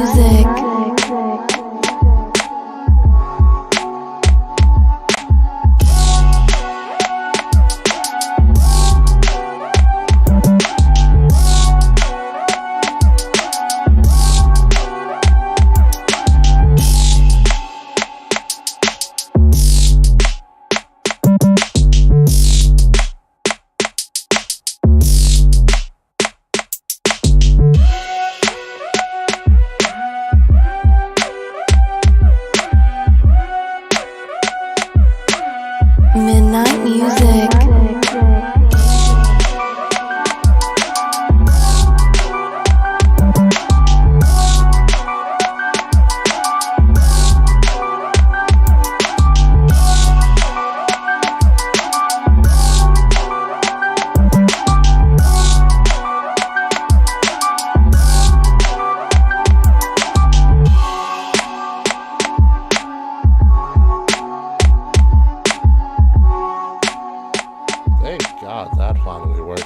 music. Midnight music.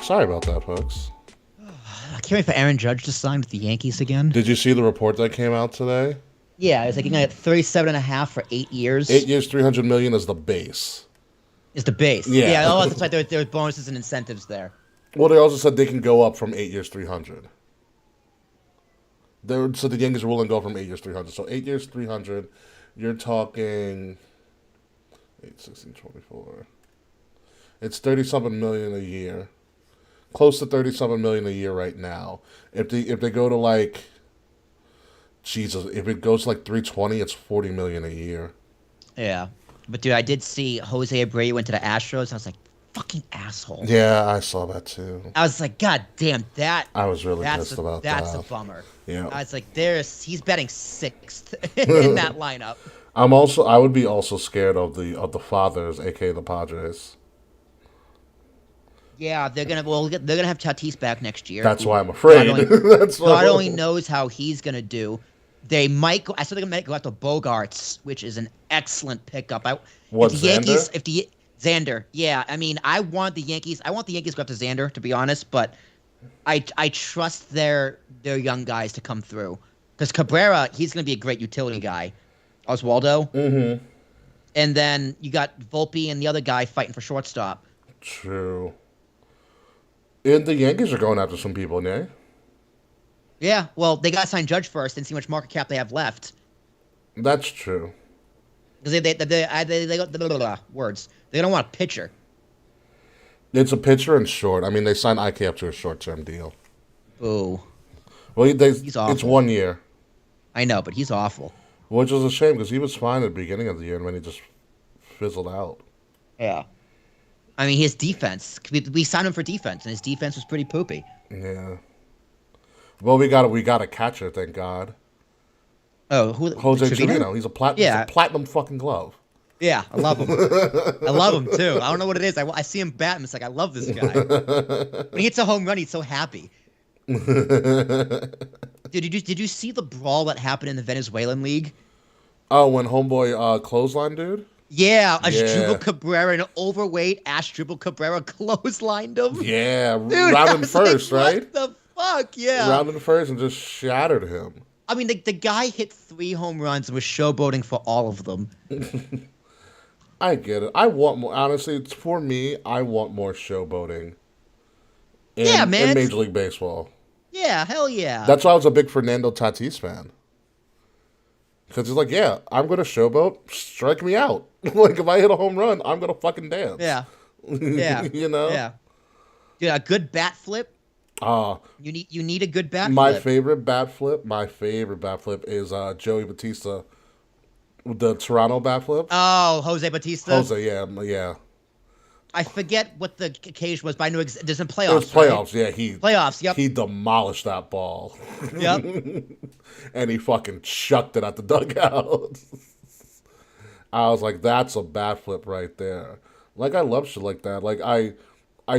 Sorry about that, folks. I can't wait for Aaron Judge to sign with the Yankees again. Did you see the report that came out today? Yeah, it's like you're gonna get 37.5 for 8 years. 8 years, $300 million is the base. Is the base? Yeah. Oh, that's right. There were bonuses and incentives there. Well, they also said they can go up from 8 years, 300. So the Yankees are willing to go from 8 years, 300. So 8 years, 300. You're talking 8, 16, 24. It's 30-something million a year. Close to 37 million a year right now. If they go to like, Jesus, if it goes to like 320, it's 40 million a year. Yeah, but dude, I did see Jose Abreu went to the Astros. I was like, fucking asshole. Yeah, I saw that too. I was like, God damn that. I was really pissed about that. That's a bummer. Yeah. I was like, he's betting sixth in that lineup. I would be also scared of the fathers, aka the Padres. Yeah, they're gonna have Tatis back next year. That's why I'm afraid. God only knows how he's gonna do. They might go. I said they might go out to Bogarts, which is an excellent pickup. Xander. Yeah, I mean, I want the Yankees to go after Xander, to be honest, but I trust their young guys to come through because Cabrera, he's gonna be a great utility guy. Oswaldo. Mm-hmm. And then you got Volpe and the other guy fighting for shortstop. True. And the Yankees are going after some people, yeah? Yeah, well, they got to sign Judge first and see how much market cap they have left. That's true. Because they got words. They don't want a pitcher. It's a pitcher and short. I mean, they signed IK up to a short-term deal. Ooh. Well, he's awful. It's 1 year. I know, but he's awful. Which is a shame because he was fine at the beginning of the year and then he just fizzled out. Yeah. I mean, his defense. We signed him for defense, and his defense was pretty poopy. Yeah. Well, we got a catcher, thank God. Oh, who? Jose Trevino. He's a platinum fucking glove. Yeah, I love him. I love him too. I don't know what it is. I see him bat, and it's like I love this guy. When he hits a home run, he's so happy. Dude, did you see the brawl that happened in the Venezuelan league? Oh, when homeboy clothesline dude. Yeah, Asdrubal Cabrera, an overweight Asdrubal Cabrera clotheslined him. Yeah, dude, rounded first, like, right? What the fuck? Yeah. Rounded first and just shattered him. I mean, the guy hit 3 home runs and was showboating for all of them. I get it. I want more. Honestly, it's for me. I want more showboating. In Major League Baseball. Yeah, hell yeah. That's why I was a big Fernando Tatis fan. Because he's like, yeah, I'm going to showboat. Strike me out. Like, if I hit a home run, I'm going to fucking dance. Yeah. Yeah. You know? Yeah. Dude, a good bat flip. You need a good bat flip. My favorite bat flip is Joey Batista. The Toronto bat flip. Oh, Jose Batista? Yeah. I forget what the occasion was, but I know there's some playoffs. It was playoffs, right? Yeah. Playoffs, yep. He demolished that ball. Yep. And he fucking chucked it at the dugout. I was like, that's a bat flip right there. Like, I love shit like that. Like, I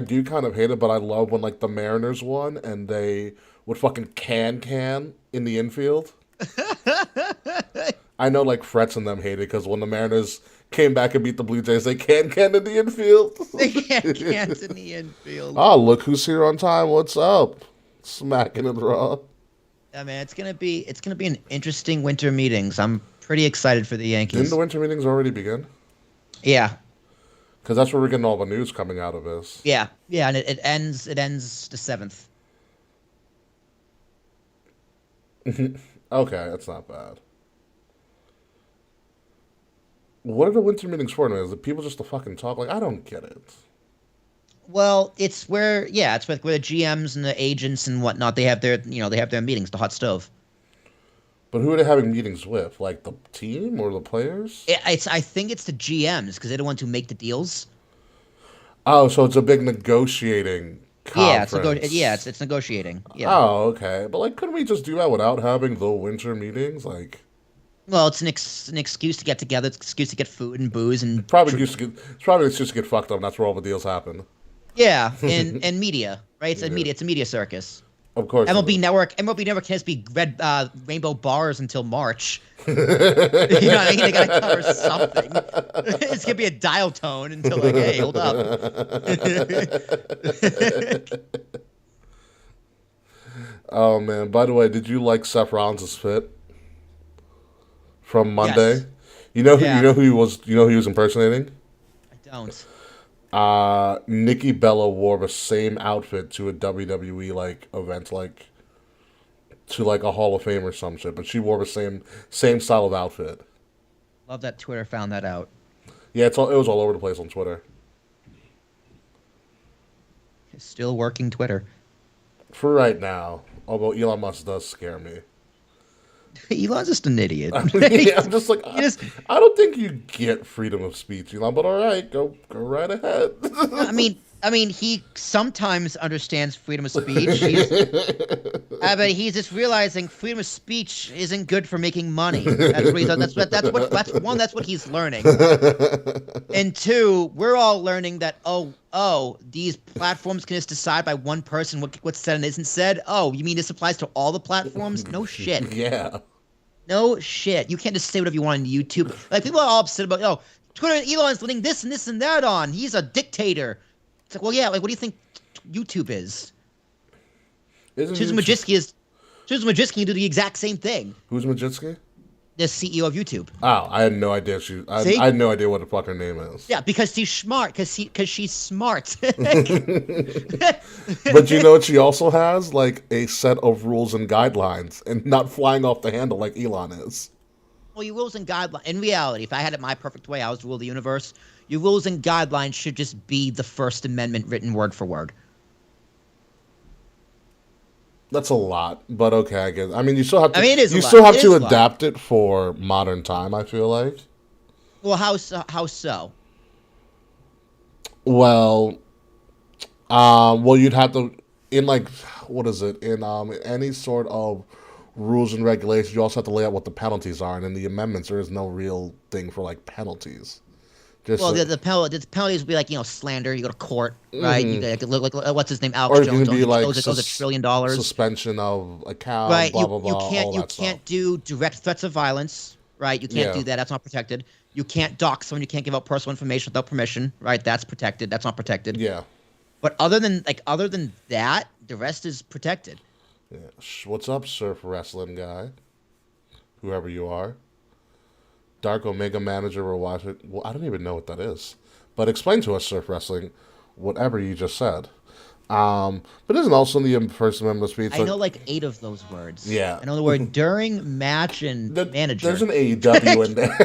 do kind of hate it, but I love when, like, the Mariners won and they would fucking can in the infield. I know, like, Fretz and them hate it because when the Mariners came back and beat the Blue Jays, they can in the infield. They can in the infield. Oh, look who's here on time. What's up? Smacking it raw. I mean, it's gonna be an interesting winter meetings. I'm pretty excited for the Didn't Yankees. the winter meetings already begin? Yeah, Because that's where we're getting all the news coming out of this. yeah, and it ends the 7th. Okay, that's not bad. What are the winter meetings for? Is it people just to fucking talk? Like, I don't get it. Well, it's where the GMs and the agents and whatnot they have their meetings, the hot stove. But who are they having meetings with? Like the team or the players? I think it's the GMs because they're the ones who make the deals. Oh, so it's a big negotiating Yeah, conference. it's negotiating. Yeah. Oh, okay. But like, couldn't we just do that without having the winter meetings? Like, Well, it's an excuse to get together. It's an excuse to get food and booze and it's probably just to get fucked up. And that's where all the deals happen. yeah, and media, right? Yeah. It's a media circus. Of course. MLB Network has to be red rainbow bars until March. You know what I mean? They gotta cover something. It's gonna be a dial tone until like, hey, hold up. Oh man! By the way, did you like Seth Rollins' fit from Monday? Yes. You Yeah. know who he was. You know who he was impersonating. I don't. Nikki Bella wore the same outfit to a WWE like event, like to like a Hall of Fame or some shit. But she wore the same style of outfit. Love that Twitter found that out. Yeah, it was all over the place on Twitter. Still working Twitter. For right now, although Elon Musk does scare me. Elon's just an idiot. Yeah, I'm just like He just- I don't think you get freedom of speech, Elon. But all right, go right ahead. I mean, he sometimes understands freedom of speech. But he's just realizing freedom of speech isn't good for making money. That's what he's learning. And two, we're all learning that these platforms can just decide by one person what's said and isn't said. Oh, you mean this applies to all the platforms? No shit. Yeah. No shit. You can't just say whatever you want on YouTube. Like people are all upset about, Twitter and Elon's letting this and this and that on. He's a dictator. It's like, well, yeah. Like, what do you think YouTube is? Susan Wojcicki can do the exact same thing. Who's Majitsky? The CEO of YouTube. Oh, I had no idea. I had no idea what the fuck her name is. Yeah, because she's smart. Because she's smart. But you know what she also has? Like a set of rules and guidelines and not flying off the handle like Elon is. Well, your rules and guidelines. In reality, if I had it my perfect way, I was to rule the universe. Your rules and guidelines should just be the First Amendment written word for word. That's a lot, but okay, I guess. I mean, you still have to. I mean, it is a You lot. still have It to is a lot. adapt it for modern time. I feel like. Well, how so? Well, you'd have to in like what is it in any sort of rules and regulations. You also have to lay out what the penalties are, and in the amendments, there is no real thing for like penalties. Just Well, the penalties would be like slander. You go to court, right? You look like what's his name, or Alex it can Jones. be like owes $1 trillion. suspension of account, Right? blah blah blah. All You that can't stuff. do direct threats of violence, right? You can't Yeah. do that. That's not protected. You can't dox someone. You can't give out personal information without permission, right? That's protected. That's not protected. Yeah. But other than that, the rest is protected. Yeah. What's up, surf wrestling guy? Whoever you are. Dark Omega manager will watch it. Well, I don't even know what that is. But explain to us, surf wrestling, whatever you just said. But isn't also in the first amendment speech? I know like 8 of those words. Yeah. I know the word during, match, and manager. There's an AEW in there.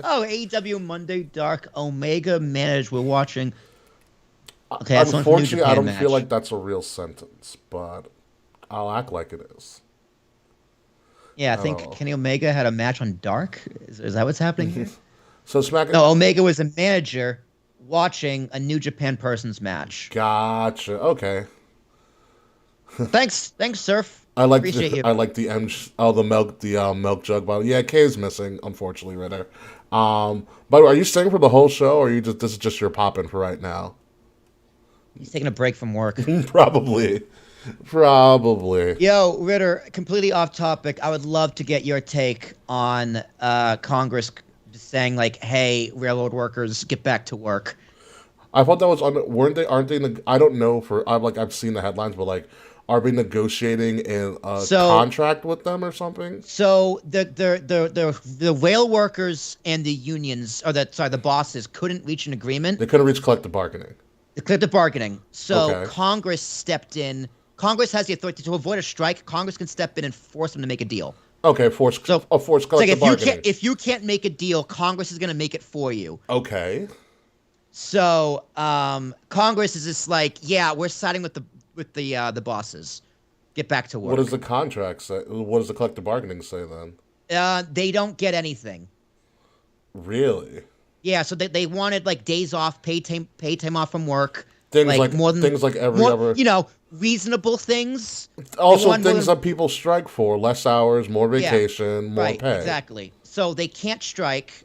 Oh, AEW Monday Dark Omega manage. We're watching. Okay, that's one from New Unfortunately, Japan I don't match. feel like that's a real sentence, but I'll act like it is. Yeah, I think Oh. Kenny Omega had a match on Dark. Is that what's happening here? So SmackDown. No, Omega was a manager watching a New Japan person's match. Gotcha. Okay. Thanks, Surf. I like Appreciate you. the milk jug bottle. Yeah, Kay is missing, unfortunately, Ritter. By the way, are you staying for the whole show, or this is just your pop-in for right now? He's taking a break from work. Probably. Yo, Ritter, completely off topic. I would love to get your take on Congress just saying like, "Hey, railroad workers, get back to work." I thought that was aren't they? I don't know I've seen the headlines, but like, are we negotiating a So contract with them or something? So the rail workers and the unions, or the bosses, couldn't reach an agreement. They couldn't reach collective bargaining. The collective bargaining. So Okay. Congress stepped in. Congress has the authority to avoid a strike. Congress can step in and force them to make a deal. Okay, force So force it's like collective bargaining. if you can't make a deal, Congress is going to make it for you. Okay. So Congress is just like, yeah, we're siding with the bosses. Get back to work. What does the contract say? What does the collective bargaining say then? They don't get anything. Really? Yeah, so they wanted like days off, paid time off from work. Things like every other. Reasonable things. Also, things that people strike for: less hours, more Yeah, vacation, more right, pay. exactly. So they can't strike.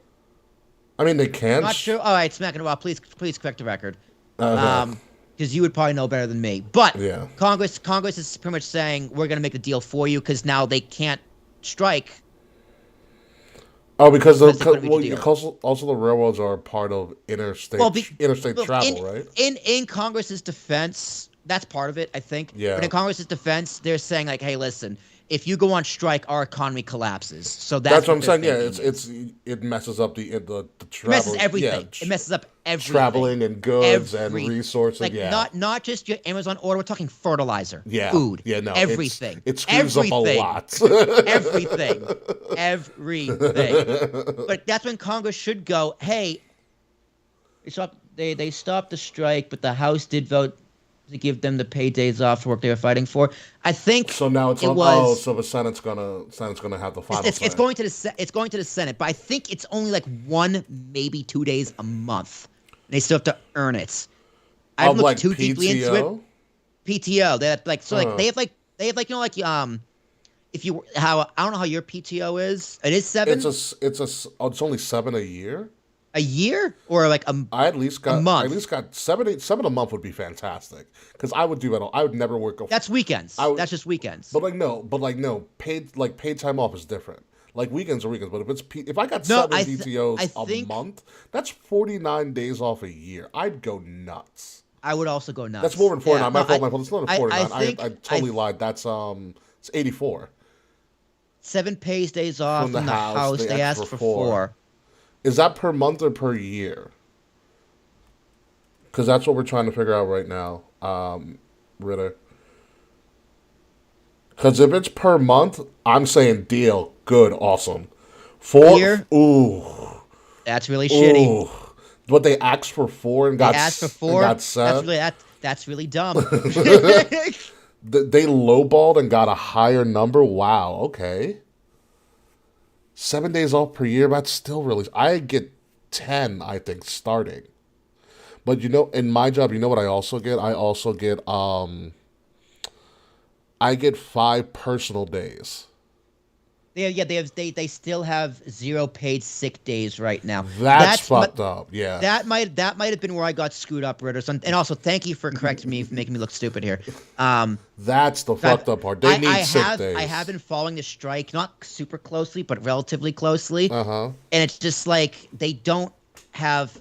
I mean, they can. Not sure. All right, Smack and Raw, please correct the record. Okay. Because you would probably know better than me. But Yeah. Congress is pretty much saying we're going to make the deal for you because now they can't strike. Oh, because also the railroads are part of interstate travel, right? In Congress's defense, that's part of it, I think. Yeah. But in Congress's defense, they're saying like, "Hey, listen, if you go on strike, our economy collapses." So That's what I'm saying. they're Yeah, thinking. it messes up the travel. It messes everything. Yeah, It messes up everything. traveling and goods and Everything. resources. Like yeah, not just your Amazon order. We're talking fertilizer, yeah, food, yeah. No, everything. It screws up a lot. everything. But that's when Congress should go, hey, they stopped the strike, but the House did vote to give them the paid days off for work they were fighting for. I think So now it's it on. was, So the Senate's gonna have the final. it's say. going to the Senate, but I think it's only like 1, maybe 2 days a month. And they still have to earn it. I haven't looked too deeply into it. PTO. They have if you I don't know how your PTO is. It is 7. It's only 7 a year. A year or like a I at least got month? I at least got 7 a month would be fantastic because I would do that. I would never work. That's weekends. That's just weekends. But no, paid time off is different. Like weekends are weekends, but if I got No, 7 I PTOs think a month, that's 49 days off a year. I'd go nuts. I would also go nuts. That's more than 49. Yeah, My fault. It's not 49. I totally I lied. That's it's 84. 7 pays days off From the House. They asked for 4. Is that per month or per year? Because that's what we're trying to figure out right now, Ritter. Because if it's per month, I'm saying deal, good, awesome. 4 Year? Ooh. That's really shitty. Ooh. But they asked for 4 and got Asked for 4. and got 7. That's really dumb. They lowballed and got a higher number. Wow. Okay. 7 days off per year. That's still really. I get 10. I think starting. But in my job, you know what I also get? I get 5 personal days. They still have 0 paid sick days right now. That's fucked up. Yeah. That might have been where I got screwed up, Ritter. And also, thank you for correcting me for making me look stupid here. That's the fucked up part. They need sick days. I have been following the strike, not super closely, but relatively closely. Uh-huh. And it's just like they don't have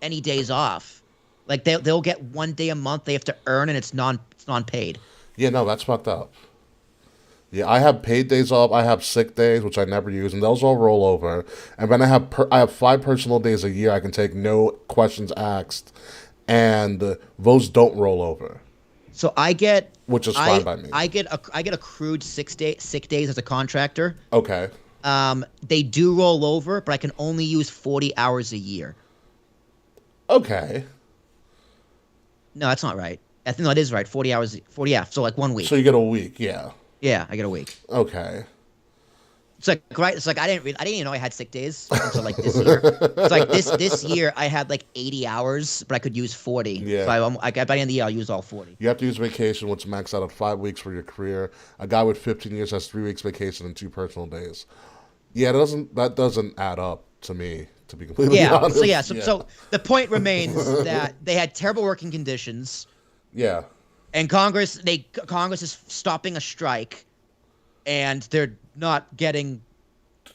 any days off. Like they'll get 1 day a month they have to earn, and it's non-paid. Yeah, no, that's fucked up. Yeah, I have paid days off. I have sick days, which I never use, and those all roll over. And then I have 5 personal days a year I can take, no questions asked, and those don't roll over. So I get, which is fine by me. I get accrued sick days as a contractor. Okay. They do roll over, but I can only use 40 hours a year. Okay. No, that's not right. I think that is right. 40 hours. 40. Yeah. So like 1 week. So you get a week. Yeah. Yeah, I get a week. Okay. It's like right. It's like I didn't even know I had sick days until like this year. It's like this year I had like 80 hours, but I could use 40. Yeah. So by the end of the year I'll use all 40. You have to use vacation, which maxed out at 5 weeks for your career. A guy with 15 years has 3 weeks vacation and 2 personal days. Yeah, that doesn't add up to me, to be completely honest. So the point remains that they had terrible working conditions. Yeah. And Congress is stopping a strike, and they're not getting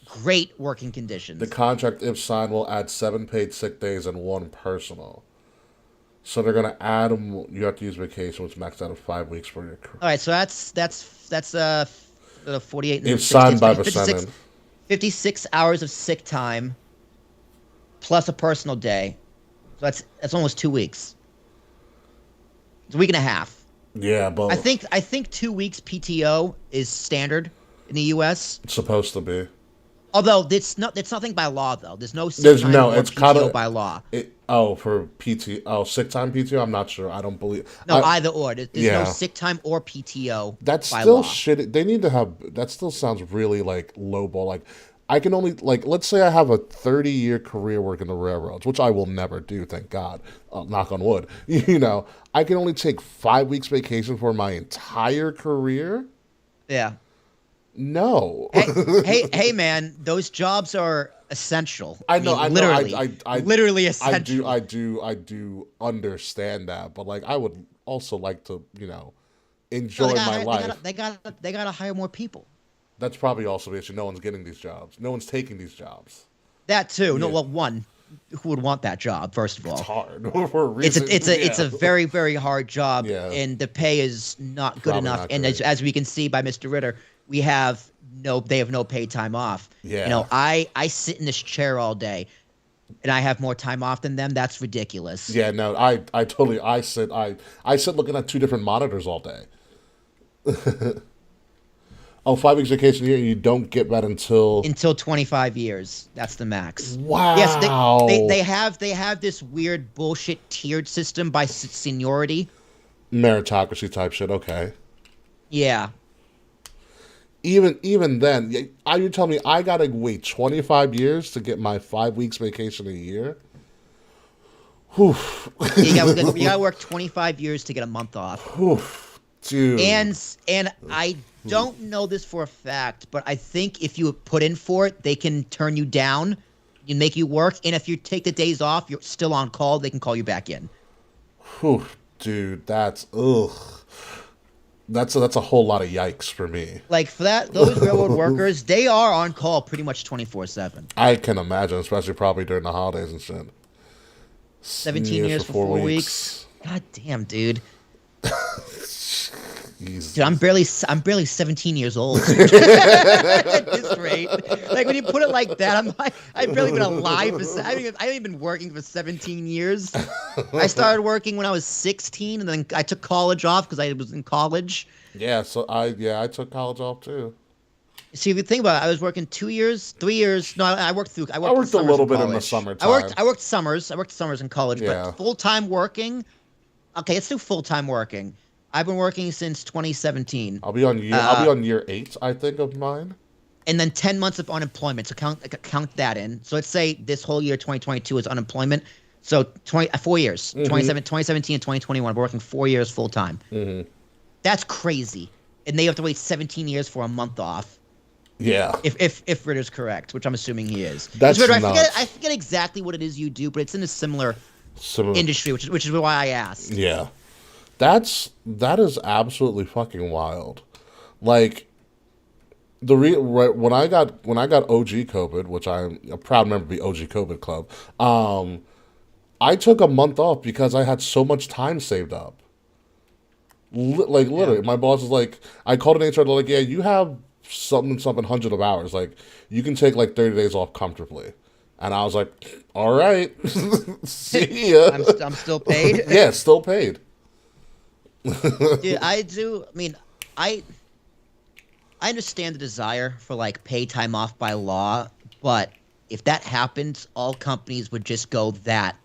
great working conditions. The contract, if signed, will add 7 paid sick days and 1 personal. So they're gonna add. You have to use vacation, which maxed out at 5 weeks for your career. All right, so that's 48 and It's 60. signed It's by 56, percentage. 56 hours of sick time plus a personal day. So that's almost 2 weeks. It's a week and a half. Yeah, but I think 2 weeks PTO is standard in the U.S. it's supposed to be. Although it's nothing by law though. There's no sick There's time no. or It's PTO kind of by law. for PT. Oh, sick time PTO. I'm not sure. I don't believe. No, either or. There's yeah. no sick time or PTO That's by still law. shit. They need to have. That still sounds really like lowball. Like I can only let's say I have a 30-year career working the railroads, which I will never do. Thank God. Knock on wood. I can only take 5 weeks vacation for my entire career. Yeah. No. Hey, man! Those jobs are essential. I know. Literally, I literally essential. I do understand that, but like I would also like to, enjoy my life. They gotta hire more people. That's probably also the issue. No one's getting these jobs. No one's taking these jobs. That too. Yeah. No, well, one, who would want that job? First of all, It's hard for a reason. It's a very, very hard job, Yeah. and the pay is not good Probably enough. not And great. as we can see by Mr. Ritter, they have no paid time off. Yeah. I sit in this chair all day, and I have more time off than them. That's ridiculous. Yeah, no, I totally I sit looking at two different monitors all day. Oh, 5 weeks vacation a year, you don't get that until 25 years. That's the max. Wow. Yes, they have this weird bullshit tiered system by seniority. Meritocracy type shit. Okay. Yeah. Even then, you tell me I gotta wait 25 years to get my 5 weeks vacation a year. Whew. You gotta work 25 years to get a month off. Whew. Dude. And I don't know this for a fact, but I think if you put in for it, they can turn you down, and make you work. And if you take the days off, you're still on call. They can call you back in. Whew, dude, that's ugh. That's a whole lot of yikes for me. Like for those railroad workers, they are on call pretty much 24/7. I can imagine, especially probably during the holidays and shit. 17 years for 4 weeks. God damn, dude. Jesus. Dude, I'm barely 17 years old at this rate. Like when you put it like that, I've barely been alive. I haven't even been working for 17 years. I started working when I was 16, and then I took college off because I was in college. Yeah, so I took college off too. See, if you think about it, I was working 2 years, 3 years. No, I worked a little bit in the summertime. I worked summers in college, Yeah. but full-time working. Okay, let's do full-time working. I've been working since 2017. I'll be on year 8, I think, of mine. And then 10 months of unemployment. So count that in. So let's say this whole year 2022 is unemployment. So 4 years. Mm-hmm. 2017 and 2021. We're working 4 years full time. Mm-hmm. That's crazy. And they have to wait 17 years for a month off. Yeah. If Ritter's correct, which I'm assuming he is. That's Ritter, nuts. I forget exactly what it is you do, but it's in a similar industry, which is why I asked. Yeah. That is absolutely fucking wild. Like when I got OG COVID, which I'm a proud member of the OG COVID club, I took a month off because I had so much time saved up. Literally, my boss was like, I called an HR, they're like, yeah, you have something hundred of hours, like you can take like 30 days off comfortably. And I was like, all right, see ya. I'm still paid. Yeah, still paid. Dude, I mean, I understand the desire for like pay time off by law, but if that happens, all companies would just go that,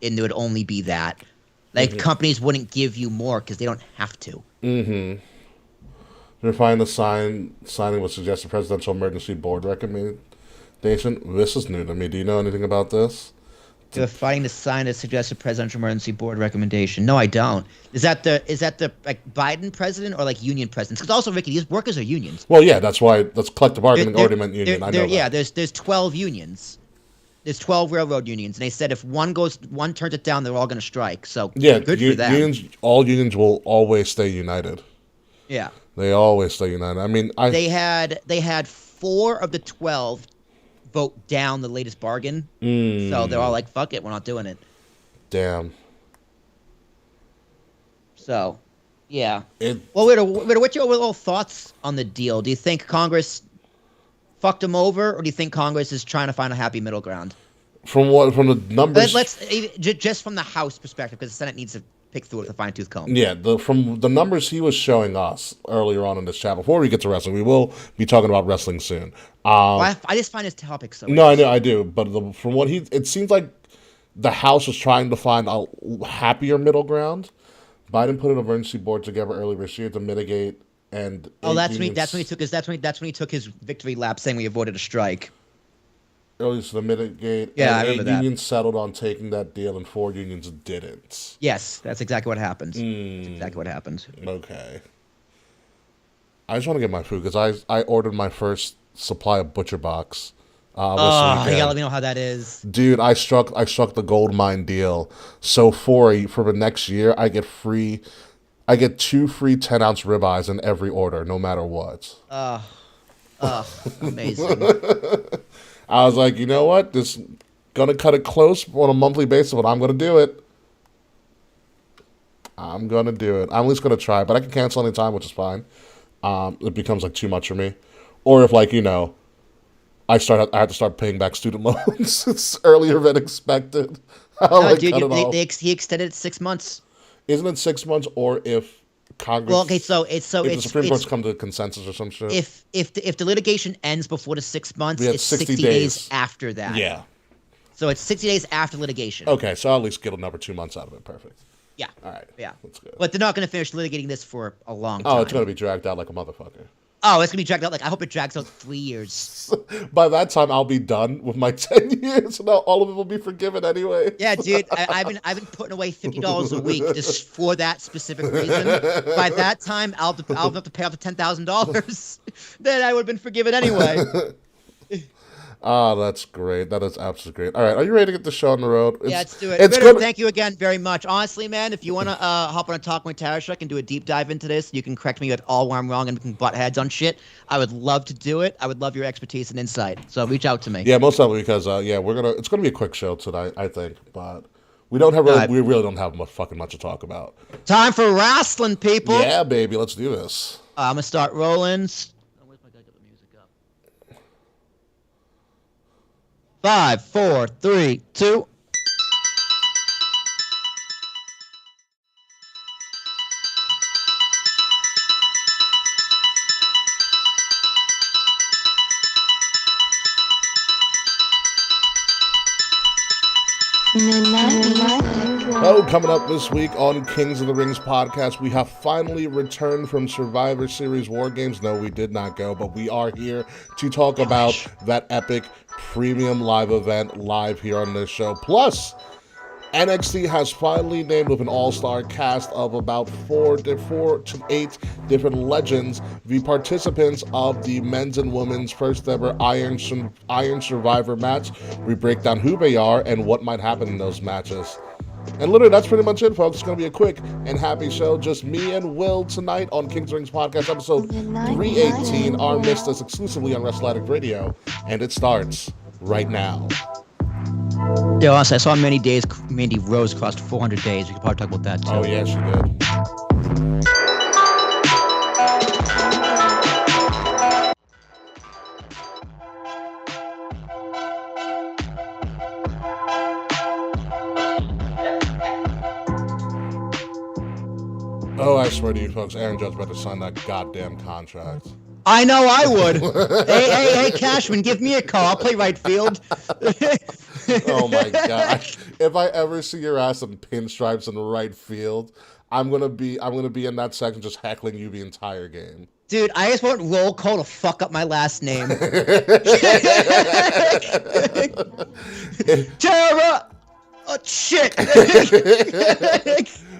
and it would only be that. Like companies wouldn't give you more because they don't have to. Mm-hmm. You're finding the signing would suggest a presidential emergency board recommendation. This is new to me. Do you know anything about this? They're fighting to sign a suggested presidential emergency board recommendation. No, I don't. Is that the like Biden president or like union presidents? Because also, Ricky, these workers are unions. Well, yeah, that's collective bargaining already meant union. I know that. Yeah, there's 12 unions. There's 12 railroad unions, and they said if one turns it down, they're all going to strike. So yeah, good for them. All unions will always stay united. Yeah, they always stay united. I mean, they had 4 of the 12 vote down the latest bargain. So they're all like, fuck it, we're not doing it. Damn. So, yeah. It Well, what's your overall thoughts on the deal? Do you think Congress fucked him over, or do you think Congress is trying to find a happy middle ground? from the numbers. Just from the House perspective, because the Senate needs to pick through it with a fine tooth comb. Yeah, from the numbers he was showing us earlier on in this chat. Before we get to wrestling, we will be talking about wrestling soon. I just find his topic so. No, I know I do, but from what it seems like the House was trying to find a happier middle ground. Biden put an emergency board together earlier this year to mitigate and. That's when he took his victory lap, saying we avoided a strike. Earlier to mitigate. Yeah, and I remember that. 8 unions settled on taking that deal, and 4 unions didn't. Yes, that's exactly what happened. That's exactly what happened. Okay. I just want to get my food because I ordered my first supply of Butcher Box. You gotta let me know how that is. Dude, I struck the gold mine deal. So for the next year, I get 2 free 10-ounce ribeyes in every order, no matter what. Amazing. I was like, you know what? This gonna cut it close on a monthly basis, but I'm gonna do it. I'm at least gonna try, but I can cancel anytime, which is fine. It becomes like too much for me, or if like I have to start paying back student loans. It's earlier than expected. He extended it 6 months. Isn't it 6 months, or if Congress? Well, okay, if the Supreme Court's come to a consensus or some shit. If the litigation ends before the 6 months, it's 60 days after that. Yeah. So it's 60 days after litigation. Okay, so I'll at least get another 2 months out of it. Perfect. Yeah. All right. Yeah. That's good. But they're not going to finish litigating this for a long time. Oh, it's going to be dragged out like a motherfucker. Oh, it's going to be dragged out. Like, I hope it drags out 3 years. By that time, I'll be done with my 10 years. So now all of it will be forgiven anyway. Yeah, dude. I've been putting away $50 a week just for that specific reason. By that time, I'll have to pay off the $10,000. Then I would have been forgiven anyway. That's great. That is absolutely great. All right, are you ready to get the show on the road? Let's do it. Thank you again very much. Honestly, man, if you want to hop on a Talk with Tarashuk and do a deep dive into this, you can correct me with all where I'm wrong and we can butt heads on shit. I would love to do it. I would love your expertise and insight. So reach out to me. Yeah, most likely because it's gonna be a quick show tonight, I think, but we really don't have much to talk about. Time for wrestling, people. Yeah, baby, let's do this. I'm gonna start rolling. Where's my guy? Get the music up. 5, 4, 3, 2. Oh, coming up this week on Kings of the Rings podcast, we have finally returned from Survivor Series War Games. No, we did not go, but we are here to talk about that epic premium live event live here on this show. Plus, NXT has finally named with an all-star cast of about 4 to 8 different legends the participants of the men's and women's first ever Iron Survivor match. We break down who they are and what might happen in those matches. And literally, that's pretty much it, folks. It's going to be a quick and happy show. Just me and Will tonight on King's Rings Podcast, episode 318, Armistice, exclusively on Wrestle Addict Radio. And it starts right now. Yeah, honestly, I saw Mandy Rose crossed 400 days. We could probably talk about that, too. Oh, yeah, she did. Oh, I swear to you, folks, Aaron Judge better sign that goddamn contract. I know I would. hey, Cashman, give me a call. I'll play right field. Oh my god! If I ever see your ass in pinstripes in the right field, I'm gonna be in that section just heckling you the entire game. Dude, I just want roll call to fuck up my last name. Tara! Oh shit!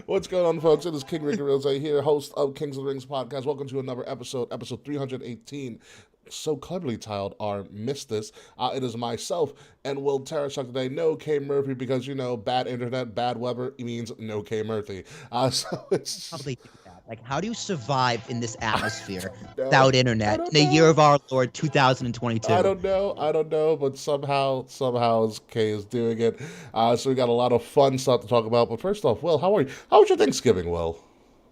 What's going on, folks? It is King Ricky Rose here, host of Kings of the Rings podcast. Welcome to another episode 318, so cleverly titled Armistice. It is myself and Will Tarashuk today. No K Murphy because, bad internet, bad weather means no K Murphy. So it's probably do that. Like, how do you survive in this atmosphere without internet in the year of our Lord 2022? I don't know, but somehow K is doing it. So we got a lot of fun stuff to talk about. But first off, Will, how are you? How was your Thanksgiving, Will?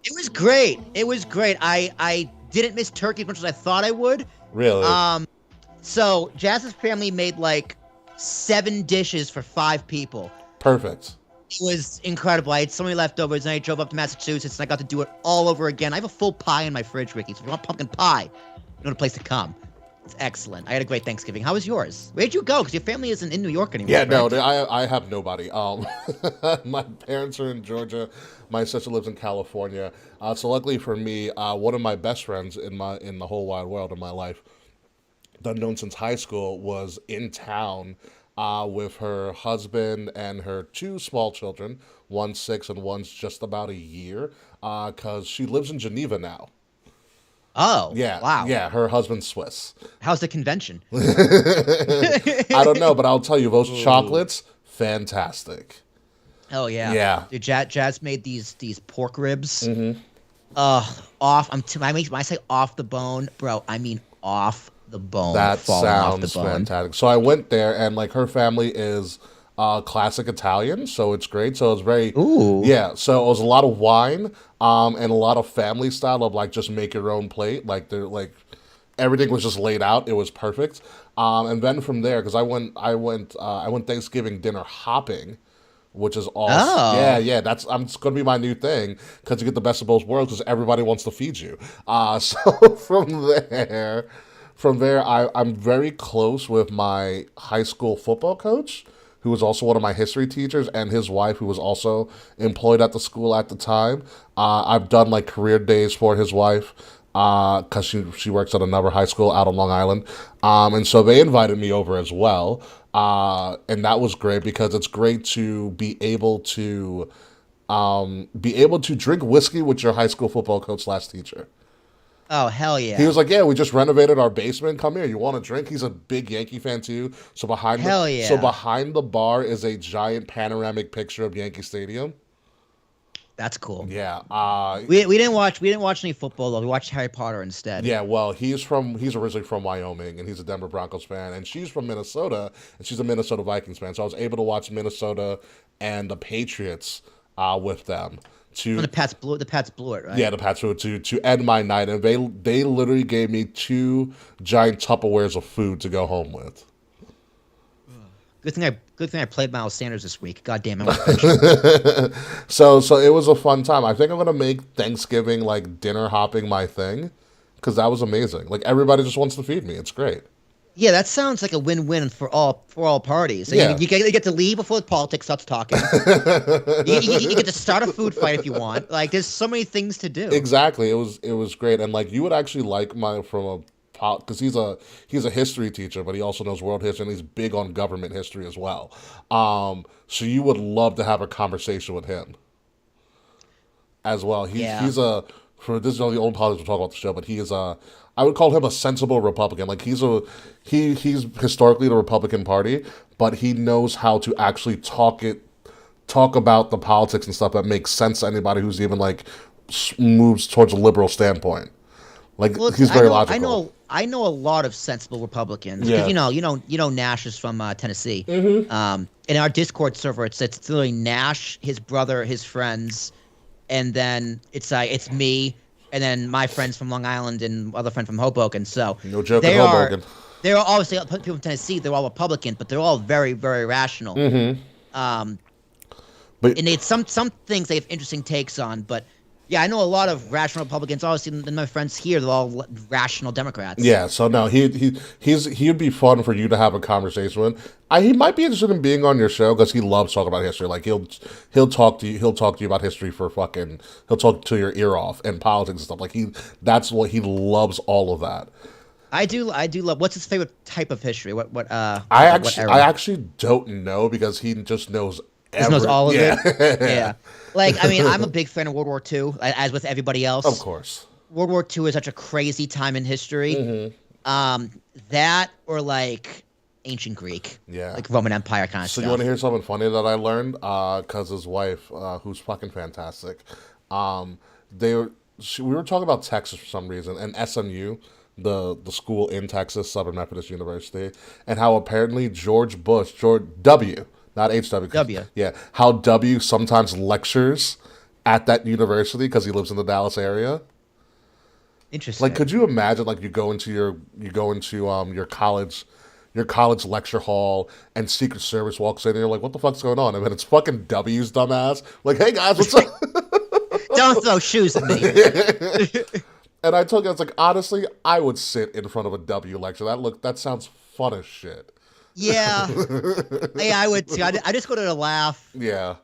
It was great. It was great. I didn't miss turkey as much as I thought I would. Really? So Jazz's family made like 7 dishes for 5 people. Perfect. It was incredible. I had so many leftovers, and I drove up to Massachusetts, and I got to do it all over again. I have a full pie in my fridge, Ricky. So if you want pumpkin pie, you know the place to come. It's excellent. I had a great Thanksgiving. How was yours? Where'd you go? Because your family isn't in New York anymore. Yeah, no, correct? I have nobody. My parents are in Georgia. My sister lives in California. So luckily for me, one of my best friends in the whole wide world in my life, that I've known since high school, was in town with her husband and her 2 small children. One's 6 and one's just about a year. Because she lives in Geneva now. Oh, Yeah, wow. yeah, her husband's Swiss. How's the convention? I don't know, but I'll tell you, those Ooh. chocolates, fantastic. Oh yeah, Yeah. dude. Jazz made these pork ribs. Hmm. Off. When I say off the bone, bro, I mean off the bone, That falling off the sounds bone. fantastic. So I went there, and like her family is classic Italian, so it's great. So it's very, Ooh. yeah. So it was a lot of wine, and a lot of family style of like just make your own plate. Like they're like everything was just laid out. It was perfect. And then from there, because I went Thanksgiving dinner hopping, which is awesome. Yeah, Oh. yeah, that's it's gonna be my new thing because you get the best of both worlds because everybody wants to feed you. So from there, I'm very close with my high school football coach, who was also one of my history teachers, and his wife, who was also employed at the school at the time. I've done like career days for his wife because she works at another high school out on Long Island, and so they invited me over as well, and that was great because it's great to be able to drink whiskey with your high school football coach slash teacher. Oh, hell He yeah. was like, "Yeah, we just renovated our basement. Come here. You want a drink?" He's a big Yankee fan too. Hell So yeah. behind the bar is a giant panoramic picture of Yankee Stadium. That's cool. Yeah. We didn't watch any football though. We watched Harry Potter instead. Yeah, well, he's originally from Wyoming, and he's a Denver Broncos fan, and she's from Minnesota, and she's a Minnesota Vikings fan. So I was able to watch Minnesota and the Patriots with them When to, the Pats blew it, yeah, right? the Pats were to end my night, and they literally gave me 2 giant Tupperwares of food to go home with. Good thing I played Miles Sanders this week. God damn, I almost benched him. So it was a fun time. I think I'm gonna make Thanksgiving like dinner hopping my thing, because that was amazing. Like everybody just wants to feed me. It's great. Yeah, that sounds like a win-win for all parties. So Yeah. you get to leave before the politics starts talking. You get to start a food fight if you want. Like, there's so many things to do. Exactly. It was great, and like you would actually like my from a because he's a history teacher, but he also knows world history and he's big on government history as well. So you would love to have a conversation with him as well. Yeah. He's a for this is all the old politics we'll talk about the show, but he is a I would call him a sensible Republican. Like he's historically the Republican Party, but he knows how to actually talk about the politics and stuff that makes sense to anybody who's even like moves towards a liberal standpoint. Like Well, he's very logical. I know a lot of sensible Republicans because Yeah. Nash is from Tennessee. In our Discord server, it's literally Nash, his brother, his friends, and then it's me, and then my friends from Long Island and other friend from Hoboken. So No joke in they are Hoboken. they're obviously people from Tennessee. They're all Republican, but they're all very very rational. Um, But and it's some things they have interesting takes on, but. Yeah, I know a lot of rational Republicans. Obviously, and my friends here, they're all rational Democrats. yeah, so no, he'd be fun for you to have a conversation with. He might be interested in being on your show because he loves talking about history. Like he'll talk to you about history for fucking he'll talk to your ear off and politics and stuff. Like that's what he loves all of that. I do love. What's his favorite type of history? What I era? actually don't know because he just knows Just knows all of yeah. it. Yeah. Like, I mean, I'm a big fan of World War II, as with everybody Of else. course. World War II is such a crazy time in history. Hmm. That or like ancient Greek, Yeah. like Roman Empire kind of So you want to stuff. hear something funny that I learned? Cause his wife, who's fucking fantastic, um, they were, we were talking about Texas for some reason, and SMU, the school in Texas, Southern Methodist University, and how apparently George W, not HW, W. yeah, how W sometimes lectures at that university because he lives in the Dallas area. Interesting. Like, could you imagine? Like, you go into your college lecture hall, and Secret Service walks in, and you're like, "What the fuck's going on?" And then it's fucking W's dumbass. Like, "Hey guys, what's up?" Don't throw shoes at me. And I told you, I was like, honestly, I would sit in front of a W lecture. That sounds fun as shit. Yeah. Yeah, I would too. I just go to laugh. Yeah.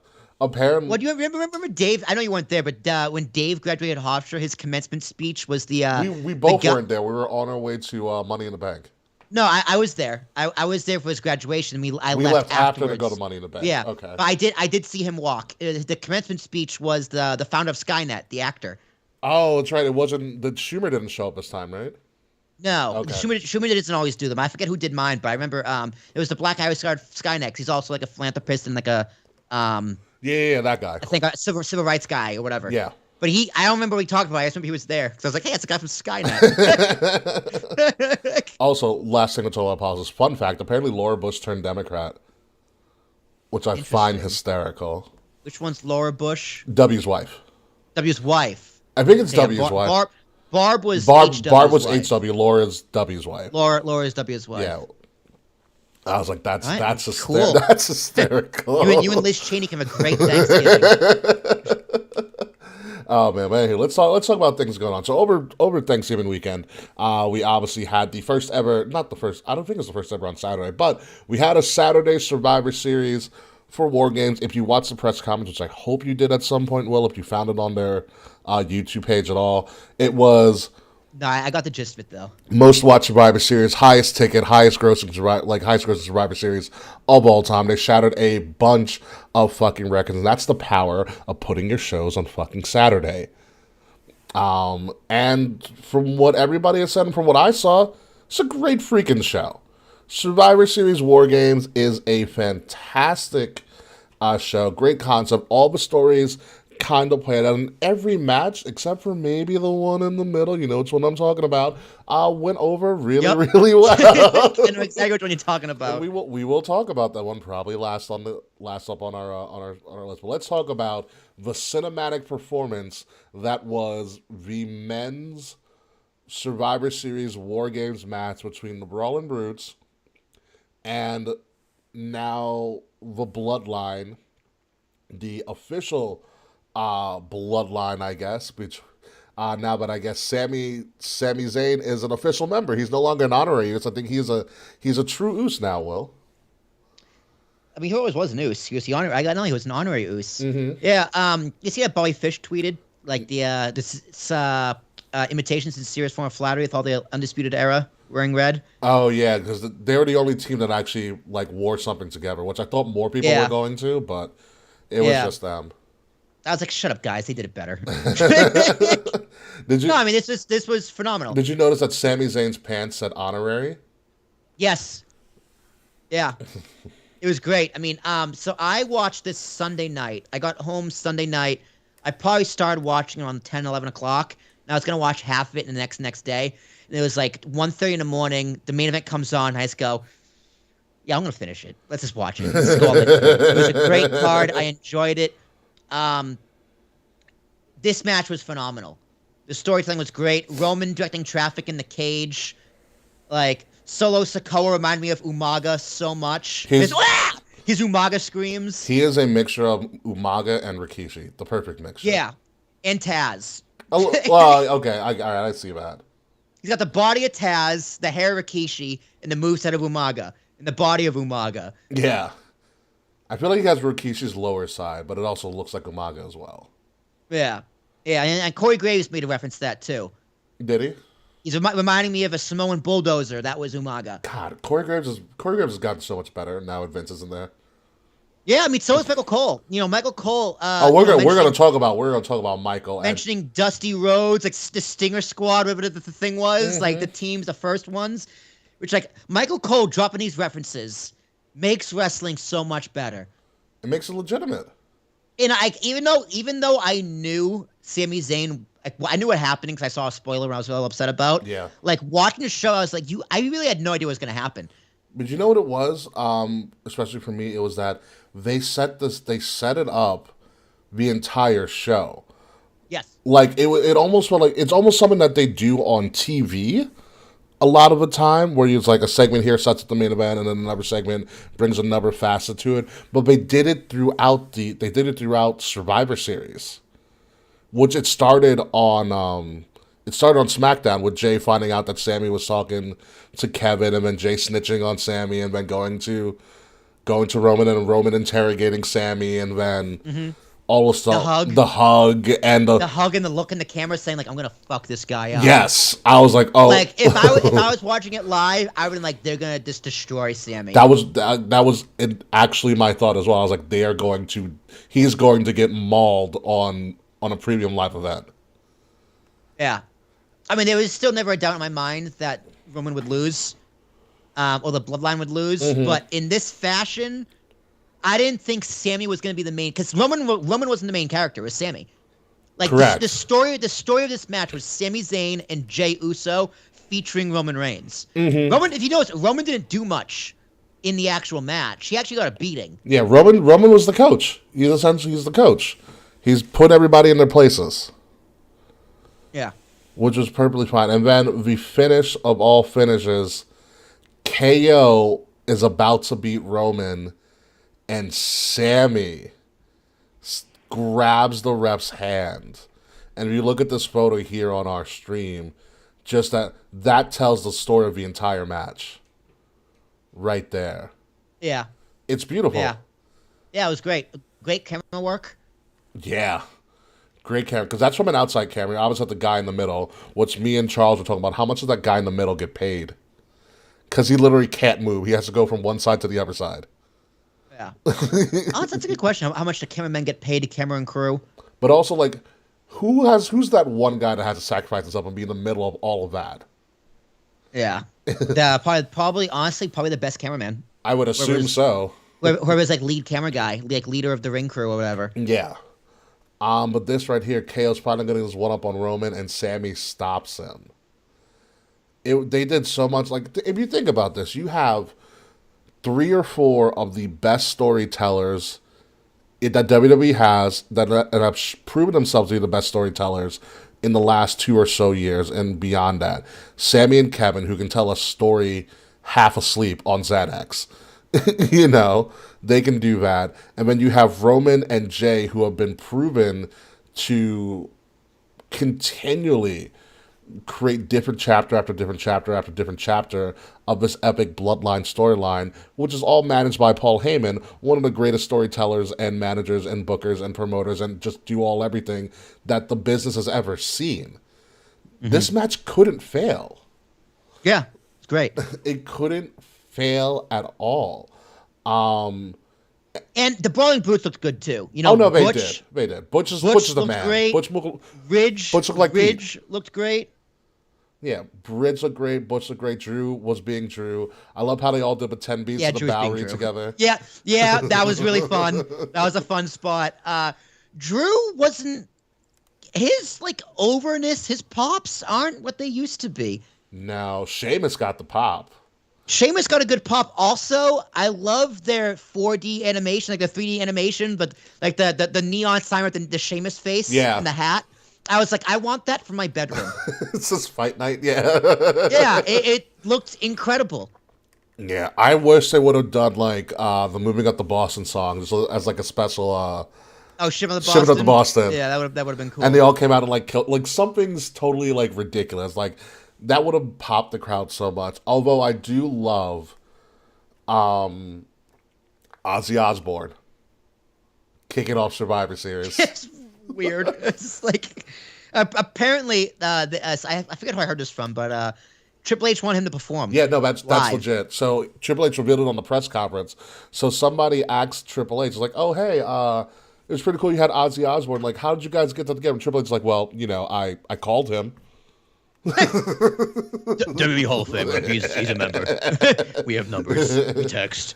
Apparently. What do you remember Dave? I know you weren't there, but when Dave graduated Hofstra, his commencement speech was the we both weren't there. We were on our way to Money in the Bank. No, I was there. I was there for his graduation. We left after afterwards. to go to Money in the Bank. Yeah. Okay. But I did see him walk. The commencement speech was the founder of Skynet, the actor. Oh, that's right. It wasn't. The Schumer didn't show up this time, right? No, Okay. Schumer doesn't always do them. I forget who did mine, but I remember it was the black guy who started Skynet. 'Cause he's also like a philanthropist and like a Yeah, that guy. I think a civil rights guy or whatever. Yeah. But I don't remember what he talked about. I just remember he was there. So I was like, hey, it's a guy from Skynet. Also, last thing until I pause. Fun fact: apparently Laura Bush turned Democrat, which I find hysterical. Which one's Laura Bush? W's wife. W's wife. I think it's Yeah, W's wife. Barb was Barb HW's was wife. HW. Laura's W's wife. Laura's W's wife. Yeah. I was like, that's cool. That's hysterical. You and Liz Cheney can have a great Thanksgiving. Oh man, but anyway, let's talk about things going on. So over Thanksgiving weekend, we obviously had the first ever, not the first, I don't think it's the first ever on Saturday, but we had a Saturday Survivor Series for War Games. If you watched the press conference, which I hope you did at some point, Will, if you found it on their YouTube page at all, it was No, I got the gist of it though. most watched Survivor Series, highest ticket, highest grossing Survivor Series of all time. They shattered a bunch of fucking records, and that's the power of putting your shows on fucking Saturday. And from what everybody has said and from what I saw, it's a great freaking show. Survivor Series War Games is a fantastic show. Great concept. All the stories kind of played out in every match, except for maybe the one in the middle. You know which one I'm talking about. Went over really well. I know exactly which one you're talking about. And we will talk about that one probably last up on our list. But let's talk about the cinematic performance that was the men's Survivor Series War Games match between the Brawling Brutes and now the Bloodline, the official bloodline, I guess, which now that I guess Sami Zayn is an official member. He's no longer an honorary Uce. I think he's a true Uce now, Will. I mean, he always was an Uce. He was the honorary. I know he was an honorary Uce. Mm-hmm. Yeah. You see that Bobby Fish tweeted like this imitation sincere form of flattery with all the Undisputed Era wearing red. Oh yeah, because they were the only team that actually like wore something together, which I thought more people were going to, but it was just them. I was like, shut up, guys. They did it better. Did you? No, I mean, this was phenomenal. Did you notice that Sami Zayn's pants said honorary? Yes. Yeah. It was great. I mean, so I watched this Sunday night. I got home Sunday night. I probably started watching it on 10, 11 o'clock. And I was going to watch half of it in the next day. And it was like 1:30 in the morning. The main event comes on. And I just go, yeah, I'm going to finish it. Let's just watch it. It was a great card. I enjoyed it. This match was phenomenal. The storytelling was great. Roman directing traffic in the cage. Like, Solo Sikoa reminded me of Umaga so much. His Umaga screams. He is a mixture of Umaga and Rikishi. The perfect mixture. Yeah. And Taz. Oh, well, okay. All right, I see that. He's got the body of Taz, the hair of Rikishi, and the moveset of Umaga. And the body of Umaga. Yeah. I feel like he has Rikishi's lower side, but it also looks like Umaga as well. Yeah. Yeah, and Corey Graves made a reference to that, too. Did he? He's reminding me of a Samoan bulldozer. That was Umaga. God, Corey Graves has gotten so much better now that Vince isn't there. Yeah, I mean, so is Michael Cole. You know, Michael Cole. We're gonna talk about Michael. Mentioning Dusty Rhodes, like the Stinger Squad, whatever the thing was, like the teams, the first ones, which like Michael Cole dropping these references makes wrestling so much better. It makes it legitimate. And even though I knew Sami Zayn, I knew what happened because I saw a spoiler I was real upset about. Yeah. Like watching the show, I was like, I really had no idea what was going to happen. But you know what it was? Especially for me, it was that they set it up the entire show. Yes. Like it almost felt like it's almost something that they do on TV a lot of the time, where it's like a segment here sets up the main event, and then another segment brings another facet to it. But they did it throughout Survivor Series, which it started on SmackDown with Jay finding out that Sammy was talking to Kevin, and then Jay snitching on Sammy, and then going to Roman, and Roman interrogating Sammy, and then all of stuff, the hug and the hug and the look in the camera saying like, I'm gonna fuck this guy up. Yes, I was like, oh, like if I was watching it live, I would have been like, they're gonna just destroy Sammy. That was actually my thought as well. I was like, he's going to get mauled on a premium live event. Yeah, I mean, there was still never a doubt in my mind that Roman would lose, or the Bloodline would lose. But in this fashion, I didn't think Sammy was going to be the main, because Roman wasn't the main character. It was Sammy. Like the story of this match was Sami Zayn and Jey Uso featuring Roman Reigns. Roman, if you notice, Roman didn't do much in the actual match. He actually got a beating. Yeah, Roman was the coach. He's the coach. He's put everybody in their places. Yeah. Which was perfectly fine. And then the finish of all finishes, KO is about to beat Roman, and Sammy grabs the ref's hand. And if you look at this photo here on our stream, just that tells the story of the entire match. Right there. Yeah. It's beautiful. Yeah. Yeah, it was great. Great camera work. Yeah. Great camera. Because that's from an outside camera. I was at the guy in the middle, which me and Charles were talking about. How much does that guy in the middle get paid? Because he literally can't move. He has to go from one side to the other side. Yeah. That's a good question. How much do cameramen get paid to camera and crew? But also, like, who's that one guy that has to sacrifice himself and be in the middle of all of that? Yeah. Probably the best cameraman. I would assume so. Whoever's like lead camera guy, like leader of the ring crew or whatever. Yeah. But this right here, KO's probably getting his one up on Roman, and Sammy stops him. They did so much. Like, if you think about this, you have 3 or 4 of the best storytellers that WWE has that have proven themselves to be the best storytellers in the last 2 or so years and beyond that. Sammy and Kevin, who can tell a story half asleep on Xanax. You know, they can do that. And then you have Roman and Jay, who have been proven to continually create different chapter after different chapter after different chapter of this epic bloodline storyline, which is all managed by Paul Heyman, one of the greatest storytellers and managers and bookers and promoters and just everything that the business has ever seen. This match couldn't fail. Yeah, it's great. It couldn't fail at all. And the Brawling Brutes looked good too. You know, they Butch, did. They did. Butch is the man. Great. Butch looked like Ridge looked great. Yeah, Ridge looked great. Butch looked great. Drew was being Drew. I love how they all did the 10 beats of the Bowery together. Yeah, that was really fun. That was a fun spot. Drew wasn't his overness. His pops aren't what they used to be. No, Sheamus got the pop. Sheamus got a good pop. Also, I love their 4D animation, like the 3D animation, but like the neon sign with the Sheamus face and the hat. I was like, I want that for my bedroom. It's just fight night, yeah. Yeah, it looked incredible. Yeah, I wish they would have done the Moving Up the Boston song as like a special. Ship of the Boston. Yeah, that would have been cool. And they all came out and something's totally ridiculous. That would have popped the crowd so much. Although I do love Ozzy Osbourne kicking off Survivor Series. It's weird. It's apparently I forget who I heard this from, but Triple H wanted him to perform. Yeah, no, that's legit. So Triple H revealed it on the press conference. So somebody asked Triple H, like, "Oh, hey, it was pretty cool you had Ozzy Osbourne. Like, how did you guys get that together?" And Triple H's like, "Well, I called him." WWE Hall of Famer. He's a member. We have numbers. We text.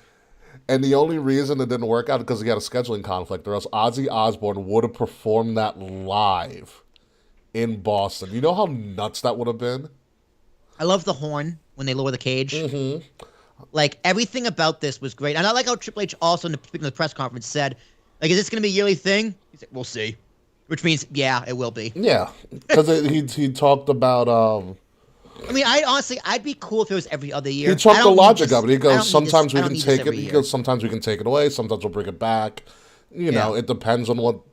And the only reason it didn't work out is because he had a scheduling conflict, or else Ozzy Osbourne would have performed that live in Boston. You know how nuts that would have been? I love the horn when they lower the cage. Mm-hmm. Everything about this was great. And I like how Triple H also, speaking of the press conference, said, Like, is this going to be a yearly thing? He's like, we'll see. Which means, yeah, it will be. Yeah, because he talked about I mean, I'd be cool if it was every other year. he talked the logic of it. He goes, sometimes we can take it. He Year. goes, sometimes we can take it away. Sometimes we'll bring it back. You know, it depends on what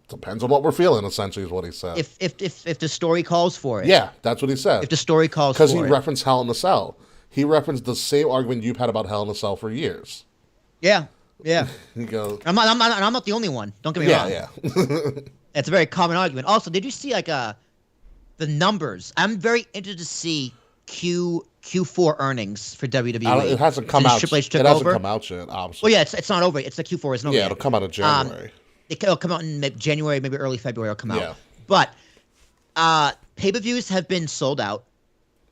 we're feeling. Essentially, is what he said. If the story calls for it. Yeah, that's what he said. If the story calls for it. Because he referenced Hell in a Cell. He referenced the same argument you've had about Hell in a Cell for years. Yeah. Yeah. He goes, I'm not the only one. Don't get me wrong. Yeah. It's a very common argument. Also, did you see like the numbers? I'm very interested to see Q4 earnings for WWE. It hasn't come out. Triple H took it hasn't over. come out yet. Obviously. Well, yeah, it's not over. It's the Q4 isn't over Yeah, yet. it'll come out in January. It'll come out in January, maybe early February. It'll come out. Yeah. But pay-per-views have been sold out.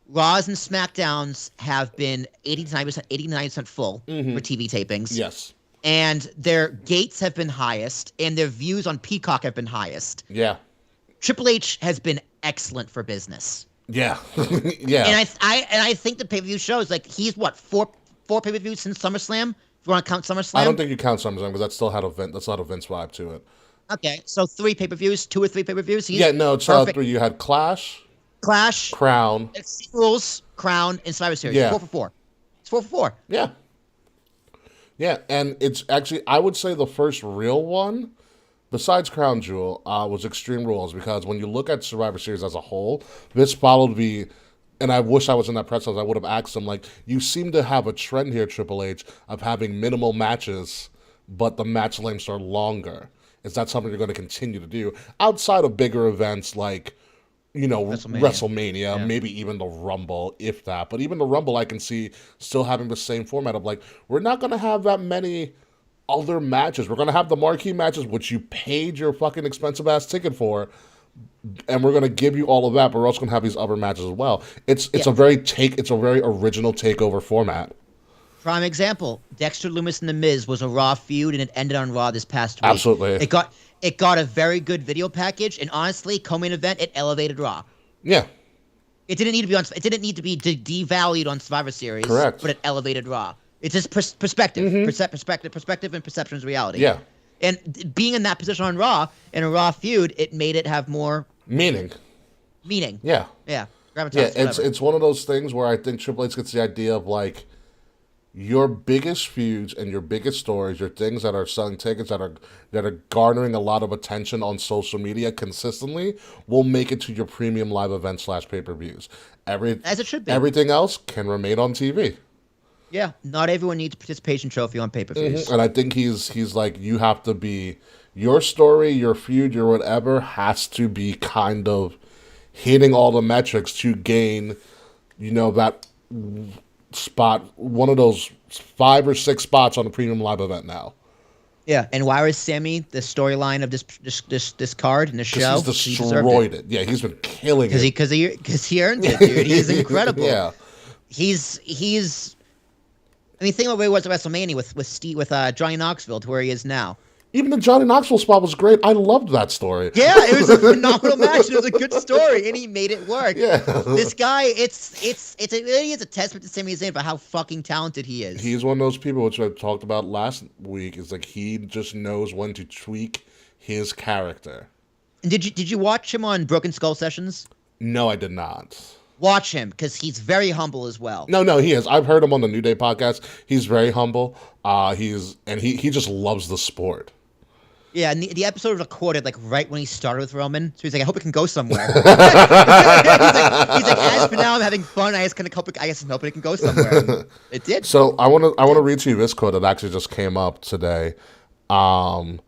Raws and SmackDowns have been 89% full for TV tapings. Yes. And their gates have been highest, and their views on Peacock have been highest. Yeah. Triple H has been excellent for business. Yeah. Yeah. And I think the pay-per-view shows like he's what four pay-per-views since SummerSlam. If you want to count SummerSlam, I don't think you count SummerSlam because that still had that's not a Vince vibe to it. Okay, so 3 pay-per-views, 2 or 3 pay-per-views. Yeah, no, it's 3. You had Clash, Crown, Rules, Crown, and Survivor Series. Yeah. 4 for 4. It's 4 for 4. Yeah. Yeah, and it's actually, I would say the first real one, besides Crown Jewel, was Extreme Rules, because when you look at Survivor Series as a whole, this followed the, and I wish I was in that press conference, I would have asked him, like, you seem to have a trend here, Triple H, of having minimal matches, but the match lengths are longer. Is that something you're going to continue to do? Outside of bigger events like, you know, WrestleMania, maybe even the Rumble, if that. But even the Rumble, I can see still having the same format of like, we're not going to have that many other matches. We're going to have the marquee matches, which you paid your fucking expensive ass ticket for, and we're going to give you all of that. But we're also going to have these other matches as well. It's a very original takeover format. Prime example: Dexter Lumis and The Miz was a Raw feud, and it ended on Raw this past week. Absolutely, It got a very good video package, and honestly, co-main event, it elevated Raw. Yeah. It didn't need to be devalued on Survivor Series. Correct. But it elevated Raw. It's just perspective, perspective, and perception is reality. Yeah. And being in that position on Raw in a Raw feud, it made it have more meaning. Yeah. Yeah. Gravitas, yeah. It's one of those things where I think Triple H gets the idea of like, your biggest feuds and your biggest stories, your things that are selling tickets, that are garnering a lot of attention on social media consistently, will make it to your premium live event / pay-per-views. As it should be. Everything else can remain on TV. Yeah, not everyone needs a participation trophy on pay-per-views. And I think he's like, you have to be, your story, your feud, your whatever has to be kind of hitting all the metrics to gain, you know, that spot, one of those 5 or 6 spots on a premium live event now. Yeah, and why was Sammy the storyline of this card in the show? He's destroyed it. Yeah, he's been killing it. Because he earned it, dude. He's incredible. Yeah, he's. I mean, think about where he was at WrestleMania with Johnny Knoxville to where he is now. Even the Johnny Knoxville spot was great. I loved that story. Yeah, it was a phenomenal match. It was a good story, and he made it work. Yeah, this guy, it really is a testament to Sami Zayn about how fucking talented he is. He's one of those people, which I talked about last week. Is like he just knows when to tweak his character. And did you watch him on Broken Skull Sessions? No, I did not. Watch him, because he's very humble as well. No, he is. I've heard him on the New Day podcast. He's very humble. He just loves the sport. Yeah, and the episode was recorded like right when he started with Roman, so he's like, I hope it can go somewhere. he's like, as for now, I'm having fun. I hope it can go somewhere. And it did. So I want to read to you this quote that actually just came up today, and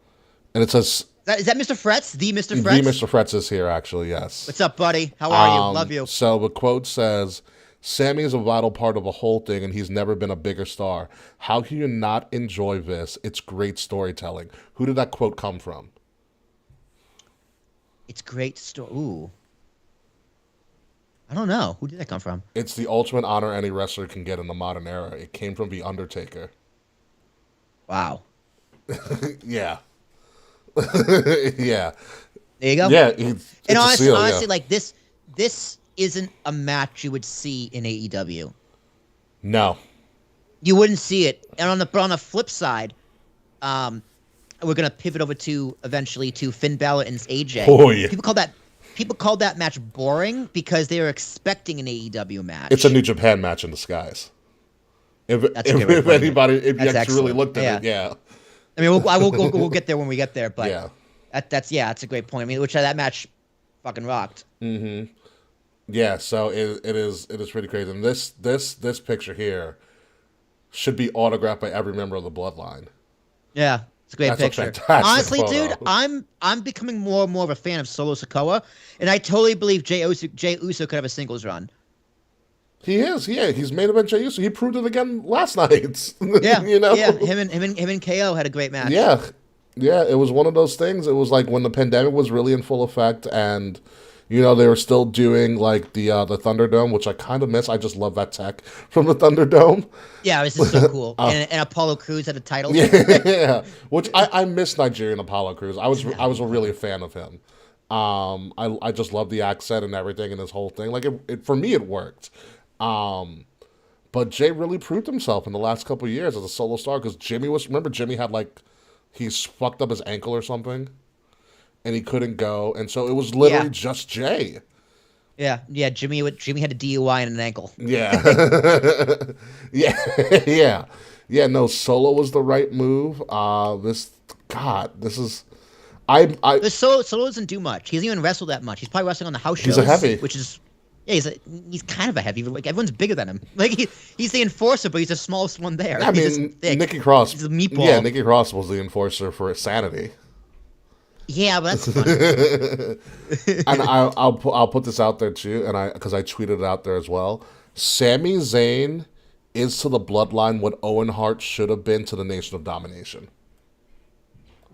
it says. Is that Mr. Fretz? The Mr. Fretz? The Mr. Fretz is here, actually, yes. What's up, buddy? How are you? Love you. So the quote says, Sammy is a vital part of the whole thing, and he's never been a bigger star. How can you not enjoy this? It's great storytelling. Who did that quote come from? It's great story. Ooh. I don't know. Who did that come from? It's the ultimate honor any wrestler can get in the modern era. It came from The Undertaker. Wow. Yeah. Yeah. There you go. Yeah. And honestly, like this isn't a match you would see in AEW. No. You wouldn't see it. And on the flip side, we're gonna pivot over to eventually to Finn Balor and AJ. Oh yeah. People called that match boring because they were expecting an AEW match. It's a New Japan match in disguise. If you actually really looked at it, yeah. I mean, we'll get there when we get there, but yeah. That's a great point. I mean, which that match fucking rocked. Mm-hmm. Yeah, so it is pretty crazy. And this picture here should be autographed by every member of the Bloodline. Yeah, it's a great picture. Honestly, dude, I'm becoming more and more of a fan of Solo Sikoa, and I totally believe Jey Uso could have a singles run. He is, yeah. He's main event Jey Uso. He proved it again last night. Yeah, you know? Yeah. Him and KO had a great match. Yeah, yeah. It was one of those things. It was like when the pandemic was really in full effect, and they were still doing like the Thunderdome, which I kind of miss. I just love that tech from the Thunderdome. Yeah, it was just so cool. And Apollo Crews had a title. Yeah, which I miss Nigerian Apollo Crews. I was really a fan of him. I just love the accent and everything and his whole thing. Like it for me, it worked. But Jay really proved himself in the last couple of years as a solo star because Jimmy had he's fucked up his ankle or something, and he couldn't go, and so it was literally just Jay. Yeah. Jimmy had a DUI and an ankle. Yeah, yeah. No, solo was the right move. This is. Solo doesn't do much. He doesn't even wrestle that much. He's probably wrestling on the house shows. He's a heavy, which is. Yeah, he's kind of a heavy. Like everyone's bigger than him. Like he's the enforcer, but he's the smallest one there. I mean, Nikki Cross. He's a meatball. Yeah, Nikki Cross was the enforcer for Sanity. Yeah, but that's funny. And I'll put this out there too, and because I tweeted it out there as well. Sami Zayn is to the Bloodline what Owen Hart should have been to the Nation of Domination.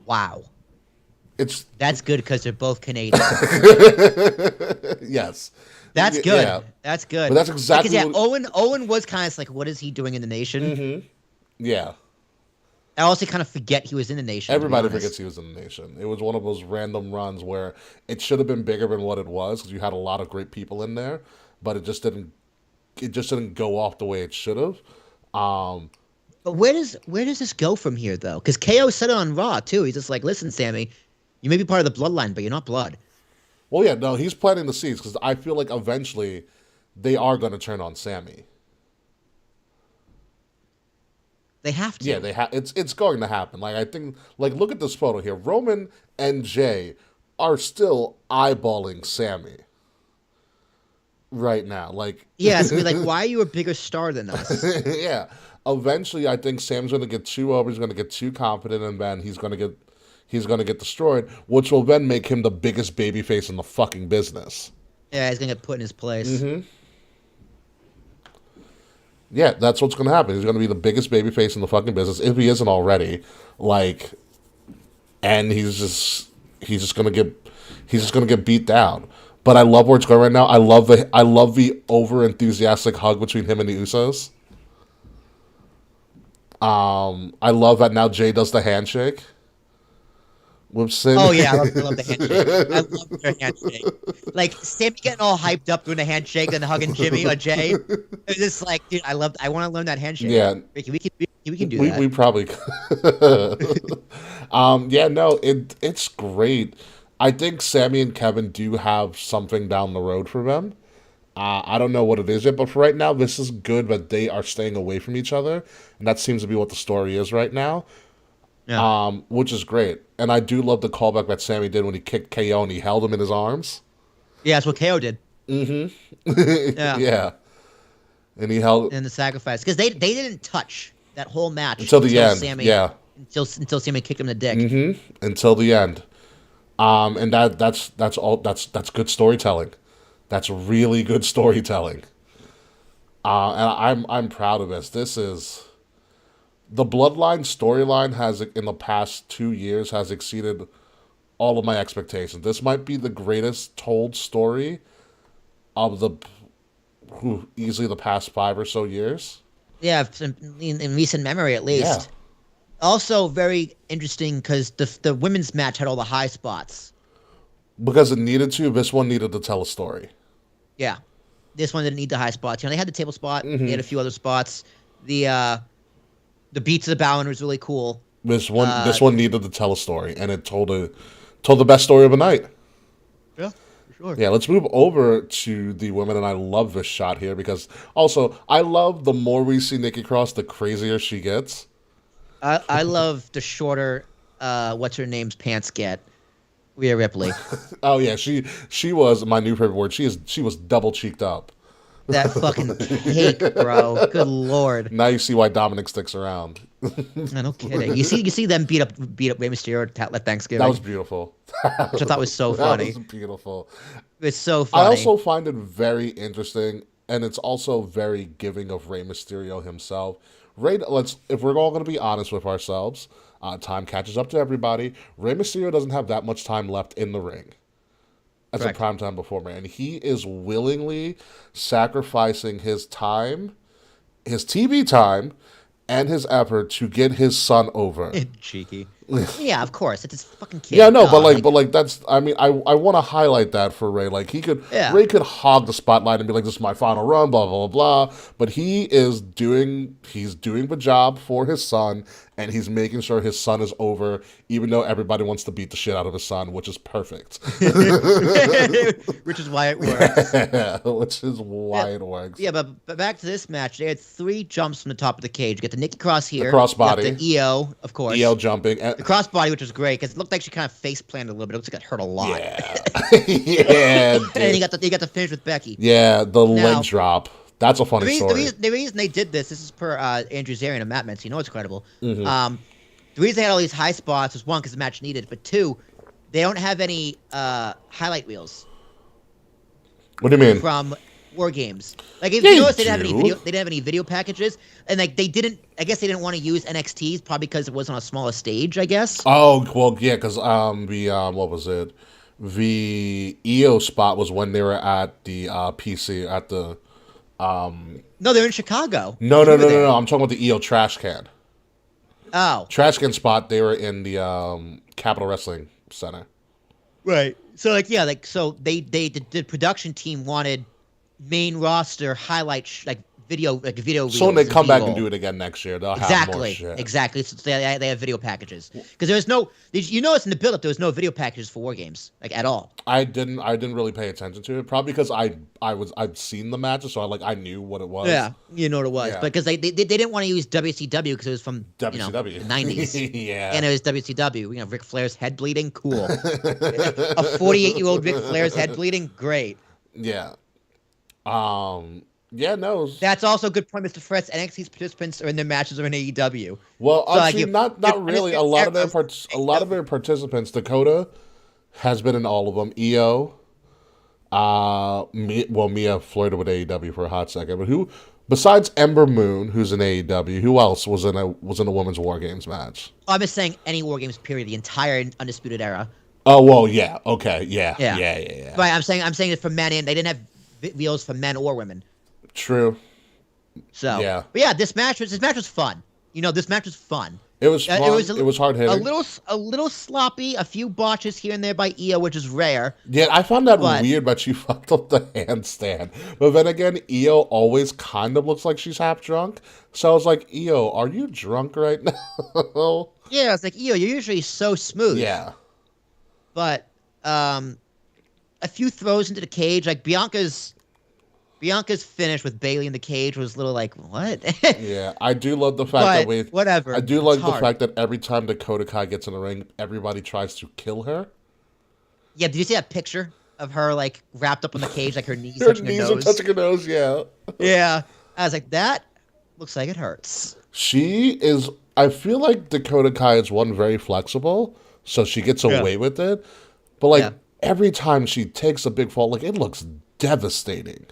Wow. That's good because they're both Canadian. Yes. That's good. Yeah. That's good. But that's exactly Owen was kind of like, what is he doing in the Nation? Mm-hmm. Yeah. I also kind of forget he was in the Nation. Everybody forgets he was in the Nation. It was one of those random runs where it should have been bigger than what it was because you had a lot of great people in there, but it just didn't go off the way it should have. But where does this go from here though? Because KO said it on Raw too. He's just like, listen, Sammy, you may be part of the Bloodline, but you're not blood. Well, yeah, no, he's planting the seeds because I feel like eventually they are going to turn on Sammy. They have to. Yeah, it's going to happen. Like I think, look at this photo here. Roman and Jay are still eyeballing Sammy right now. Like, yeah, it's gonna be like, why are you a bigger star than us? Yeah, eventually, I think Sam's going to get too over. He's going to get too confident, and then he's going to get destroyed, which will then make him the biggest babyface in the fucking business. Yeah, he's going to get put in his place. Mm-hmm. Yeah, that's what's going to happen. He's going to be the biggest babyface in the fucking business, if he isn't already. And he's just going to get beat down. But I love where it's going right now. I love the over enthusiastic hug between him and the Usos. I love that now Jay does the handshake. Oh yeah, I love the handshake. I love their handshake. Like Sammy getting all hyped up doing the handshake and hugging Jimmy or Jay. It's just like, dude, I want to learn that handshake. Yeah, Ricky, we can do that. We probably. Yeah, no, it's great. I think Sammy and Kevin do have something down the road for them. I don't know what it is yet, but for right now, this is good that they are staying away from each other, and that seems to be what the story is right now. Yeah. Which is great. And I do love the callback that Sammy did when he kicked KO and he held him in his arms. Yeah, that's what KO did. Mm-hmm. Yeah. Yeah. And he held... in the sacrifice. Because they didn't touch that whole match. Until the end, Sammy, yeah. Until Sammy kicked him in the dick. Mm-hmm. Until the end. And that's good storytelling. That's really good storytelling. And I'm proud of this. This is... The Bloodline storyline has, in the past 2 years, has exceeded all of my expectations. This might be the greatest told story of easily the past 5 or so years. Yeah, in recent memory at least. Yeah. Also very interesting because the women's match had all the high spots. Because it needed to. This one needed to tell a story. Yeah. This one didn't need the high spots. They had the table spot. Mm-hmm. They had a few other spots. The Beats of the Bowen was really cool. This one needed to tell a story, and it told the best story of the night. Yeah, for sure. Yeah, let's move over to the women, and I love this shot here because also I love the more we see Nikki Cross, the crazier she gets. I love the shorter, what's her name's pants get, Rhea Ripley. Oh yeah, she was my new favorite word. She was double cheeked up. That fucking cake, bro. Good lord. Now you see why Dominic sticks around. No kidding. You see them beat up Rey Mysterio at Thanksgiving. That was beautiful. Which I thought was so funny. That was beautiful. It's so funny. I also find it very interesting, and it's also very giving of Rey Mysterio himself. If we're all going to be honest with ourselves, time catches up to everybody. Rey Mysterio doesn't have that much time left in the ring as Correct. a primetime performer, and he is willingly sacrificing his time, his TV time, and his effort to get his son over. Cheeky. Yeah, of course. It's his fucking kid. Yeah, no, Duh, but like that's. I mean, I want to highlight that for Ray. Like Yeah. Ray could hog the spotlight and be like, "This is my final run," blah blah blah blah. But he's doing the job for his son, and he's making sure his son is over, even though everybody wants to beat the shit out of his son, which is perfect. Which is why it works. Which is why it works. Yeah, but back to this match. They had 3 jumps from the top of the cage. You get the Nikki Cross here. The crossbody. You got the EO, of course. EL jumping. The crossbody, which was great because it looked like she kind of face planted a little bit. It looks like it hurt a lot. Yeah. Yeah. And then you got the finish with Becky. Yeah, the Now, leg drop. That's a funny story. The reason they did this is per Andrew Zarian and Matt Metz. You know it's credible. Mm-hmm. The reason they had all these high spots was 1, because the match needed it, but 2, they don't have any highlight reels What do you mean? from War Games. Like if Yeah, you you notice, they didn't do. have any video packages, and like they didn't. I guess they didn't want to use NXT's probably because it was on a smaller stage. I guess. Oh well, yeah, because what was it? The EO spot was when they were at the PC at the No, they're in Chicago. no. You were there. I'm talking about the EO trash can. Oh, Trash can spot. They were in the Capital Wrestling Center. right. So the production team wanted main roster highlight video reels. So when they and come back and B-roll. do it again next year, they'll have more shit. Exactly. So they have video packages because there's no. You notice in the build-up there was no video packages for War Games at all. I didn't really pay attention to it, probably because I'd seen the matches, so I knew what it was. Yeah, you know what it was, Yeah. because they didn't want to use WCW because it was from WCW. the 90s. Yeah. And it was WCW. Ric Flair's head bleeding, cool. A 48-year-old Ric Flair's head bleeding, great. Yeah. Yeah, no. That's also a good point, Mr. Fritz. NXT's participants are in their matches or in AEW. Well, So, actually, not really. A lot of their participants, Dakota has been in all of them. EO, Mia flirted with AEW for a hot second, but who besides Ember Moon, who's in AEW, who else was in a Women's War Games match? I'm just saying any War Games period, the entire Undisputed Era. Oh well, yeah, okay, yeah. Right, I'm saying it for men, and they didn't have reels for men or women. True. So Yeah. But yeah, this match was fun. This match was fun. It was fun. It was hard hitting. A little sloppy. A few botches here and there by EO, which is rare. Yeah, I found that weird, but she fucked up the handstand. But then again, EO always kind of looks like she's half drunk. So I was like, EO, are you drunk right now? Yeah, it's like, EO, you're usually so smooth. Yeah. But a few throws into the cage, like Bianca's finish with Bailey in the cage was a little like, what? Yeah, I do love the fact that whatever. I do like It's the hard. fact that every time Dakota Kai gets in the ring, everybody tries to kill her. Yeah, did you see that picture of her like wrapped up in the cage, like her knees Her touching her knees nose? are touching her nose, yeah. Yeah, I was like, that looks like it hurts. She is. I feel like Dakota Kai is one very flexible, so she gets away with it. But like every time she takes a big fall, like it looks devastating.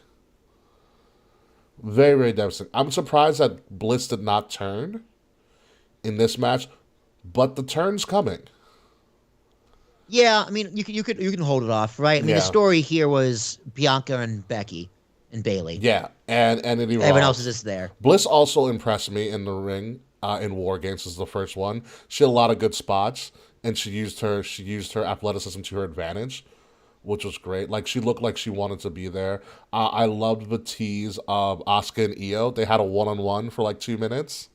Very, very devastating. I'm surprised that Bliss did not turn in this match, but the turn's coming. Yeah, I mean, you can hold it off, right? I mean, the story here was Bianca and Becky and Bailey. Yeah, and it evolved. Everyone else is just there. Bliss also impressed me in the ring in War Games. This is the first one. She had a lot of good spots, and she used her athleticism to her advantage, which was great. Like, she looked like she wanted to be there. I loved the tease of Asuka and Io. They had a one-on-one for like 2 minutes.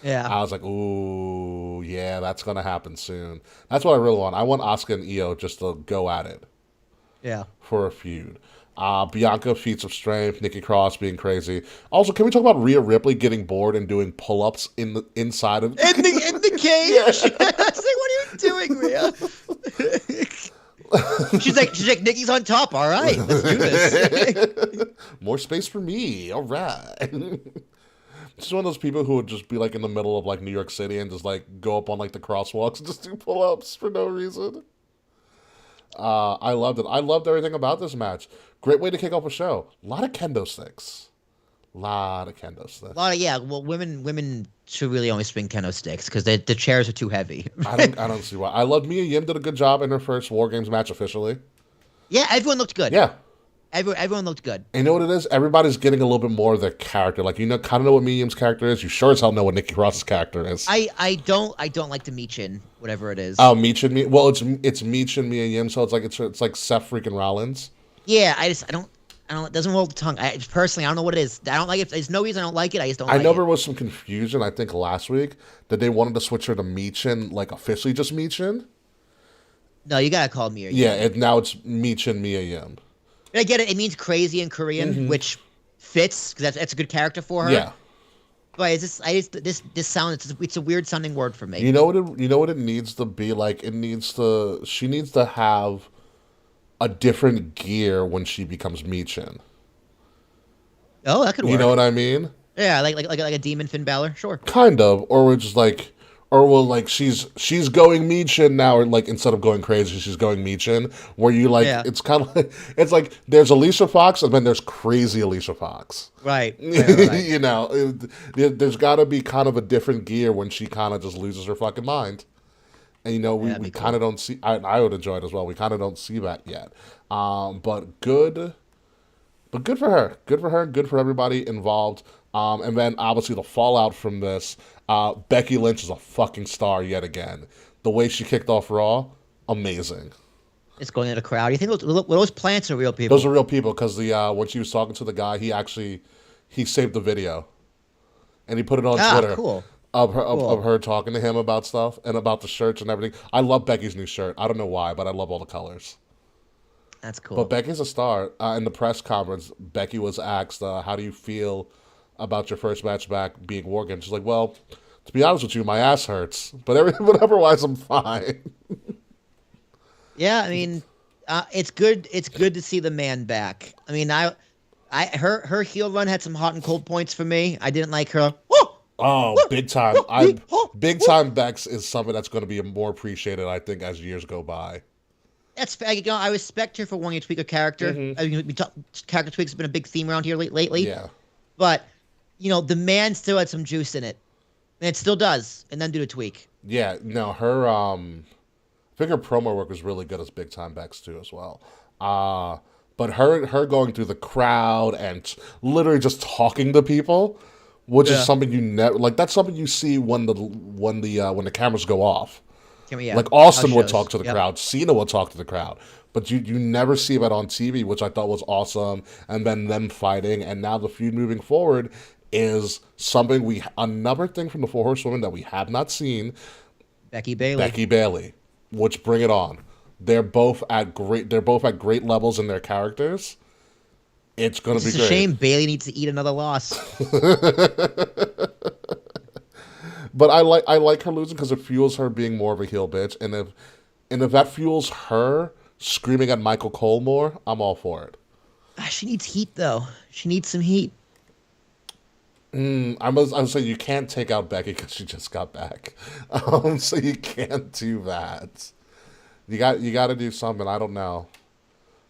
Yeah. I was like, ooh, yeah, that's gonna happen soon. That's what I really want. I want Asuka and Io just to go at it Yeah. for a feud. Bianca feats of strength, Nikki Cross being crazy. Also, can we talk about Rhea Ripley getting bored and doing pull-ups in the inside of In the cage. I was like, what are you doing, Rhea? she's like, Nikki's on top. All right, let's do this. More space for me. All right. She's one of those people who would just be like in the middle of like New York City and just like go up on like the crosswalks and just do pull-ups for no reason. I loved it. I loved everything about this match. Great way to kick off a show. A lot of kendo sticks. Lot of kendo sticks. Yeah. Well, women should really only swing kendo sticks because the chairs are too heavy. I don't see why. I loved Mia Yim did a good job in her first War Games match officially. Yeah, everyone looked good. Yeah. Everyone looked good. And you know what it is? Everybody's getting a little bit more of their character. Like, kind of know what Mia Yim's character is. You sure as hell know what Nikki Cross's character is. I don't like the Michin, whatever it is. Oh, Michin. Well, it's Michin, Mia Yim, so it's like Seth freaking Rollins. Yeah, I don't. It doesn't roll the tongue. Personally, I don't know what it is. I don't like it. There's no reason I don't like it. I just don't. I like know it. there was some confusion. I think last week that they wanted to switch her to Michin, like officially just Michin. No, you gotta call Mia. Yeah, now it's Michin Mia Yim. I get it. It means crazy in Korean, which fits because that's a good character for her. Yeah. But this sound it's a weird sounding word for me. You know what it needs to be like. She needs to have a different gear when she becomes Michin. Oh, that could work. You know what I mean? Yeah, like a demon Finn Balor, sure. Kind of, or we're just like, she's going Michin now, or like instead of going crazy, she's going Michin. Where you like, Yeah. it's kind of like there's Alicia Fox and then there's crazy Alicia Fox. Right. You know, there's got to be kind of a different gear when she kind of just loses her fucking mind. And you know, we kind of don't see. I would enjoy it as well. We kind of don't see that yet. But good for her. Good for her. Good for everybody involved. And then obviously the fallout from this. Becky Lynch is a fucking star yet again. The way she kicked off Raw, amazing. It's going in the crowd. You think those plants are real people? Those are real people because when she was talking to the guy, he saved the video, and he put it on Twitter. Cool. Of her talking to him about stuff and about the shirts and everything. I love Becky's new shirt. I don't know why, but I love all the colors. That's cool. But Becky's a star. In the press conference, Becky was asked, how do you feel about your first match back being War Games? She's like, well, to be honest with you, my ass hurts. But otherwise, I'm fine. Yeah, I mean, it's good. It's good to see the man back. I mean, her heel run had some hot and cold points for me. I didn't like her. Oh, big time. Big time Bex is something that's going to be more appreciated, I think, as years go by. That's I respect her for wanting to tweak a character. I mean, character tweaks has been a big theme around here lately. Yeah. But the man still had some juice in it, and it still does. And then do the tweak. Yeah. No, her I think her promo work was really good as big time Bex too as well. But her going through the crowd and literally just talking to people. Which is something you never like. That's something you see when the cameras go off. Like Austin would talk to the crowd, Cena would talk to the crowd, but you never see that on TV, which I thought was awesome. And then them fighting, and now the feud moving forward is something another thing from the Four Horsewomen that we have not seen. Becky Bailey, which bring it on. They're both at great levels in their characters. It's going to be great. It's a shame Bailey needs to eat another loss. But I like her losing because it fuels her being more of a heel bitch, and if that fuels her screaming at Michael Cole more, I'm all for it. She needs heat though. She needs some heat. I was saying you can't take out Becky because she just got back, so you can't do that. You got to do something. I don't know.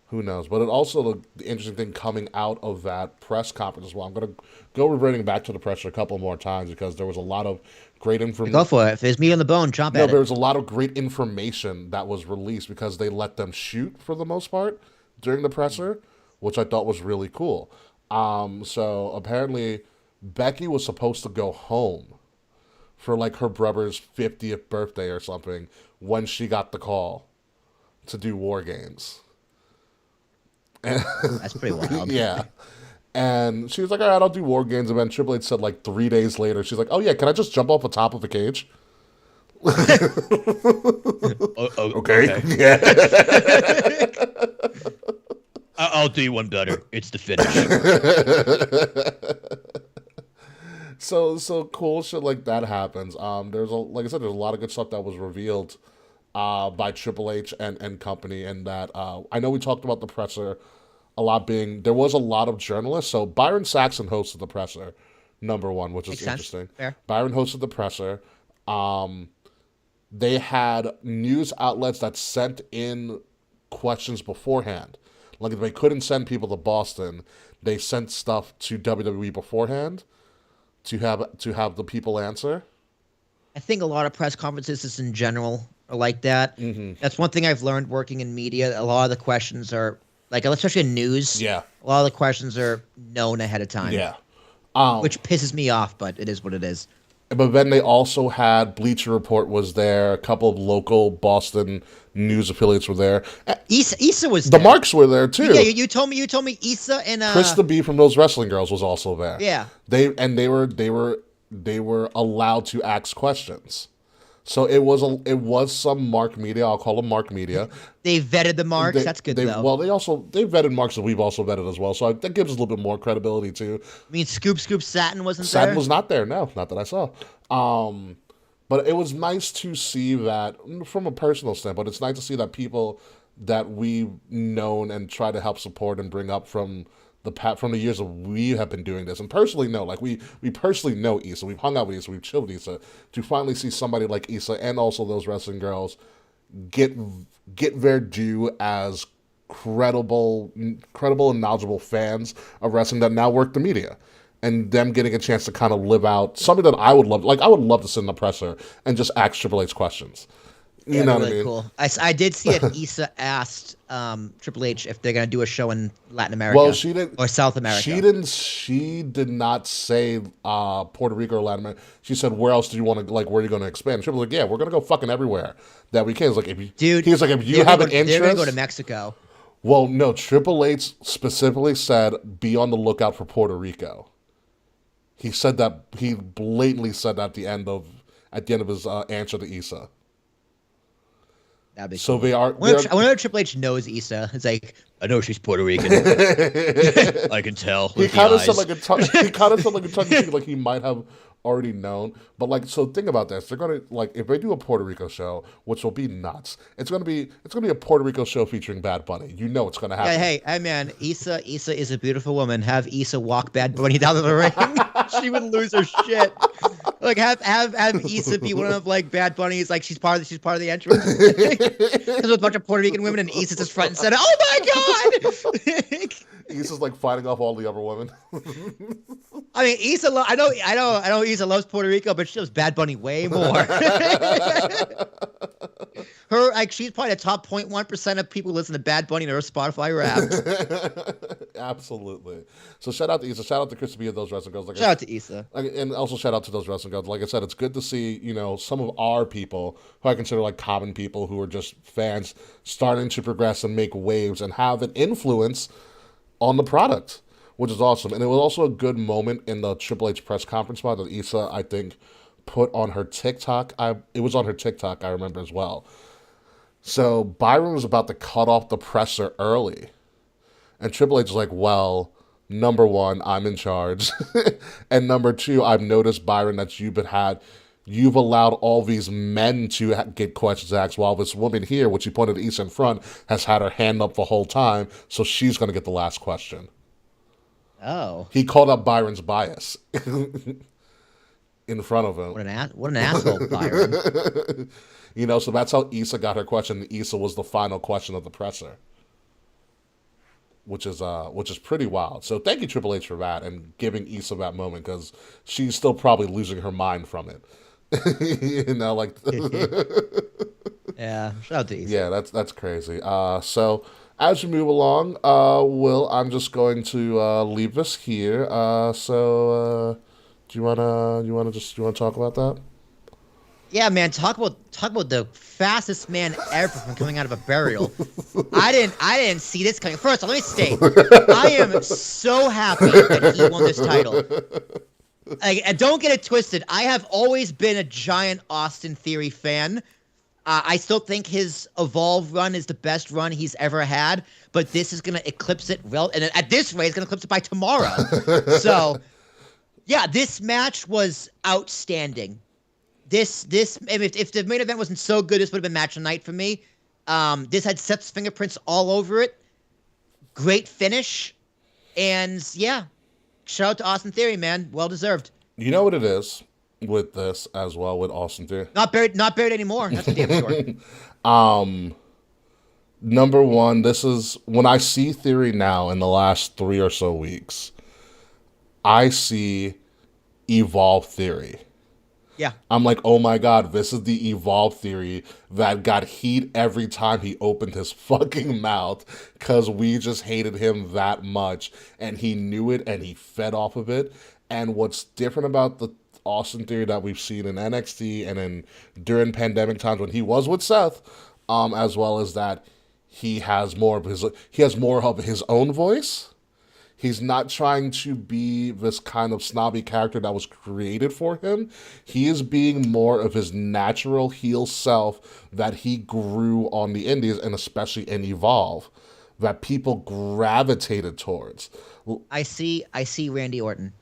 Who knows? But it also the interesting thing coming out of that press conference as well. I'm going to go reverting back to the pressure a couple more times because there was a lot of great information. Go for it. If there's meat on the bone, jump at it. There was a lot of great information that was released because they let them shoot for the most part during the presser, which I thought was really cool. So apparently Becky was supposed to go home for like her brother's 50th birthday or something when she got the call to do War Games. That's pretty wild. Yeah. And she was like, all right, I'll do War Games. And then Triple H said like 3 days later, she's like, oh yeah, can I just jump off the top of the cage? Okay. Yeah. I'll do you one better. It's the finish. So cool shit like that happens. Like I said, there's a lot of good stuff that was revealed by Triple H and company, and that I know we talked about the presser a lot being there was a lot of journalists. So Byron Saxon hosted the presser, number one, which is interesting. Fair. Byron hosted the presser. They had news outlets that sent in questions beforehand. Like if they couldn't send people to Boston, they sent stuff to WWE beforehand to have the people answer. I think a lot of press conferences just in general are like that. Mm-hmm. That's one thing I've learned working in media. A lot of the questions are like, especially in news. Yeah. A lot of the questions are known ahead of time. Yeah. Which pisses me off, but it is what it is. But then they also had Bleacher Report was there. A couple of local Boston news affiliates were there. Issa was the there. Marks were there too. Yeah, you told me Issa and Chris the B from Those Wrestling Girls was also there. Yeah. They were allowed to ask questions. So it was some Mark Media. I'll call them Mark Media. They vetted the Marks. That's good though. Well, they vetted Marks that we've also vetted as well. So that gives us a little bit more credibility too. I mean, Scoop Satin wasn't Satin there. was not there. No, not that I saw. But it was nice to see that from a personal standpoint. It's nice to see that people that we've known and try to help support and bring up from the years that we have been doing this, and personally know, like we personally know Issa, we've hung out with Issa, we've chilled with Issa, to finally see somebody like Issa and also Those Wrestling Girls get their due as credible and knowledgeable fans of wrestling that now work the media, and them getting a chance to kind of live out something that I would love. Like I would love to sit in the presser and just ask Triple H questions. You know what I mean? Cool. I did see if Issa asked Triple H if they're gonna do a show in Latin America. Well, she didn't, or South America. She did not say Puerto Rico or Latin America. She said, "Where else do you want to where are you going to expand?" Triple H, like, "Yeah, we're going to go fucking everywhere that we can." It's like if you, he was like, if you have an interest, they're gonna go to Mexico. Well, no, Triple H specifically said, "Be on the lookout for Puerto Rico." He said that. He blatantly said that at the end of his answer to Issa. That'd be so cool. they are. I wonder if Triple H knows Issa. It's like, I know she's Puerto Rican. I can tell. He kind of said like a tongue like he might have already known. But like, so think about this. They're gonna like if they do a Puerto Rico show, which will be nuts. It's gonna be a Puerto Rico show featuring Bad Bunny. You know it's gonna happen. Yeah, hey man, Issa is a beautiful woman. Have Issa walk Bad Bunny down to the ring. She would lose her shit. Like have Issa be one of like Bad Bunny's, like she's part of the entrance. There's a bunch of Puerto Rican women and Issa's just front and center. Oh my god! Issa's like fighting off all the other women. I mean, Issa. I know. Issa loves Puerto Rico, but she loves Bad Bunny way more. She's probably the top 0.1% of people who listen to Bad Bunny in her Spotify Wrapped. Absolutely. So shout out to Issa. Shout out to Chris B of Those Wrestling Girls. Shout out to Issa. And also shout out to Those Wrestling Girls. Like I said, it's good to see, some of our people who I consider like common people who are just fans starting to progress and make waves and have an influence on the product, which is awesome. And it was also a good moment in the Triple H press conference spot that Issa, I think, put on her TikTok. It was on her TikTok, I remember as well. So Byron was about to cut off the presser early. And Triple H is like, well, number one, I'm in charge. And number two, I've noticed, Byron, that you've allowed all these men to get questions asked, while this woman here, which he pointed to Issa in front, has had her hand up the whole time, so she's going to get the last question. Oh. He called out Byron's bias in front of him. What an asshole, Byron. So that's how Issa got her question. Issa was the final question of the presser, which is pretty wild. So thank you, Triple H, for that and giving Issa that moment, because she's still probably losing her mind from it. Yeah, shout out to Issa. Yeah, that's crazy. So as we move along, Will, I'm just going to leave this here. Do you wanna talk about that? Yeah, man. Talk about the fastest man ever from coming out of a burial. I didn't see this coming. First, let me state, I am so happy that he won this title. Like, and don't get it twisted. I have always been a giant Austin Theory fan. I still think his Evolve run is the best run he's ever had, but this is gonna eclipse it. And at this rate, it's gonna eclipse it by tomorrow. So, yeah, this match was outstanding. If the main event wasn't so good, this would have been match of the night for me. This had Seth's fingerprints all over it. Great finish, and yeah, shout out to Austin Theory, man. Well deserved. You know what it is with this as well with Austin Theory? Not buried anymore. That's for damn sure. Number one, this is when I see Theory now in the last 3 or so weeks, I see Evolve Theory. Yeah. I'm like, oh my God, this is the Evolve Theory that got heat every time he opened his fucking mouth because we just hated him that much. And he knew it and he fed off of it. And what's different about the Austin Theory that we've seen in NXT and during pandemic times when he was with Seth, as well as that he has more of his own voice. He's not trying to be this kind of snobby character that was created for him. He is being more of his natural heel self that he grew on the indies and especially in Evolve that people gravitated towards. I see Randy Orton.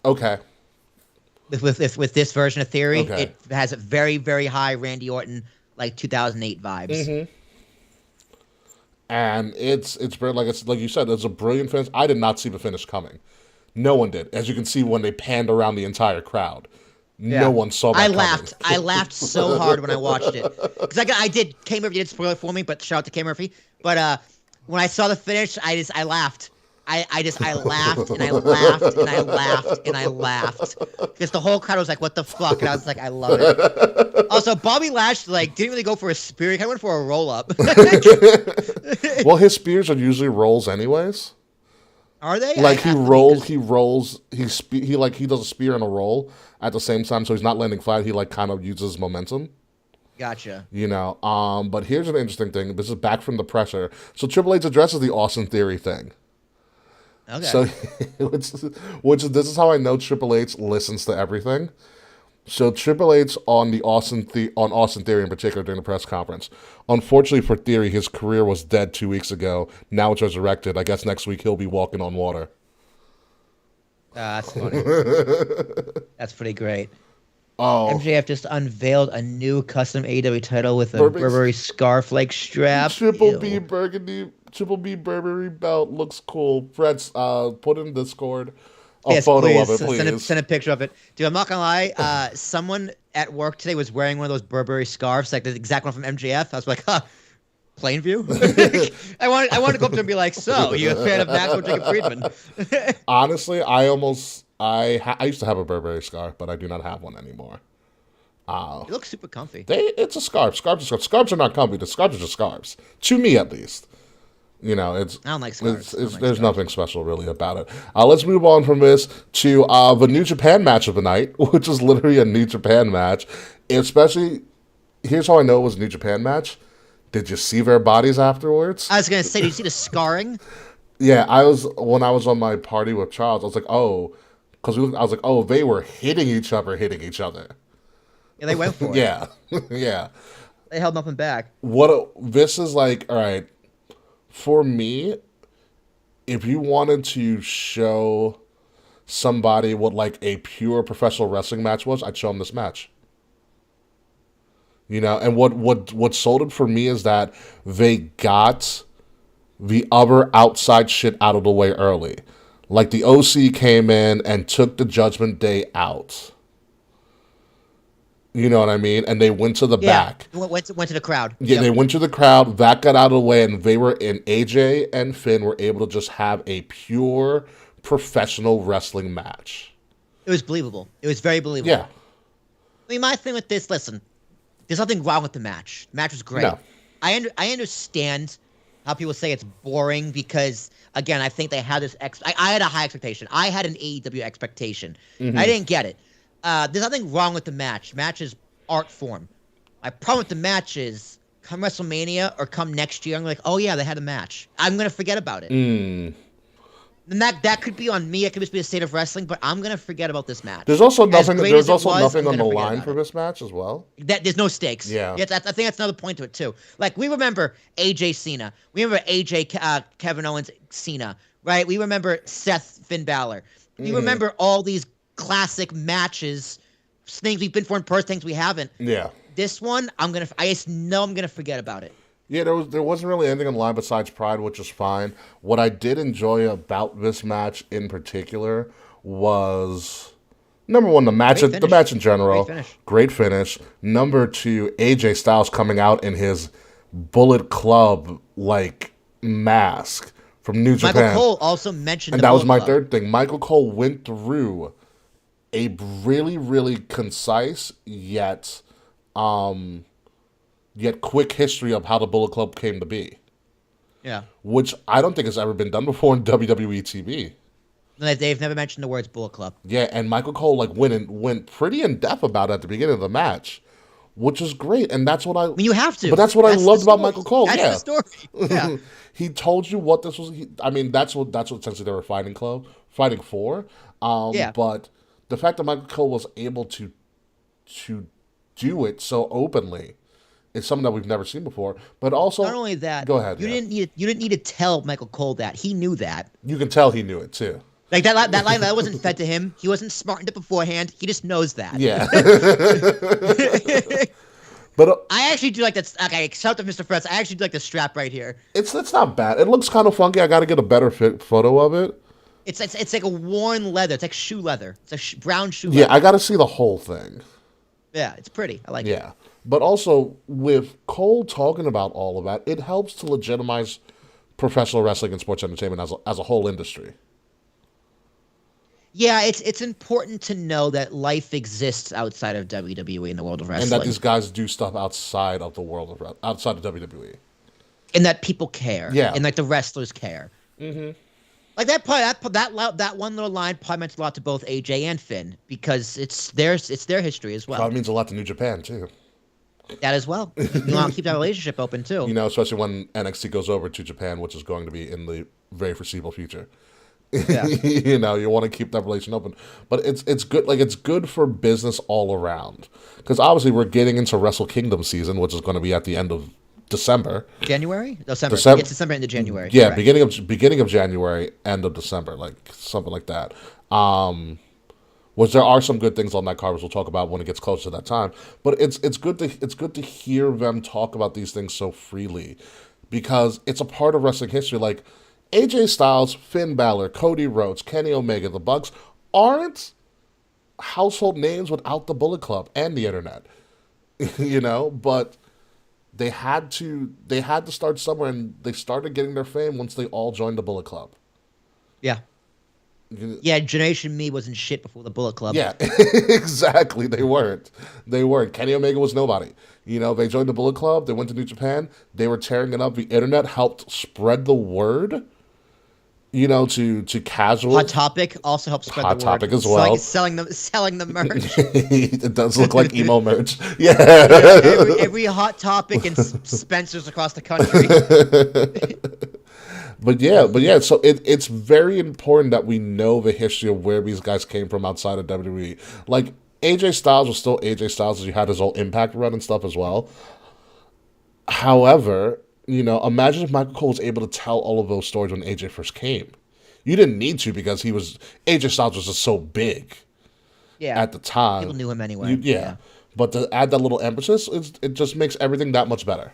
Okay. With this version of Theory, Okay. It has a very, very high Randy Orton, like 2008 vibes. Mm-hmm. And it's like you said, it's a brilliant finish. I did not see the finish coming. No one did. As you can see when they panned around the entire crowd. Yeah. No one saw that coming. I laughed so hard when I watched it. Because K Murphy did spoil it for me, but shout out to K Murphy. But when I saw the finish, I laughed. I laughed and I laughed and I laughed and I laughed because the whole crowd was like, "What the fuck?" And I was like, "I love it." Also, Bobby Lashley didn't really go for a spear; he kind of went for a roll up. Well, his spears are usually rolls, anyways. Are they? Like he does a spear and a roll at the same time, so he's not landing flat. He kind of uses momentum. Gotcha. But here's an interesting thing. This is back from the pressure. So Triple H addresses the Austin Theory thing. Okay. So, this is how I know Triple H listens to everything. So Triple H on Austin Theory in particular during the press conference. Unfortunately for Theory, his career was dead 2 weeks ago. Now it's resurrected. I guess next week he'll be walking on water. That's funny. That's pretty great. Oh, MJF just unveiled a new custom AEW title with a Burberry scarf-like strap. Triple B Burberry belt looks cool. Fred's put in Discord a photo of it, please. Send a picture of it. Dude, I'm not gonna lie. Someone at work today was wearing one of those Burberry scarves, like the exact one from MJF. I was like, huh, Plainview? I wanted to go up there and be like, so, you a fan of Maxwell Jacob Friedman? Honestly, I used to have a Burberry scarf, but I do not have one anymore. It looks super comfy. It's a scarf. Scarves are not comfy. The scarves are just scarves. To me, at least. I don't like scarves. There's nothing special really about it. Let's move on from this to the New Japan match of the night, which is literally a New Japan match. Especially, here's how I know it was a New Japan match. Did you see their bodies afterwards? I was gonna say, did you see the scarring? Yeah, when I was on my party with Charles, I was like, oh, they were hitting each other. Yeah, they went for it. Yeah, yeah. They held nothing back. This is like, all right. For me, if you wanted to show somebody what a pure professional wrestling match was, I'd show them this match. And what sold it for me is that they got the other outside shit out of the way early. Like the OC came in and took the Judgment Day out. You know what I mean? And they went to the back. Went to the crowd. Yeah, They went to the crowd. That got out of the way, and AJ and Finn were able to just have a pure professional wrestling match. It was believable. It was very believable. Yeah. I mean, my thing with this, listen, there's nothing wrong with the match. The match was great. No. I understand how people say it's boring because, again, I think they had this I had a high expectation. I had an AEW expectation. Mm-hmm. I didn't get it. there's nothing wrong with the match. Match is art form. My problem with the match is come WrestleMania or come next year, I'm like, oh yeah, they had a match. I'm gonna forget about it. Mm. And that could be on me. It could just be a state of wrestling, but I'm gonna forget about this match. There's also nothing. great There's as it also was, nothing I'm on the gonna forget line about for it. this match as well. That there's no stakes. Yeah. I think that's another point to it too. Like we remember AJ Cena, we remember Kevin Owens Cena, right? We remember Seth Finn Balor. We remember all these classic matches, things we've been for in person, things we haven't. Yeah. This one, I just know I'm gonna forget about it. Yeah, there wasn't really anything on the line besides Pride, which is fine. What I did enjoy about this match in particular was number one, the match in general, great finish. Number two, AJ Styles coming out in his Bullet Club like mask from New Japan. Michael Cole also mentioned, and that was my third thing. Michael Cole went through a really, really concise yet quick history of how the Bullet Club came to be. Yeah. Which I don't think has ever been done before in WWE TV. They've never mentioned the words Bullet Club. Yeah, and Michael Cole went pretty in depth about it at the beginning of the match, which is great. And that's what I mean, you have to. But that's what I loved about Michael Cole. That's yeah. the story. Yeah. He told you what this was. That's what essentially they were fighting for. Yeah. But the fact that Michael Cole was able to do it so openly is something that we've never seen before. But also, not only that, go ahead. You didn't need to tell Michael Cole that. He knew that. You can tell he knew it too. Like that line that wasn't fed to him. He wasn't smartened it beforehand. He just knows that. Yeah. But I actually do like that. Okay, shout out to Mr. Fretz. I actually do like the strap right here. It's not bad. It looks kind of funky. I got to get a better photo of it. It's like a worn leather. It's like shoe leather. It's a brown shoe Yeah, leather. I got to see the whole thing. Yeah, it's pretty. I like it. Yeah. But also, with Cole talking about all of that, it helps to legitimize professional wrestling and sports entertainment as a whole industry. Yeah, it's important to know that life exists outside of WWE in the world of wrestling. And that these guys do stuff outside of WWE. And that people care. Yeah. And like the wrestlers care. Mm-hmm. Like that one little line probably meant a lot to both AJ and Finn because it's their history as well. Probably means a lot to New Japan too. That as well. You want to keep that relationship open too. You know, especially when NXT goes over to Japan, which is going to be in the very foreseeable future. Yeah. You know, you want to keep that relation open, but it's good. Like it's good for business all around because obviously we're getting into Wrestle Kingdom season, which is going to be at the end of December. January? December. It's December into January. Yeah, correct. beginning of January, end of December, like something like that. Which there are some good things on that card, which we'll talk about when it gets closer to that time. But it's good to hear them talk about these things so freely because it's a part of wrestling history. Like AJ Styles, Finn Balor, Cody Rhodes, Kenny Omega, the Bucks aren't household names without the Bullet Club and the internet. You know, but they had to start somewhere, and they started getting their fame once they all joined the Bullet Club. Yeah. Yeah, Generation Me wasn't shit before the Bullet Club. Yeah, exactly. They weren't. Kenny Omega was nobody. You know, they joined the Bullet Club. They went to New Japan. They were tearing it up. The internet helped spread the word. You know, to casual. Hot Topic also helps spread the word. Hot Topic as well. Selling the merch. It does look like emo merch. Yeah. Every Hot Topic in Spencer's across the country. But yeah, so it's very important that we know the history of where these guys came from outside of WWE. Like, AJ Styles was still AJ Styles as you had his whole Impact run and stuff as well. However, you know, imagine if Michael Cole was able to tell all of those stories when AJ first came. You didn't need to because AJ Styles was just so big at the time. People knew him anyway. Yeah. But to add that little emphasis, it just makes everything that much better.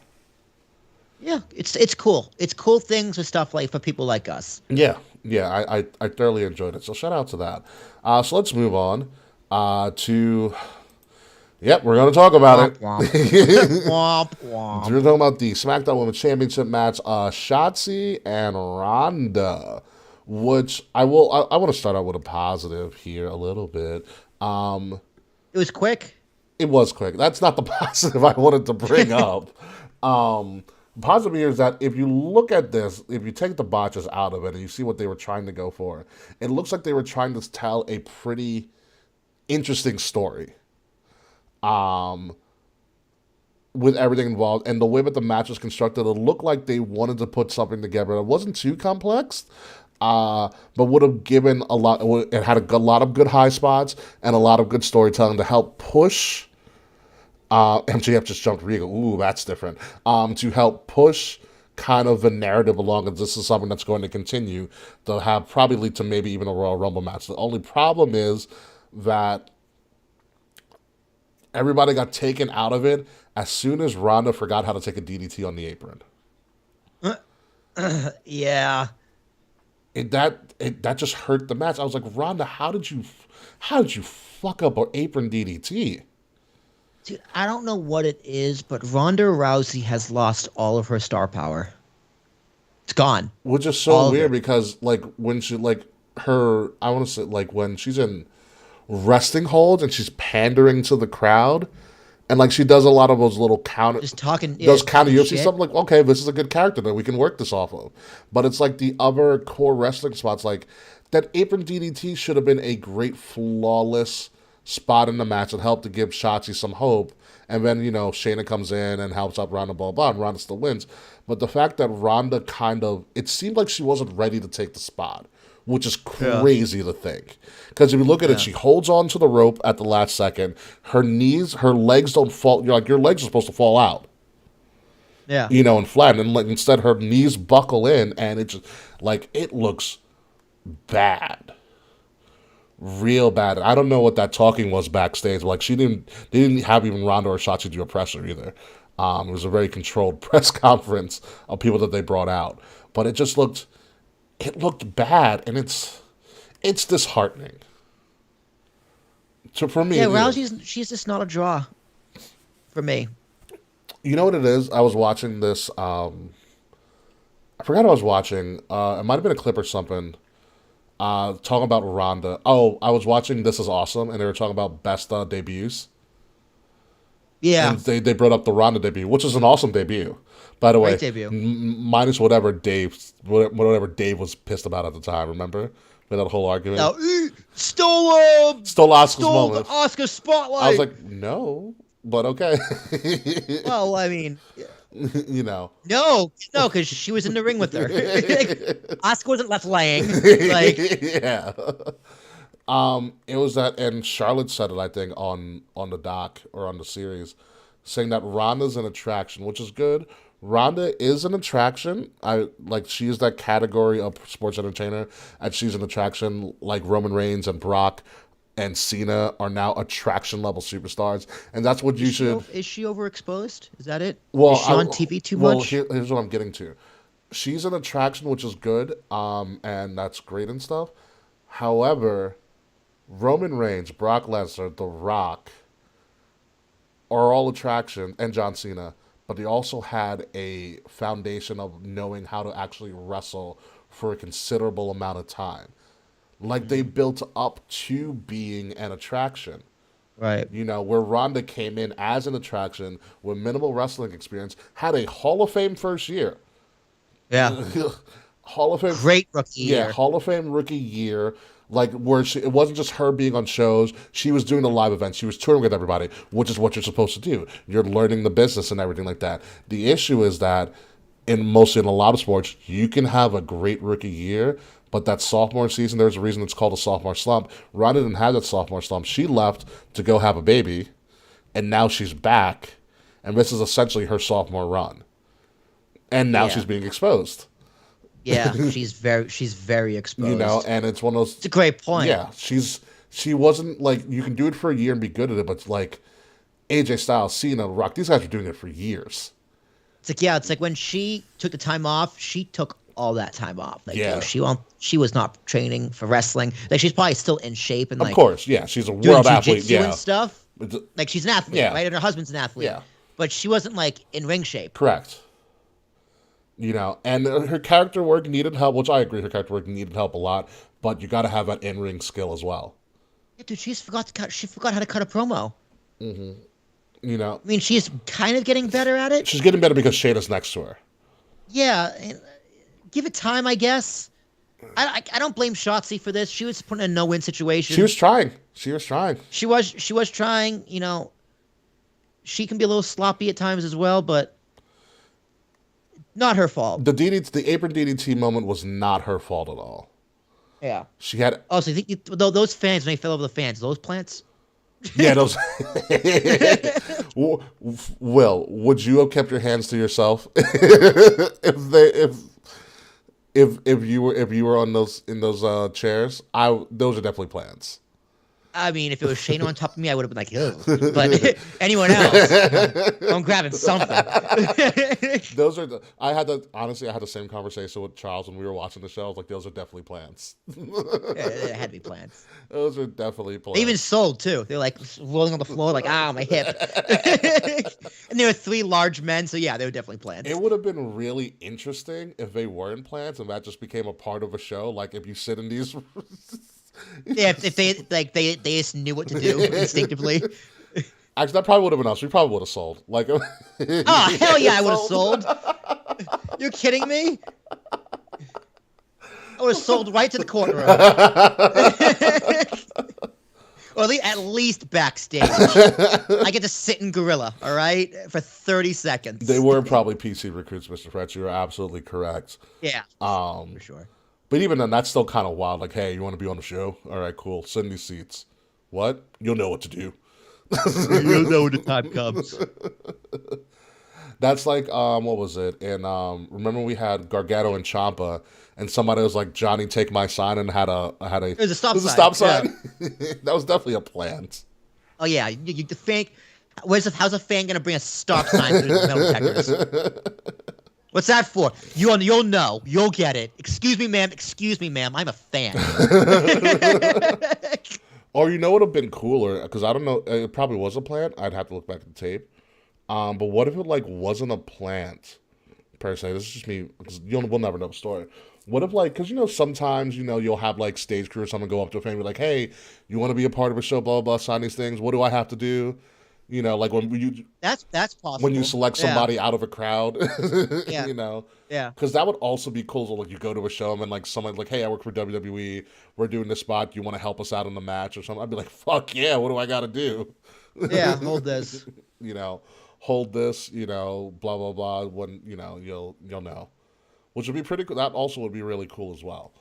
Yeah, it's cool. It's cool things with stuff like for people like us. Yeah, I thoroughly enjoyed it. So shout out to that. So let's move on to. Yep, we're going to talk about it. Womp, womp. We're talking about the SmackDown Women's Championship match, Shotzi and Ronda, which I want to start out with a positive here a little bit. It was quick. It was quick. That's not the positive I wanted to bring up. Positive here is that if you look at this, if you take the botches out of it and you see what they were trying to go for, it looks like they were trying to tell a pretty interesting story. Um, with everything involved and the way that the match was constructed, it looked like they wanted to put something together. It wasn't too complex, but would have given a lot. It had a lot of good high spots and a lot of good storytelling to help push. MJF just jumped Regal. Ooh, that's different. To help push kind of the narrative along, and this is something that's going to continue to have probably lead to maybe even a Royal Rumble match. The only problem is that everybody got taken out of it as soon as Ronda forgot how to take a DDT on the apron. Yeah. That just hurt the match. I was like, Ronda, how did you fuck up an apron DDT? Dude, I don't know what it is, but Ronda Rousey has lost all of her star power. It's gone. Which is so weird because like when she like her, I want to say like when she's in resting holds and she's pandering to the crowd, and like she does a lot of those little counter, Just talking, those counter UFC shit. stuff. Like, okay, this is a good character that we can work this off of. But it's like the other core wrestling spots, like that apron DDT should have been a great flawless spot in the match that helped to give Shotzi some hope. And then, Shayna comes in and helps out Ronda, blah, blah, and Ronda still wins. But the fact that Ronda it seemed like she wasn't ready to take the spot, which is crazy to think. Because if you look at it, she holds on to the rope at the last second. Her legs don't fall. You're like, your legs are supposed to fall out. Yeah. And flatten. And like, instead, her knees buckle in, and it just, like, it looks bad. Real bad. I don't know what that talking was backstage. Like, they didn't have even Ronda or Shotzi do a presser either. It was a very controlled press conference of people that they brought out. But it just looked bad, and it's disheartening. So for me, she's just not a draw for me. You know what it is? I was watching this. I forgot I was watching. It might have been a clip or something. Talking about Ronda. Oh, I was watching This Is Awesome, and they were talking about best debuts. Yeah. And they brought up the Ronda debut, which is an awesome debut. By the way, Great debut. Minus whatever Dave was pissed about at the time. Remember, with that whole argument. No, stole Asuka's moment. the Asuka spotlight. I was like, no, but okay. Well, I mean, No, because she was in the ring with her. Asuka wasn't left laying. Like, yeah. It was that, and Charlotte said it, I think, on the doc or on the series, saying that Ronda's an attraction, which is good. Ronda is an attraction. She is that category of sports entertainer, and she's an attraction like Roman Reigns and Brock and Cena are now attraction level superstars, and that's what you should. Is she overexposed? Is that it? Well, is she on TV too much? Here's what I'm getting to. She's an attraction, which is good, and that's great and stuff. However, Roman Reigns, Brock Lesnar, The Rock are all attraction, and John Cena, but they also had a foundation of knowing how to actually wrestle for a considerable amount of time. Like, they built up to being an attraction. Right. Where Ronda came in as an attraction with minimal wrestling experience, had a Hall of Fame first year. Yeah. Hall of Fame. Great rookie year. Yeah, Hall of Fame rookie year. Like, where it wasn't just her being on shows. She was doing the live events. She was touring with everybody, which is what you're supposed to do. You're learning the business and everything like that. The issue is that in a lot of sports, you can have a great rookie year, but that sophomore season, there's a reason it's called a sophomore slump. Ronda didn't have that sophomore slump. She left to go have a baby, and now she's back, and this is essentially her sophomore run. And now she's being exposed. Yeah, she's very exposed. And it's one of those. It's a great point. Yeah, she wasn't like, you can do it for a year and be good at it, but like AJ Styles, Cena, Rock, these guys were doing it for years. It's like when she took the time off, she took all that time off. Like, she was not training for wrestling. Like, she's probably still in shape and of course, yeah, she's a world athlete, and stuff. Like, she's an athlete, right? And her husband's an athlete. Yeah, but she wasn't like in ring shape. Correct. And her character work needed help, which I agree, her character work needed help a lot, but you got to have that in-ring skill as well. Yeah, dude, she forgot how to cut a promo. Mm-hmm. I mean, she's kind of getting better at it. She's getting better because Shayna's next to her. Yeah, give it time, I guess. I don't blame Shotzi for this. She was put in a no-win situation. She was trying. She was trying. She was trying. You know, she can be a little sloppy at times as well, but not her fault. The apron DDT moment was not her fault at all. Yeah. She had. Oh, so you think those fans when they fell over the fans, those plants? Yeah, those. Will, would you have kept your hands to yourself if you were on those chairs? Those are definitely plants. I mean, if it was Shane on top of me, I would have been like, "Ew." But anyone else, I'm grabbing something. Those are I had the same conversation with Charles when we were watching the show. I was like, those are definitely plants. It had to be plants. Those are definitely plants. They even sold too. They're like rolling on the floor, like, "Ah, my hip." And there were 3 large men, so yeah, they were definitely plants. It would have been really interesting if they weren't plants and that just became a part of a show. Like if you sit in these. Yeah, if they just knew what to do instinctively. Actually, that probably would have been us. We probably would have sold. Like, oh hell yeah, I would have sold. You're kidding me? I would have sold right to the courtroom. Or at least backstage. I get to sit in gorilla, all right, for 30 seconds. They were probably PC recruits, Mr. Fretch. You're absolutely correct. Yeah, for sure. But even then, that's still kind of wild. Like, hey, you want to be on the show? All right, cool. Send these seats. What? You'll know what to do. You'll know when the time comes. That's like, what was it? And remember we had Gargano and Ciampa, and somebody was like, "Johnny, take my sign," and had a. It was a stop sign. It was a stop sign. Yeah. That was definitely a plant. Oh yeah, the fan. How's a fan gonna bring a stop sign to the metal detectors? What's that for? You'll know. You'll get it. Excuse me, ma'am. Excuse me, ma'am. I'm a fan. Or you know what would have been cooler? Because I don't know. It probably was a plant. I'd have to look back at the tape. But what if it like wasn't a plant per se? This is just me. Because we'll never know the story. What if like, because sometimes you'll have like stage crew or someone go up to a fan and be like, "Hey, you want to be a part of a show? Blah blah blah. Sign these things. What do I have to do?" Like when you that's possible when you select somebody out of a crowd, yeah. Yeah, because that would also be cool. So like you go to a show and like someone like, "Hey, I work for WWE. We're doing this spot. You want to help us out in the match or something?" I'd be like, "Fuck yeah! What do I got to do?" Yeah, hold this. Hold this. Blah blah blah. When you'll know, which would be pretty cool. That also would be really cool as well.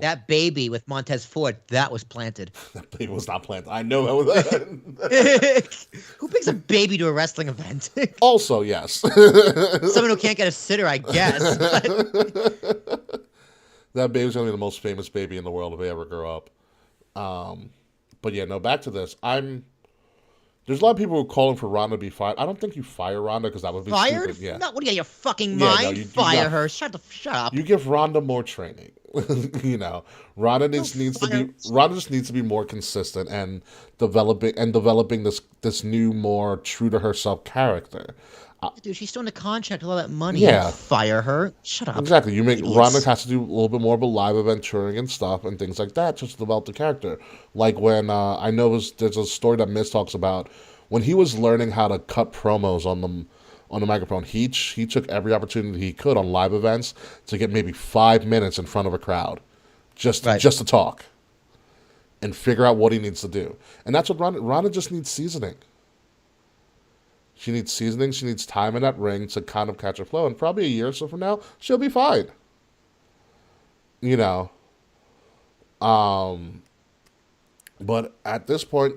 That baby with Montez Ford, that was planted. That baby was not planted. I know that. Who brings a baby to a wrestling event? Also, yes. Someone who can't get a sitter, I guess. That baby's gonna be the most famous baby in the world if they ever grow up. But yeah, no. Back to this. There's a lot of people who are calling for Ronda to be fired. I don't think you fire Ronda because that would be fired. Stupid. Yeah. No, what do you got? Your fucking mind? No, fire her. Shut up. You give Ronda more training. Ronda just needs to be more consistent and developing this new, more true to herself character. Dude, she's still in the contract with all that money. Yeah. Fire her. Shut up. Exactly. Ronda has to do a little bit more of a live event touring and stuff and things like that just to develop the character. Like when I know there's a story that Miz talks about when he was learning how to cut promos on the microphone. He took every opportunity he could on live events to get maybe 5 minutes in front of a crowd, just to talk and figure out what he needs to do. And that's what Ronda just needs seasoning. She needs seasoning. She needs time in that ring to kind of catch her flow. And probably a year or so from now, she'll be fine. But at this point,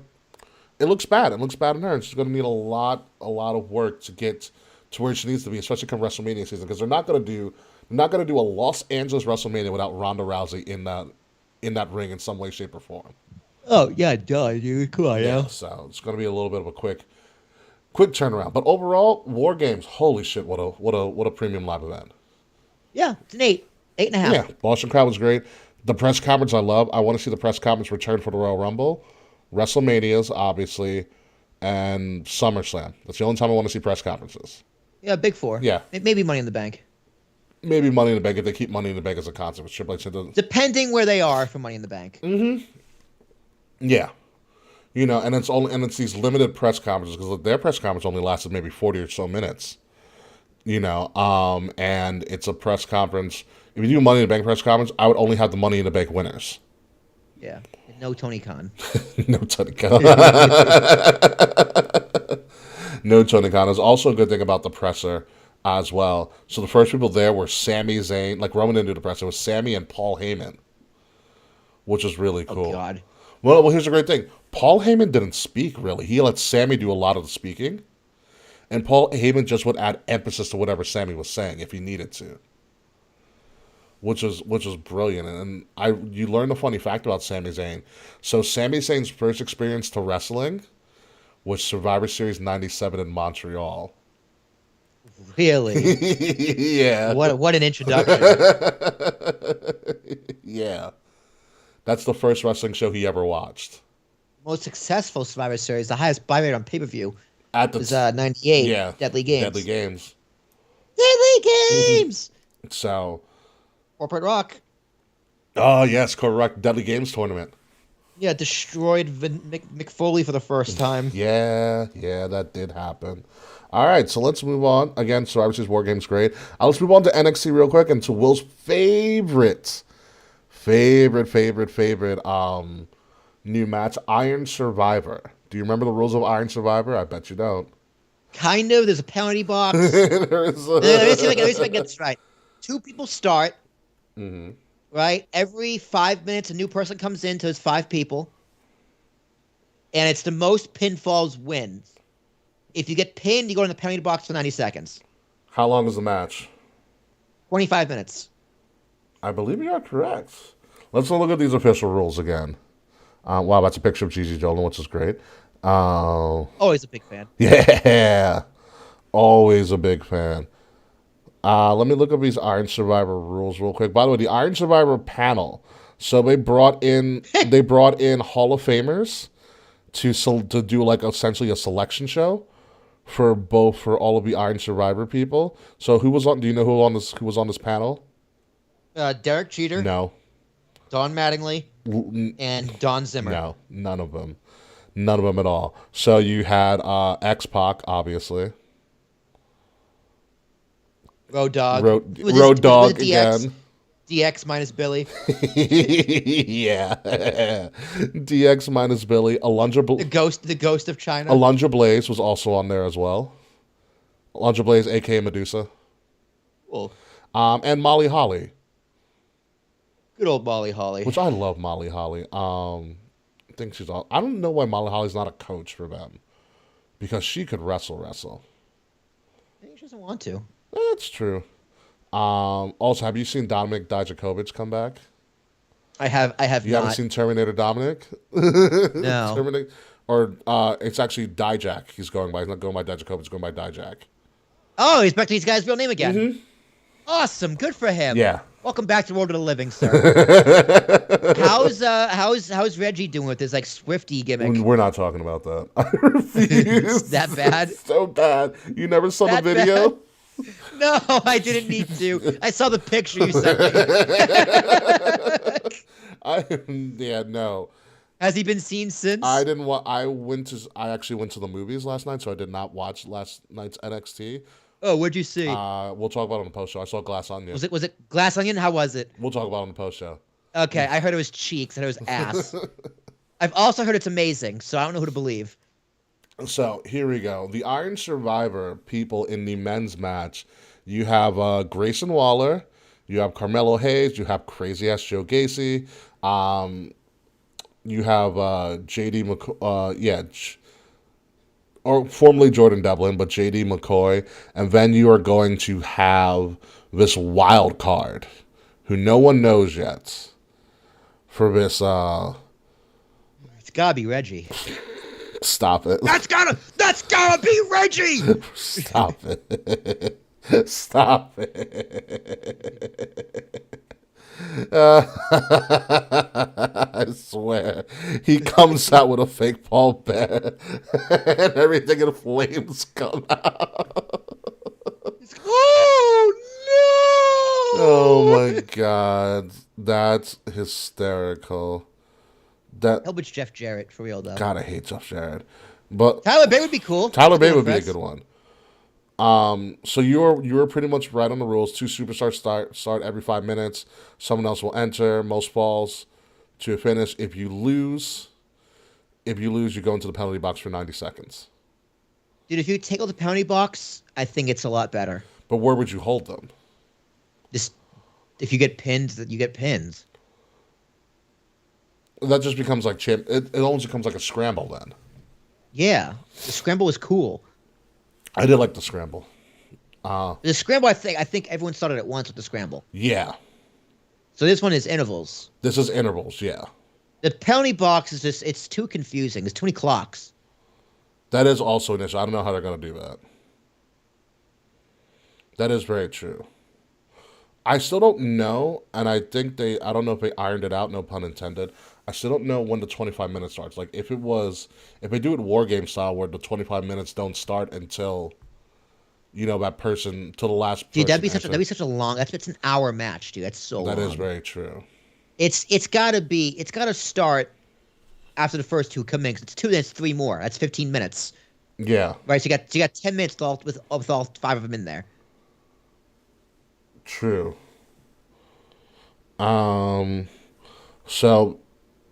it looks bad. It looks bad on her. And she's going to need a lot of work to get to where she needs to be, especially come WrestleMania season, because they're not going to do a Los Angeles WrestleMania without Ronda Rousey in that ring in some way, shape, or form. Oh yeah, duh. You're cool, yeah. So it's going to be a little bit of a quick turnaround. But overall, War Games, holy shit, what a premium live event. Yeah, it's an 8.5. Yeah, Boston crowd was great. The press conference I love. I want to see the press conference return for the Royal Rumble, WrestleManias, obviously, and SummerSlam. That's the only time I want to see press conferences. Yeah, Big Four. Yeah. Maybe Money in the Bank. Maybe Money in the Bank if they keep Money in the Bank as a concept. Triple H doesn't. Depending where they are for Money in the Bank. Mm-hmm. Yeah. And it's these limited press conferences because their press conference only lasted maybe 40 or so minutes. And it's a press conference. If you do Money in the Bank press conference, I would only have the Money in the Bank winners. Yeah. And no Tony Khan. No Tony Khan. No Tony Khan. There's also a good thing about the presser as well. So the first people there were Sami Zayn. Like, Roman didn't do the presser. It was Sami and Paul Heyman, which is really cool. Oh, God. Well, here's the great thing. Paul Heyman didn't speak, really. He let Sami do a lot of the speaking. And Paul Heyman just would add emphasis to whatever Sami was saying if he needed to. Which is brilliant. And you learn a funny fact about Sami Zayn. So Sami Zayn's first experience to wrestling was Survivor Series 97 in Montreal. Really? Yeah. What an introduction. Yeah. That's the first wrestling show he ever watched. Most successful Survivor Series, the highest buy rate on pay-per-view, was 98. Yeah. Deadly Games. Deadly Games. Deadly Games! So. Corporate Rock. Oh, yes, correct. Deadly Games tournament. Yeah, destroyed Mick Foley for the first time. Yeah, that did happen. All right, so let's move on. Again, Survivor Series War Games, great. Let's move on to NXT real quick and to Will's favorite new match, Iron Survivor. Do you remember the rules of Iron Survivor? I bet you don't. Kind of. There's a penalty box. Let me see if I get this right. 2 people start. Mm-hmm. Right? Every 5 minutes, a new person comes in, so it's 5 people. And it's the most pinfalls wins. If you get pinned, you go in the penalty box for 90 seconds. How long is the match? 25 minutes. I believe you are correct. Let's look at these official rules again. Wow, that's a picture of Gigi Dolan, which is great. Always a big fan. Yeah. Always a big fan. Let me look up these Iron Survivor rules real quick. By the way, the Iron Survivor panel. So they brought in Hall of Famers to do like essentially a selection show for all of the Iron Survivor people. So who was on? Do you know who was on this panel? Derek Jeter. No. Don Mattingly. And Don Zimmer. No, none of them. None of them at all. So you had X-Pac, obviously. Road Dogg. Road Dogg again. DX minus Billy. Yeah. DX minus Billy. The ghost of China. Alundra Blaze was also on there as well. Alundra Blaze, a.k.a. Medusa. Cool. And Molly Holly. Good old Molly Holly. Which I love Molly Holly. I think she's all. I don't know why Molly Holly's not a coach for them. Because she could wrestle. I think she doesn't want to. That's true. Also, have you seen Dominic Dijakovic come back? I have You not. haven't seen Terminator Dominic? No. Terminator, or it's actually Dijak he's going by. He's not going by Dijakovic, he's going by Dijak. Oh, he's back to his guy's real name again. Mm-hmm. Awesome. Good for him. Yeah. Welcome back to World of the Living, sir. How's Reggie doing with his like Swifty gimmick? We're not talking about that. I refuse. That bad? So bad. You never saw the video? Bad? No, I didn't need to. I saw the picture you sent me. No. Has he been seen since? I didn't want. I actually went to the movies last night, so I did not watch last night's NXT. Oh, what'd you see? We'll talk about it on the post show. I saw Glass Onion. Was it Glass Onion? How was it? We'll talk about it on the post show. Okay, I heard it was cheeks and it was ass. I've also heard it's amazing, so I don't know who to believe. So here we go. The Iron Survivor people in the men's match. You have Grayson Waller. You have Carmelo Hayes. You have crazy ass Joe Gacy. You have JD McCoy. Or formerly Jordan Devlin, but JD McCoy. And then you are going to have this wild card who no one knows yet for this. It's gotta be Reggie. Stop it. That's gotta be Reggie. Stop it. Stop it. I swear. He comes out with a fake Paul Bear and everything in flames come out. Oh no! Oh my god. That's hysterical. Help it's Jeff Jarrett for real though. God, I hate Jeff Jarrett. But Tyler Bay would be cool. Tyler Bay would be a good one. So you're pretty much right on the rules. Two superstars start every 5 minutes. Someone else will enter. Most falls to a finish. If you lose, you go into the penalty box for 90 seconds. Dude, if you take out the penalty box, I think it's a lot better. But where would you hold them? Just if you get pinned, that you get pinned. That just becomes like champ. It almost becomes like a scramble then. Yeah, the scramble was cool. I did like the scramble. The scramble, I think everyone started at once with the scramble. Yeah. So this one is intervals. This is intervals. Yeah. The penalty box is it's too confusing. There's too many clocks. That is also an issue. I don't know how they're gonna do that. That is very true. I still don't know, and I think I don't know if they ironed it out, no pun intended. I still don't know when the 25 minutes starts. Like, if they do it war game style where the 25 minutes don't start until, that person, till the last Dude, person that'd be such a long. That's an hour match, dude. That's so long. That is very true. It's gotta start after the first two come in. 'Cause it's two, then it's three more. That's 15 minutes. Yeah, Right, so you got 10 minutes with all five of them in there. true. Um, so,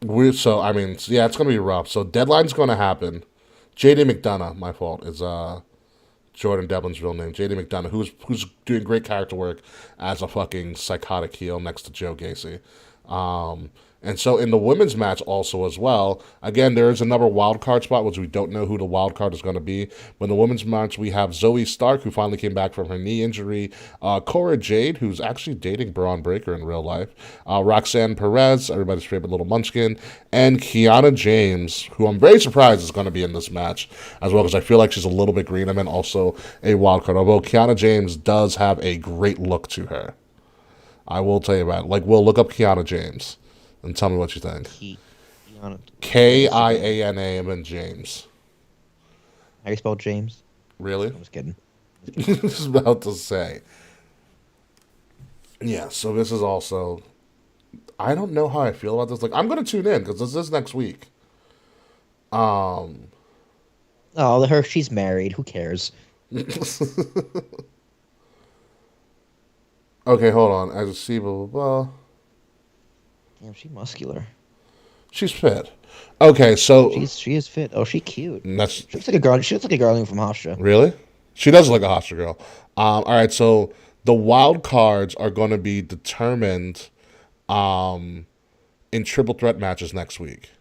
yeah, it's gonna be rough. So, deadline's gonna happen. JD McDonough, my fault, is Jordan Devlin's real name. JD McDonough, who's doing great character work as a fucking psychotic heel next to Joe Gacy. And so in the women's match also as well, again, there is another wild card spot, which we don't know who the wild card is going to be. But in the women's match, we have Zoe Stark, who finally came back from her knee injury, Cora Jade, who's actually dating Braun Breaker in real life, Roxanne Perez, everybody's favorite little munchkin, and Kiana James, who I'm very surprised is going to be in this match as well, because I feel like she's a little bit green and also a wild card, although Kiana James does have a great look to her. I will tell you about it. Like, we'll look up Kiana James and tell me what you think. Kiana and then James. How you spell James? Really? I'm just kidding. I was about to say. Yeah, so this is also... I don't know how I feel about this. Like, I'm going to tune in because this is next week. Oh, she's married. Who cares? Okay, hold on. As a see, blah, blah, blah. Damn, she's muscular. She's fit. Okay, so... She is fit. Oh, she's cute. She That's looks like a girl. She looks like a girl from Hofstra. Really? She does look like a Hofstra girl. All right, so the wild cards are going to be determined in triple threat matches next week.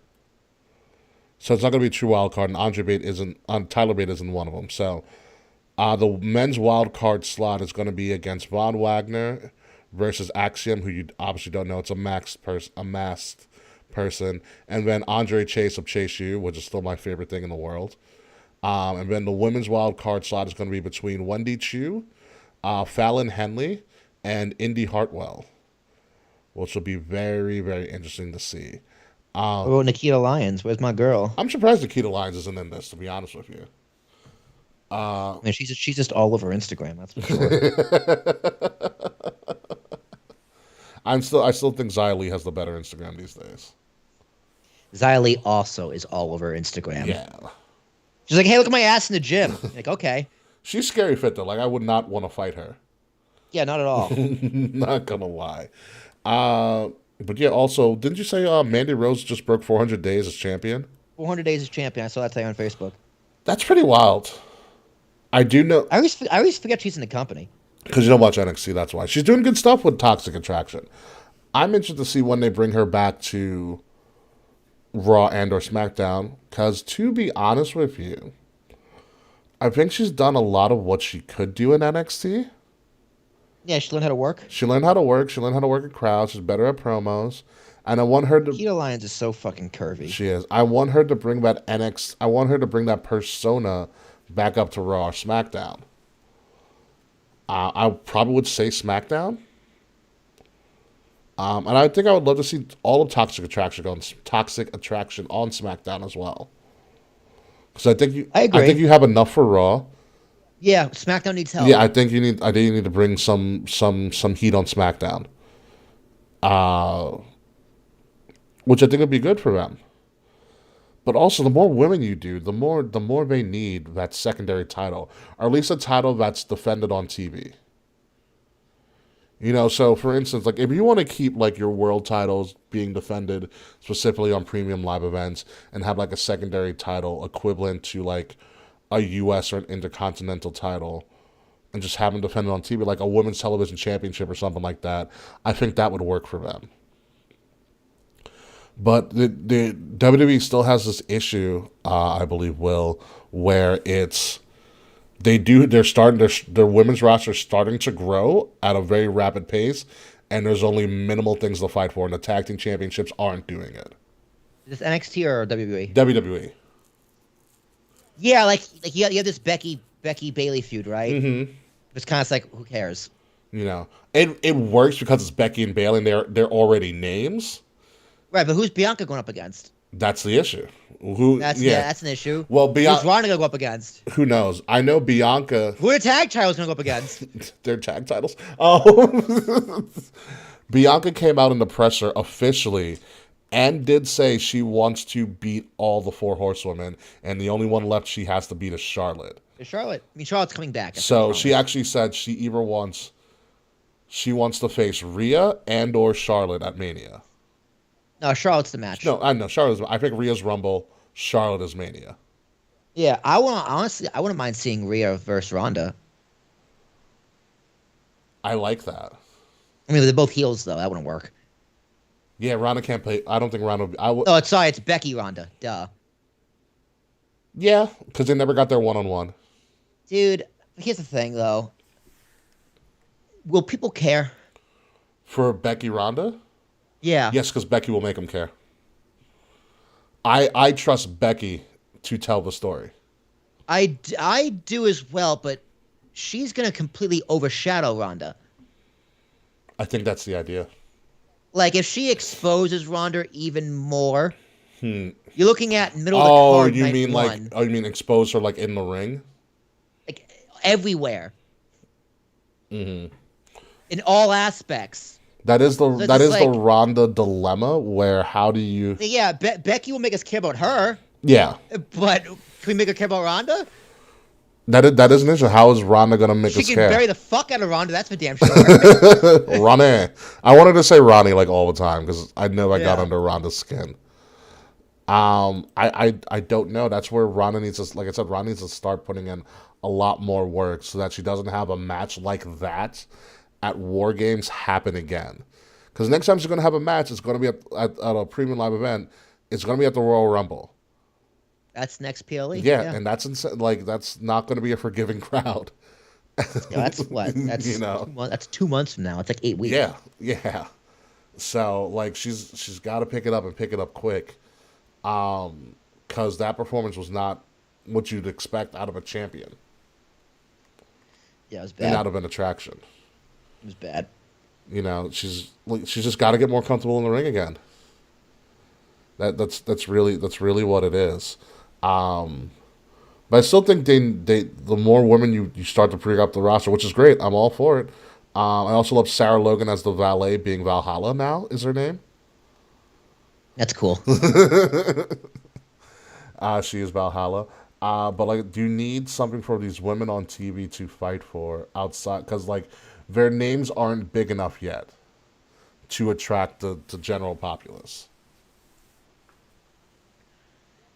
So it's not going to be a true wild card, and Tyler Bate isn't one of them. So the men's wild card slot is going to be against Von Wagner versus Axiom, who you obviously don't know. It's a masked person. And then Andre Chase of Chase U, which is still my favorite thing in the world. And then the women's wild card slot is going to be between Wendy Chu, Fallon Henley, and Indy Hartwell, which will be very, very interesting to see. What about Nikita Lyons? Where's my girl? I'm surprised Nikita Lyons isn't in this, to be honest with you. I mean, she's just all over Instagram. That's for sure. I still think Xia Li has the better Instagram these days. Xia Li also is all over Instagram. Yeah. She's like, hey, look at my ass in the gym. Like, okay. She's scary fit, though. Like, I would not want to fight her. Yeah, not at all. Not gonna lie. But yeah, also, didn't you say Mandy Rose just broke 400 days as champion? 400 days as champion. I saw that today on Facebook. That's pretty wild. I do know. I always forget she's in the company. Because you don't watch NXT, that's why. She's doing good stuff with Toxic Attraction. I'm interested to see when they bring her back to Raw and or SmackDown. Because to be honest with you, I think she's done a lot of what she could do in NXT. Yeah, she learned how to work. She learned how to work. She learned how to work at crowds. She's better at promos. And I want her to... Keto Lyons is so fucking curvy. She is. I want her to bring that NXT... I want her to bring that persona back up to Raw or SmackDown. I probably would say SmackDown. And I think I would love to see all of Toxic Attraction on SmackDown as well. Because I think I agree. I think you have enough for Raw. Yeah, SmackDown needs help. Yeah, I think you need to bring some heat on SmackDown. Which I think would be good for them. But also, the more women you do, the more they need that secondary title, or at least a title that's defended on TV. So for instance, like if you want to keep like your world titles being defended specifically on premium live events and have like a secondary title equivalent to like a US or an intercontinental title and just have them defended on TV, like a women's television championship or something like that, I think that would work for them. But the WWE still has this issue, I believe, Will, where their women's roster is starting to grow at a very rapid pace, and there's only minimal things to fight for, and the tag team championships aren't doing it. Is this NXT or WWE? WWE. Yeah, like you have this Becky Bailey feud, right? Mm-hmm. It's kind of like, who cares? It works because it's Becky and Bailey, and they're already names. Right, but who's Bianca going up against? That's the issue. That's an issue. Well, who's Ronda going to go up against? Who knows? I know Bianca. Who are the tag titles going to go up against? Their tag titles. Oh, Bianca came out in the presser officially and did say she wants to beat all the 4 horsewomen, and the only one left she has to beat is Charlotte. Charlotte. I mean, Charlotte's coming back. So she actually said she wants to face Rhea and or Charlotte at Mania. No, Charlotte's the match. No, I know Charlotte's. I think Rhea's Rumble. Charlotte is Mania. Yeah, I wouldn't mind seeing Rhea versus Ronda. I like that. I mean, they're both heels though. That wouldn't work. Yeah, Ronda can't play. I don't think Ronda. Oh, it's Becky Ronda. Duh. Yeah, because they never got their one-on-one. Dude, here's the thing though. Will people care for Becky Ronda? Yeah. Yes, because Becky will make them care. I trust Becky to tell the story. I do as well, but she's going to completely overshadow Ronda. I think that's the idea. Like, if she exposes Ronda even more, you're looking at middle of the card. You mean expose her like in the ring? Like, everywhere. Mm-hmm. In all aspects. That is the Ronda dilemma. Where how do you? Yeah, Becky will make us care about her. Yeah, but can we make her care about Ronda? That is an issue. How is Ronda gonna make us care? She can bury the fuck out of Ronda. That's for damn sure. Ronnie. I wanted to say Ronnie like all the time because I know I got under Ronda's skin. I don't know. That's where Ronda needs to, like I said, Ronda needs to start putting in a lot more work so that she doesn't have a match like that at War Games happen again. Because next time she's going to have a match, it's going to be at a premium live event. It's going to be at the Royal Rumble. That's next PLE. Yeah, and that's not going to be a forgiving crowd. That's what? That's that's 2 months from now. It's like 8 weeks. Yeah. So like she's got to pick it up and pick it up quick, because that performance was not what you'd expect out of a champion. Yeah, it was bad. And out of an attraction. It was bad. She's just got to get more comfortable in the ring again. That's really what it is. But I still think the more women you start to bring up the roster, which is great. I'm all for it. I also love Sarah Logan as the valet, being Valhalla now is her name. That's cool. She is Valhalla. But like, do you need something for these women on TV to fight for outside? Because like, their names aren't big enough yet to attract the general populace.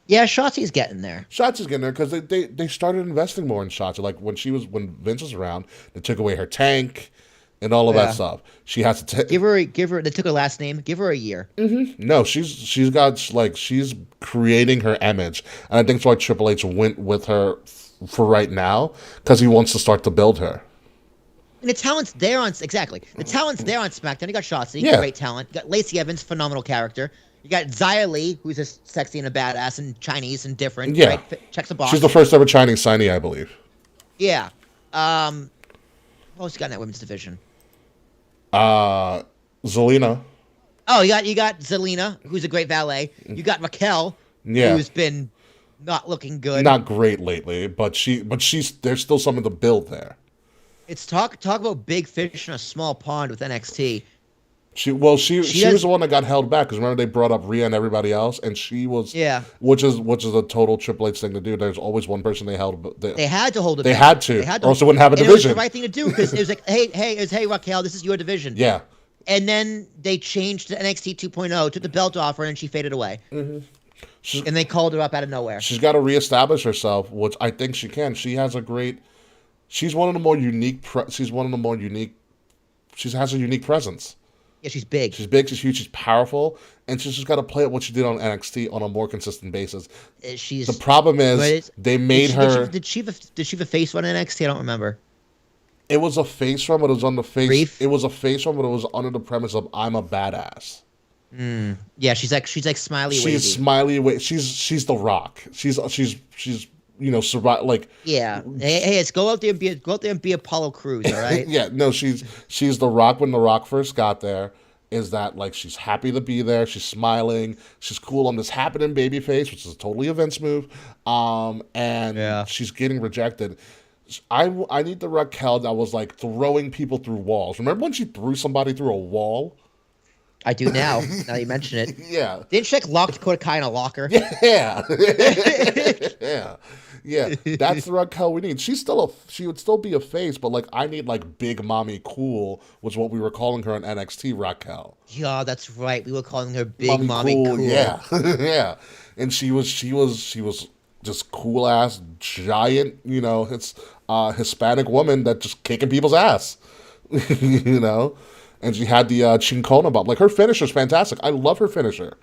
Yeah, Shotzi's getting there. Shotzi's getting there because they started investing more in Shotzi. Like when Vince was around, they took away her tank and all of that stuff. She has to give her. They took her last name. Give her a year. Mm-hmm. No, she's creating her image, and I think that's why Triple H went with her for right now, because he wants to start to build her. And the talent's there on The talent's there on SmackDown. You got Shotzi, great talent. You got Lacey Evans, phenomenal character. You got Xia Li, who's just sexy and a badass and Chinese and different. Yeah, right? Checks a box. She's the first ever Chinese signee, I believe. Yeah. What else you got in that women's division? Zelina. Oh, you got Zelina, who's a great valet. You got Raquel, who's been not looking good. Not great lately, but there's still something to build there. It's talk about big fish in a small pond with NXT. She She was does. the one that got held back because remember they brought up Rhea and everybody else, and she was, Yeah, which is a total Triple H thing to do. There's always one person they held, but they had to hold it they back. had to, They had or to, else they wouldn't have a and it was the division. right thing to do because it was like, hey, Raquel, this is your division. Yeah, And then they changed to NXT 2.0, took the belt off her, and she faded away. She's- And they called her up out of nowhere. she's got to reestablish herself, which I think she can. She has a great. She's one of the more unique. She's one of the more unique. She has a unique presence. Yeah, she's big. She's big, she's huge, she's powerful, and she's just got to play up what she did on NXT on a more consistent basis. She's The problem is but they made her. Did she have a face run in NXT? I don't remember. It was a face run, but it was on the face. Brief? It was a face run, but it was under the premise of I'm a badass. Yeah, she's like smiley wavy. She's smiley. She's the Rock. She's survive like. Yeah. Hey, let's go out there and be Apollo Crews, all right? Yeah, no, she's the Rock when the Rock first got there. Is that like she's happy to be there? She's smiling. She's cool on this happening baby face, which is totally a Vince move. And Yeah. she's getting rejected. I need the Raquel that was like throwing people through walls. Remember when she threw somebody through a wall? I do now. Now you mention it. Yeah. Didn't she like lock Dakota Kai in a locker? Yeah. Yeah. Yeah. That's the Raquel we need. She would still be a face, but like I need like Big Mommy Cool, was what we were calling her in NXT Raquel. Yeah, that's right. We were calling her Big Mommy Cool. Yeah. Yeah. And she was just cool ass giant, it's Hispanic woman that just kicking people's ass. And she had the Chincona bomb. Like her finisher's fantastic. I love her finisher.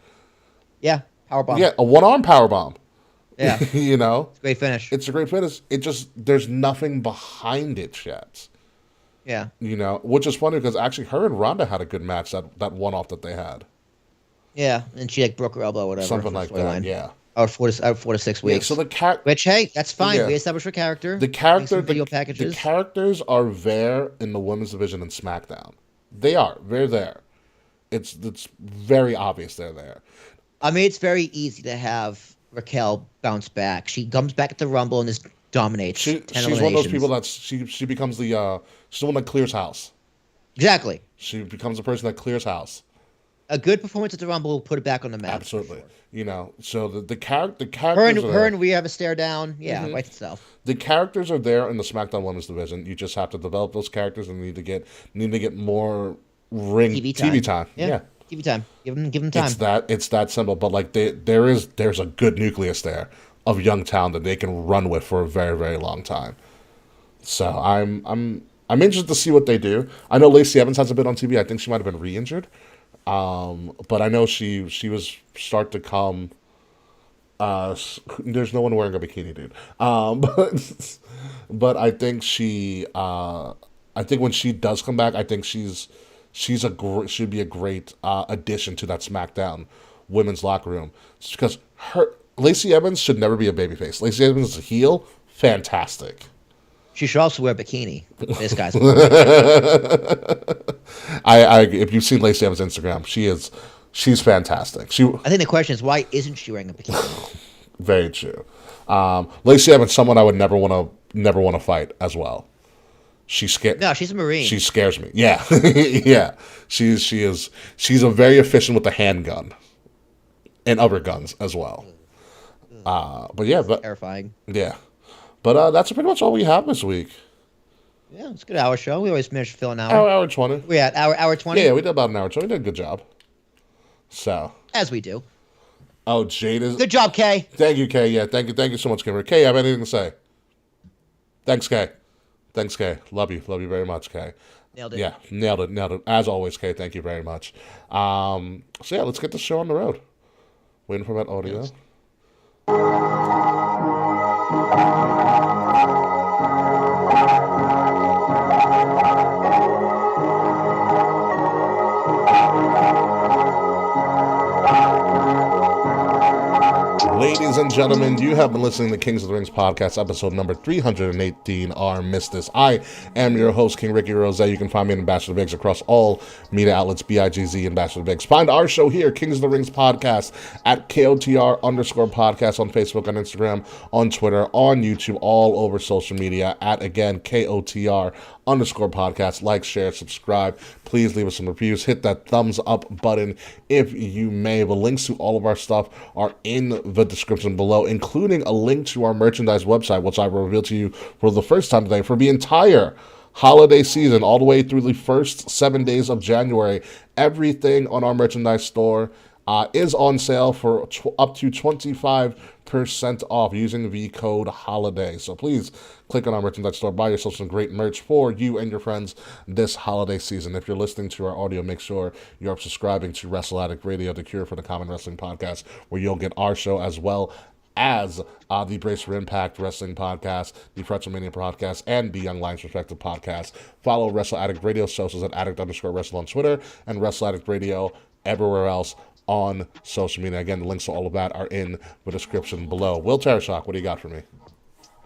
Yeah, powerbomb. Yeah, a one-arm power bomb. Yeah. Great finish. It's a great finish. It just there's nothing behind it yet. Yeah. Which is funny because actually her and Ronda had a good match that one-off that they had. Yeah, and she like broke her elbow or whatever. Something like that. Yeah. Out 4 to 6 weeks. Yeah, so Which hey, that's fine. Yeah. We established her character. The character, Make some video packages. The characters are there in the women's division in SmackDown. They are. They're there. It's very obvious they're there. I mean, it's very easy to have Raquel bounce back. She comes back at the Rumble and just dominates. She's one of those people that she becomes she's the one that clears house. Exactly. She becomes the person that clears house. A good performance at the Rumble will put it back on the map. Absolutely. So the characters her and we have a stare down. Yeah, right itself. The characters are there in the SmackDown Women's division. You just have to develop those characters and need to get more TV time. Yeah. TV time. Give them time. It's that simple. But like there's a good nucleus there of young talent that they can run with for a very, very long time. So I'm interested to see what they do. I know Lacey Evans hasn't been on TV. I think she might have been re-injured. But I know she was start to come. There's no one wearing a bikini, dude. But I think I think when she does come back, I think should be a great addition to that SmackDown women's locker room. It's because Lacey Evans should never be a babyface. Lacey Evans is a heel, fantastic. She should also wear a bikini. This guy's. I if you've seen Lacey Evans' Instagram, she's fantastic. I think the question is why isn't she wearing a bikini? Very true. Lacey Evans, someone I would never want to fight as well. No, she's a Marine. She scares me. Yeah, yeah. She's a very efficient with the handgun, and other guns as well. But terrifying. Yeah, but that's pretty much all we have this week. Yeah, it's a good hour show. We always manage to fill an hour. Hour 20. We at hour 20. Yeah, we did about an hour 20. We did a good job. So as we do. Oh, Jade is good job, Kay. Thank you, Kay. Yeah, thank you so much, Kimber. Kay, I have anything to say? Thanks, Kay. Love you very much, Kay. Nailed it. Yeah, nailed it. As always, Kay, thank you very much. So yeah, let's get the show on the road. Waiting for that audio. Yes. Ladies and and gentlemen, you have been listening to Kings of the Rings podcast, episode number 318, Armistice. I am your host, King Ricky Rose. You can find me in Ambassador Biggs across all media outlets, BIGZ, Ambassador Biggs. Find our show here, Kings of the Rings podcast, at KOTR_podcast on Facebook, on Instagram, on Twitter, on YouTube, all over social media, at, again, KOTR_podcast. Like, share, subscribe. Please leave us some reviews. Hit that thumbs up button if you may. The links to all of our stuff are in the description below, including a link to our merchandise website, which I will reveal to you for the first time today for the entire holiday season, all the way through the first 7 days of January. Everything on our merchandise store is on sale for up to 25% off using the code HOLIDAY. So please click on our merchandise store, buy yourself some great merch for you and your friends this holiday season. If you're listening to our audio, make sure you're subscribing to Wrestle Addict Radio, the cure for the common wrestling podcast, where you'll get our show as well as the Brace for Impact Wrestling Podcast, the WrestleMania Podcast, and the Young Lions Perspective Podcast. Follow Wrestle Addict Radio socials at Addict_Wrestle on Twitter and Wrestle Addict Radio everywhere else on social media. Again, the links to all of that are in the description below. Will Tarashak, what do you got for me?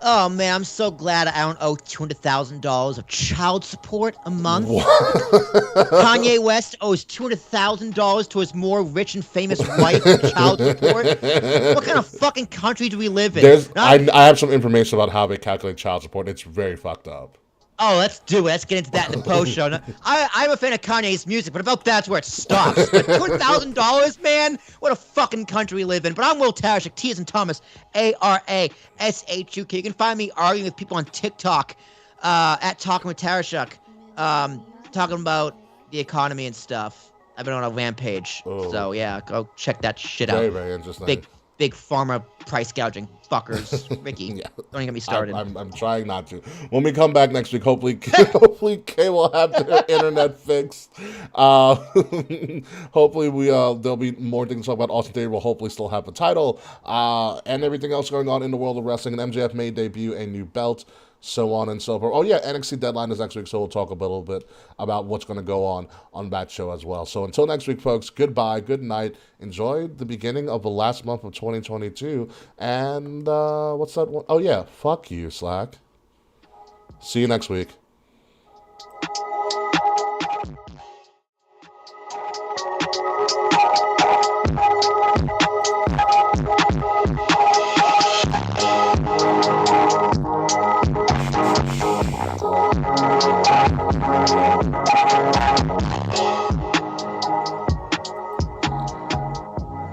Oh, man, I'm so glad I don't owe $200,000 of child support a month. Kanye West owes $200,000 to his more rich and famous wife in child support. What kind of fucking country do we live in? I have some information about how they calculate child support. It's very fucked up. Oh, let's do it. Let's get into that in the post show. I'm a fan of Kanye's music, but about that's where it stops. But $200,000, man? What a fucking country we live in. But I'm Will Tarashuk, T as in Thomas, ARASHUK. You can find me arguing with people on TikTok at Talking with Tarashuk, talking about the economy and stuff. I've been on a rampage. Oh. So, yeah, go check that shit out. Very, very interesting. Big pharma price gouging fuckers. Ricky, Yeah. don't even get me started. I'm trying not to. When we come back next week, hopefully Kay will have their internet fixed. Hopefully there'll be more things to talk about. Austin Theory will hopefully still have the title, and everything else going on in the world of wrestling. And MJF may debut a new belt, so on and so forth. Oh yeah, NXT Deadline is next week, so we'll talk a little bit about what's going to go on that show as well. So until next week, folks, goodbye, good night. Enjoy the beginning of the last month of 2022. And what's that one? Oh yeah, fuck you, Slack. See you next week.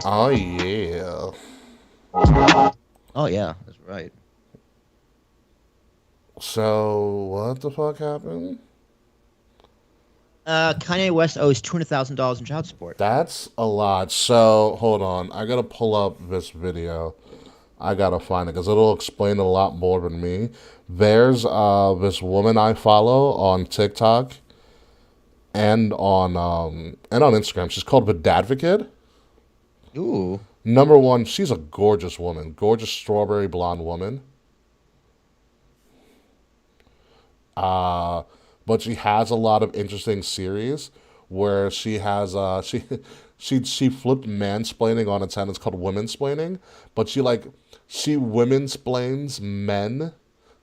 Oh yeah. Oh, yeah, that's right. So, what the fuck happened? Kanye West owes $200,000 in child support. That's a lot. So, hold on. I gotta pull up this video. I gotta find it because it'll explain a lot more than me. There's this woman I follow on TikTok and on Instagram. She's called The Advocate. Ooh. Number one, she's a gorgeous woman. Gorgeous strawberry blonde woman. But she has a lot of interesting series where she has she flipped mansplaining on its head. It's called womansplaining, but she womansplains men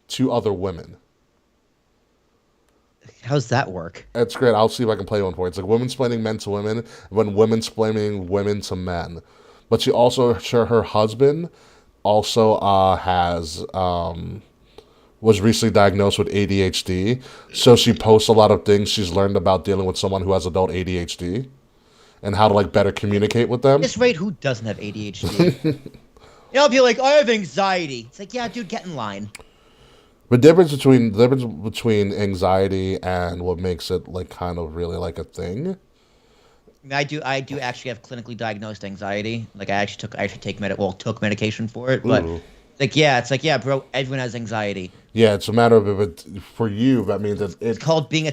to other women. How's that work? It's great. I'll see if I can play one for you. It's like womansplaining men to women, when womansplaining women to men. But she also, her husband also was recently diagnosed with ADHD. So she posts a lot of things she's learned about dealing with someone who has adult ADHD and how to better communicate with them. At this rate, who doesn't have ADHD? People be like, I have anxiety. It's like, yeah, dude, get in line. The difference between anxiety and what makes it kind of really a thing. I do actually have clinically diagnosed anxiety. I actually took medication for it, but it's like, yeah, bro, everyone has anxiety. Yeah, it's a matter of it for you. That means it's called being a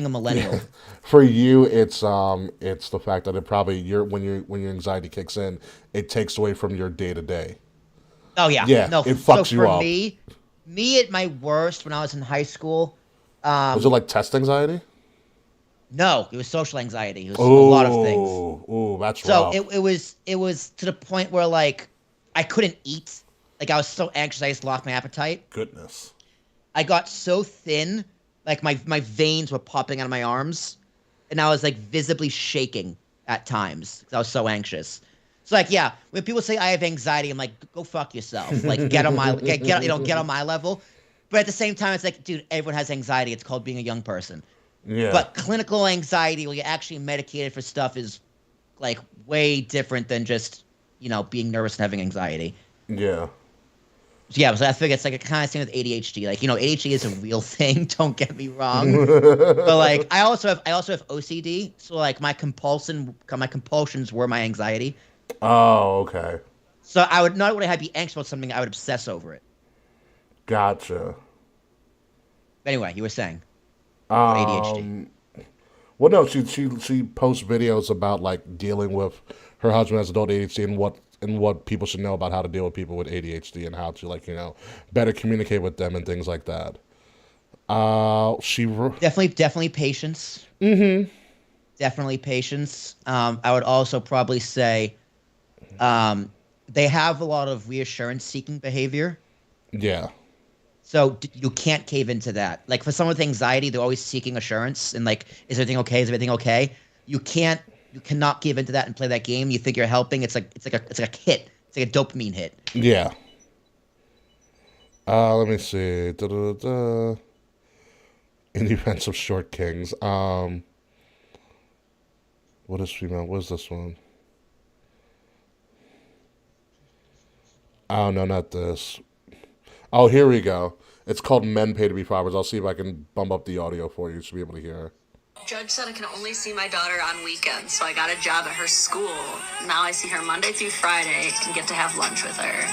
millennial. For you, it's the fact that it probably when your anxiety kicks in, it takes away from your day to day. Oh yeah, yeah, no, it fucks you up. Me at my worst when I was in high school. Was it test anxiety? No, it was social anxiety. It was a lot of things. Oh, that's so rough. it was to the point where I couldn't eat. Like I was so anxious, I just lost my appetite. Goodness. I got so thin, like my veins were popping out of my arms, and I was like visibly shaking at times because I was so anxious. So like, yeah, when people say I have anxiety, I'm like, go fuck yourself. Like get on my get on my level. But at the same time, it's like, dude, everyone has anxiety. It's called being a young person. Yeah. But clinical anxiety, where you're actually medicated for stuff, is like way different than just being nervous and having anxiety. Yeah. Yeah, so I figure it's like a kind of thing with ADHD. Like, ADHD is a real thing. Don't get me wrong, but like I also have OCD. So like my compulsions were my anxiety. Oh, okay. So I would not only be anxious about something, I would obsess over it. Gotcha. But anyway, you were saying ADHD. Well, no, she posts videos about like dealing with her husband has adult ADHD and what people should know about how to deal with people with ADHD and how to better communicate with them and things like that. Definitely patience. Mm-hmm. Definitely patience. I would also probably say, they have a lot of reassurance-seeking behavior. Yeah. So you can't cave into that. Like for someone with anxiety, they're always seeking assurance and like, is everything okay? Is everything okay? You cannot give into that and play that game. You think you're helping. It's like a hit. It's like a dopamine hit. Yeah. Let me see. In defense of short kings. What is female? What is this one? Oh no, not this. Oh, here we go. It's called Men Pay to Be Fathers. I'll see if I can bump up the audio for you to be able to hear. Judge said I can only see my daughter on weekends, so I got a job at her school. Now I see her Monday through Friday and get to have lunch with her.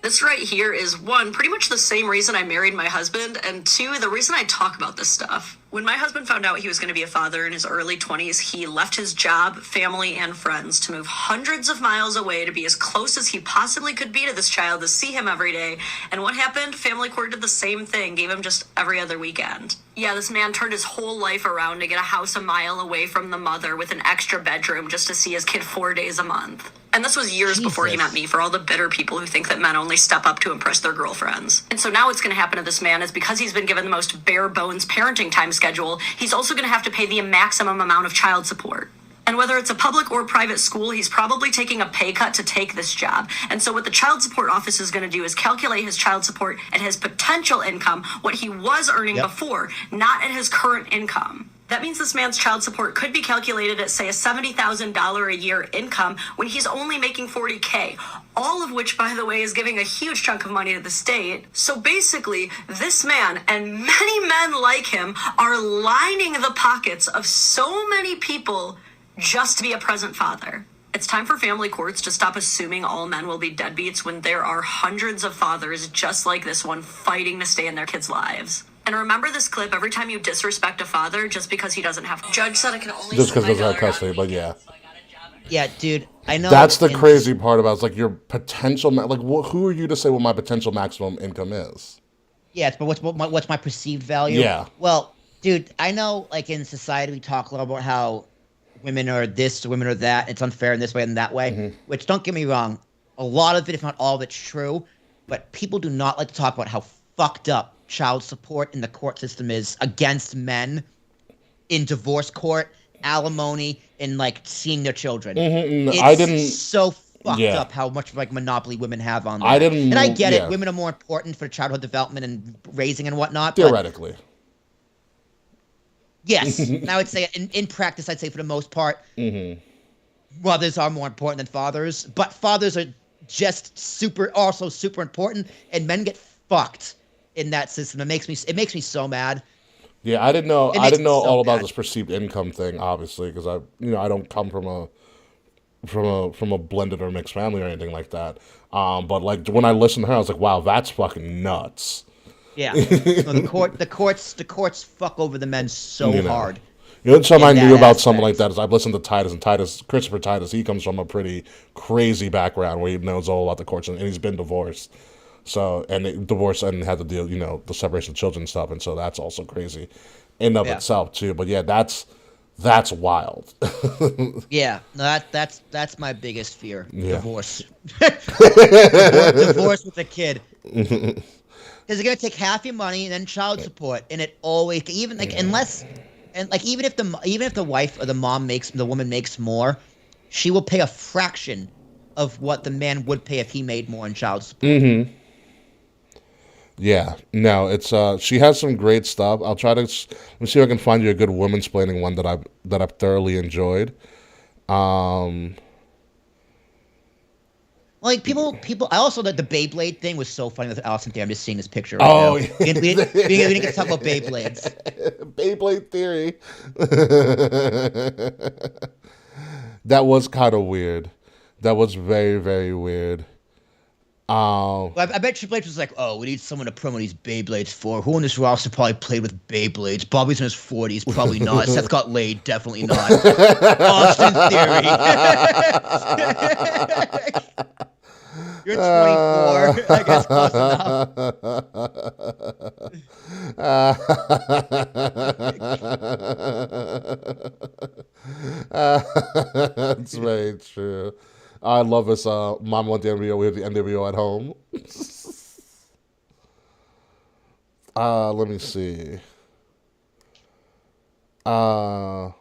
This right here is, one, pretty much the same reason I married my husband, and two, the reason I talk about this stuff. When my husband found out he was going to be a father in his early 20s, he left his job, family, and friends to move hundreds of miles away to be as close as he possibly could be to this child, to see him every day. And what happened? Family court did the same thing, gave him just every other weekend. Yeah, this man turned his whole life around to get a house a mile away from the mother with an extra bedroom just to see his kid 4 days a month. And this was years before he met me, for all the bitter people who think that men only step up to impress their girlfriends. And so now what's going to happen to this man is, because he's been given the most bare bones parenting time schedule, he's also going to have to pay the maximum amount of child support. And whether it's a public or private school, he's probably taking a pay cut to take this job. And so what the child support office is going to do is calculate his child support at his potential income, what he was earning before, not at his current income. That means this man's child support could be calculated at, say, a $70,000 a year income when he's only making $40K, all of which, by the way, is giving a huge chunk of money to the state. So basically, this man and many men like him are lining the pockets of so many people just to be a present father. It's time for family courts to stop assuming all men will be deadbeats when there are hundreds of fathers just like this one fighting to stay in their kids' lives. And remember this clip every time you disrespect a father just because he doesn't have... Judge said I can only... Just because doesn't have custody, but yeah. Yeah, dude, I know... That's the crazy part about it. It's like your potential... Like, who are you to say what my potential maximum income is? Yeah, but what's my perceived value? Yeah. Well, dude, I know, like, in society we talk a lot about how women are this, women are that, it's unfair in this way and that way, which, don't get me wrong, a lot of it, if not all of it's true, but people do not like to talk about how fucked up child support in the court system is against men in divorce court, alimony, and like seeing their children. It's so fucked up how much like monopoly women have on that. And I get it. Women are more important for childhood development and raising and whatnot. Theoretically. Yes. And I would say in practice, I'd say for the most part, mothers are more important than fathers, but fathers are just also super important, and men get fucked in that system. It makes me so mad. Yeah, I didn't know all about this perceived income thing, obviously, because I don't come from a blended or mixed family or anything like that. But like when I listened to her, I was like, wow, that's fucking nuts. Yeah. The courts fuck over the men so hard. Something I knew about something like that is I've listened to Titus, and Christopher Titus, he comes from a pretty crazy background where he knows all about the courts, and he's been divorced. So, and divorce and had to deal, the separation of children and stuff. And so that's also crazy in of itself too. But yeah, that's That's wild. Yeah, no, that's my biggest fear. Yeah. Divorce. Divorce with a kid. Because they're gonna take half your money and then child support, and it always even like unless and like even if the wife or the woman makes more, she will pay a fraction of what the man would pay if he made more in child support. Yeah, no, it's she has some great stuff. I'll try to let me see if I can find you a good women's planning one that I've thoroughly enjoyed. Um, Like people. I also the Beyblade thing was so funny with Allison there. I'm just seeing this picture right Oh, now. We didn't get to talk about Beyblades. Beyblade theory. That was kind of weird. That was very, very weird. Well, I bet Triple H was like, "Oh, we need someone to promo these Beyblades for. Who in this roster probably played with Beyblades? Bobby's in his 40s, probably not. Seth got laid, definitely not. Austin Theory. You're 24. I guess close enough." That's very true. I love this. Mom went to the NWO. We have the NWO at home. Let me see. Oh,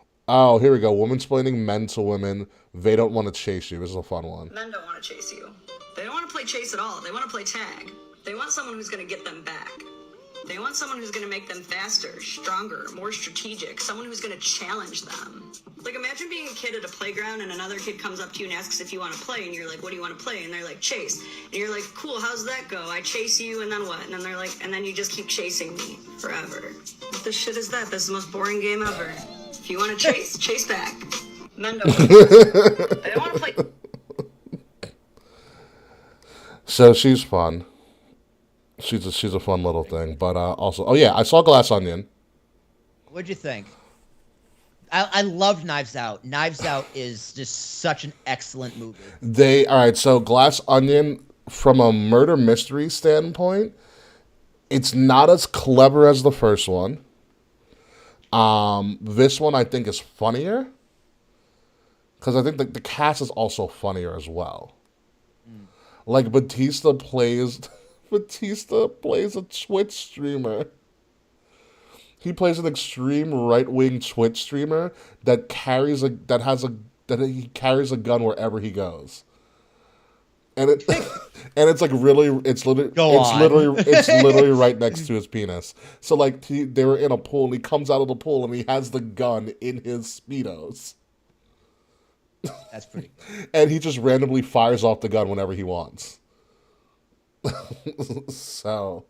here we go. Womansplaining men to women. They don't want to chase you. This is a fun one. Men don't want to chase you. They don't want to play chase at all. They want to play tag. They want someone who's going to get them back. They want someone who's going to make them faster, stronger, more strategic, someone who's going to challenge them. Like, imagine being a kid at a playground and another kid comes up to you and asks if you want to play, and you're like, what do you want to play? And they're like, chase. And you're like, cool, how's that go? I chase you, and then what? And then they're like, and then you just keep chasing me forever. What the shit is that? This is the most boring game ever. If you want to chase, chase back. Men don't want to. They don't want to play. So she's fun. She's a fun little thing, but also, oh yeah, I saw Glass Onion. What'd you think? I loved Knives Out. Knives Out is just such an excellent movie. All right, so Glass Onion, from a murder mystery standpoint, it's not as clever as the first one. This one I think is funnier, because I think the cast is also funnier as well. Like Batista plays a Twitch streamer. He plays an extreme right-wing Twitch streamer that carries a gun wherever he goes. And it's like it's literally right next to his penis. So like they were in a pool and he comes out of the pool and he has the gun in his Speedos. That's pretty cool. And he just randomly fires off the gun whenever he wants. So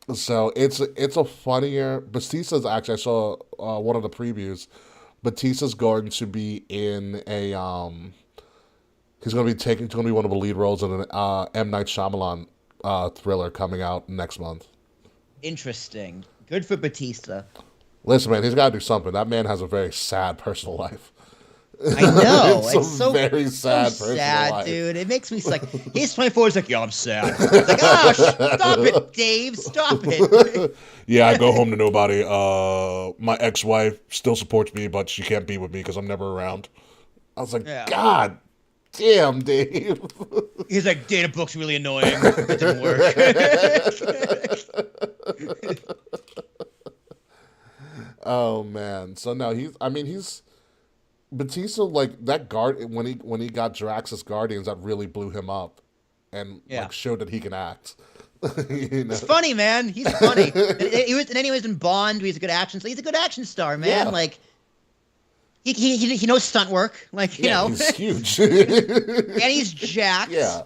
it's a funnier. Batista's actually, I saw one of the previews. Batista's going to be in a he's going to be one of the lead roles in an M. Night Shyamalan thriller coming out next month. Interesting. Good for Batista. Listen, man, he's got to do something. That man has a very sad personal life. I know. it's so very sad so personal sad, life. dude. It makes me like he's 24. He's like, yo, I'm sad. It's like, oh, stop it, Dave. Stop it. Yeah, I go home to nobody. My ex-wife still supports me, but she can't be with me because I'm never around. I was like, God damn, Dave. He's like, data book's really annoying. It didn't work. Oh man. So no, he's Batista, like that guard when he got Drax's Guardians, that really blew him up and like showed that he can act. You know? It's funny, man. He's funny. He was in Bond. He's a good action. So he's a good action star, man. Yeah. Like he knows stunt work. Like you know, he's huge. And he's jacked. Yeah,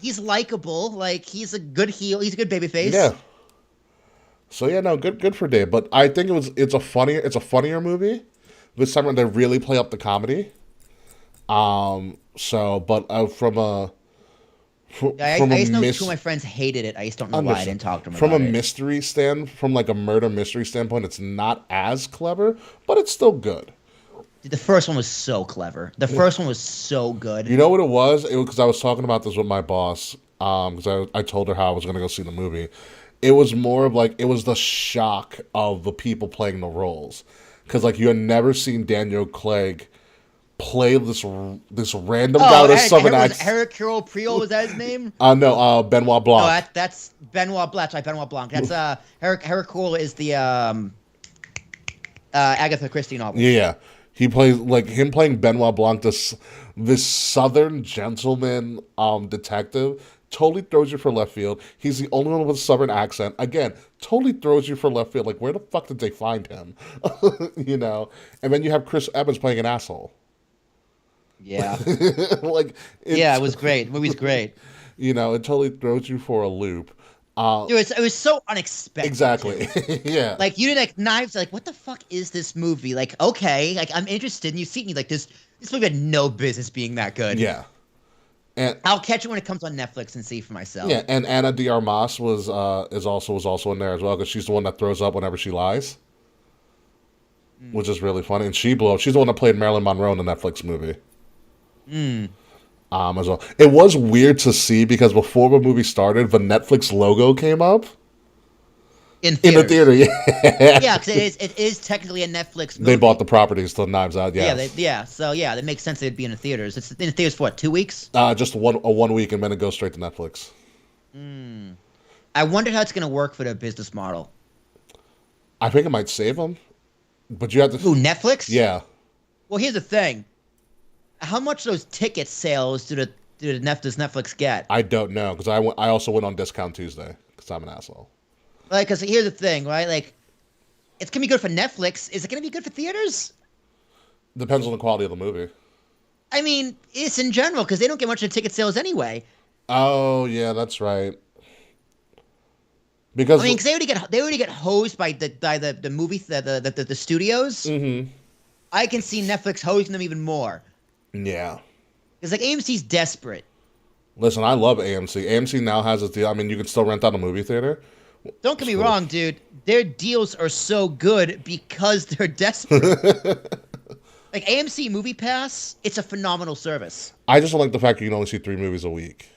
he's likable. Like he's a good heel. He's a good babyface. Yeah. So yeah, no, good for Dave. But I think it's a funnier movie. This time around, they really play up the comedy. I just know two of my friends hated it. I just don't know why I didn't talk to them from about it. From like a murder mystery standpoint, it's not as clever, but it's still good. Dude, the first one was so clever. The first one was so good. You know what it was? It was because I was talking about this with my boss. Because I told her how I was going to go see the movie. It was more of like, it was the shock of the people playing the roles. because like you had never seen Daniel Craig play this random guy with a southern accent. Hercule Poirot, was that his name? No, Benoit Blanc. No, that's Benoit Blanc. Sorry, Benoit Blanc. That's Hercule is the Agatha Christie novel. Yeah, he plays like him playing Benoit Blanc, this southern gentleman detective. Totally throws you for left field. He's the only one with a southern accent. Again, totally throws you for left field. Like, where the fuck did they find him? You know? And then you have Chris Evans playing an asshole. Yeah. Like, it was great. The movie's great. You know, it totally throws you for a loop. Dude, it was so unexpected. Exactly. Yeah. Like, you didn't, like, knives, like, what the fuck is this movie? Like, okay, like, I'm interested, and you see me, like, this movie had no business being that good. Yeah. And I'll catch it when it comes on Netflix and see for myself. Yeah, and Ana de Armas was also in there as well, because she's the one that throws up whenever she lies, which is really funny. And she blew up. She's the one that played Marilyn Monroe in the Netflix movie. As well. It was weird to see because before the movie started, the Netflix logo came up. In the theater, yeah. Yeah, because it is technically a Netflix movie. They bought the properties to Knives Out, yeah. So that makes sense it'd be in the theaters. It's in the theaters for what, 2 weeks? Just one week, and then it goes straight to Netflix. I wonder how it's going to work for their business model. I think it might save them, but you have to... Ooh, Netflix? Yeah. Well, here's the thing. How much those ticket sales does Netflix get? I don't know, because I also went on Discount Tuesday, because I'm an asshole. Like, because here's the thing, right? Like, it's going to be good for Netflix. Is it going to be good for theaters? Depends on the quality of the movie. I mean, it's in general, because they don't get much in ticket sales anyway. Oh, yeah, that's right. Because I mean, because they already get hosed by the movie the studios. Mm-hmm. I can see Netflix hosing them even more. Yeah. Because like AMC's desperate. Listen, I love AMC. AMC now has a deal. I mean, you can still rent out a movie theater. Don't get me wrong, dude. Their deals are so good because they're desperate. Like AMC Movie Pass, it's a phenomenal service. I just don't like the fact that you can only see 3 movies a week.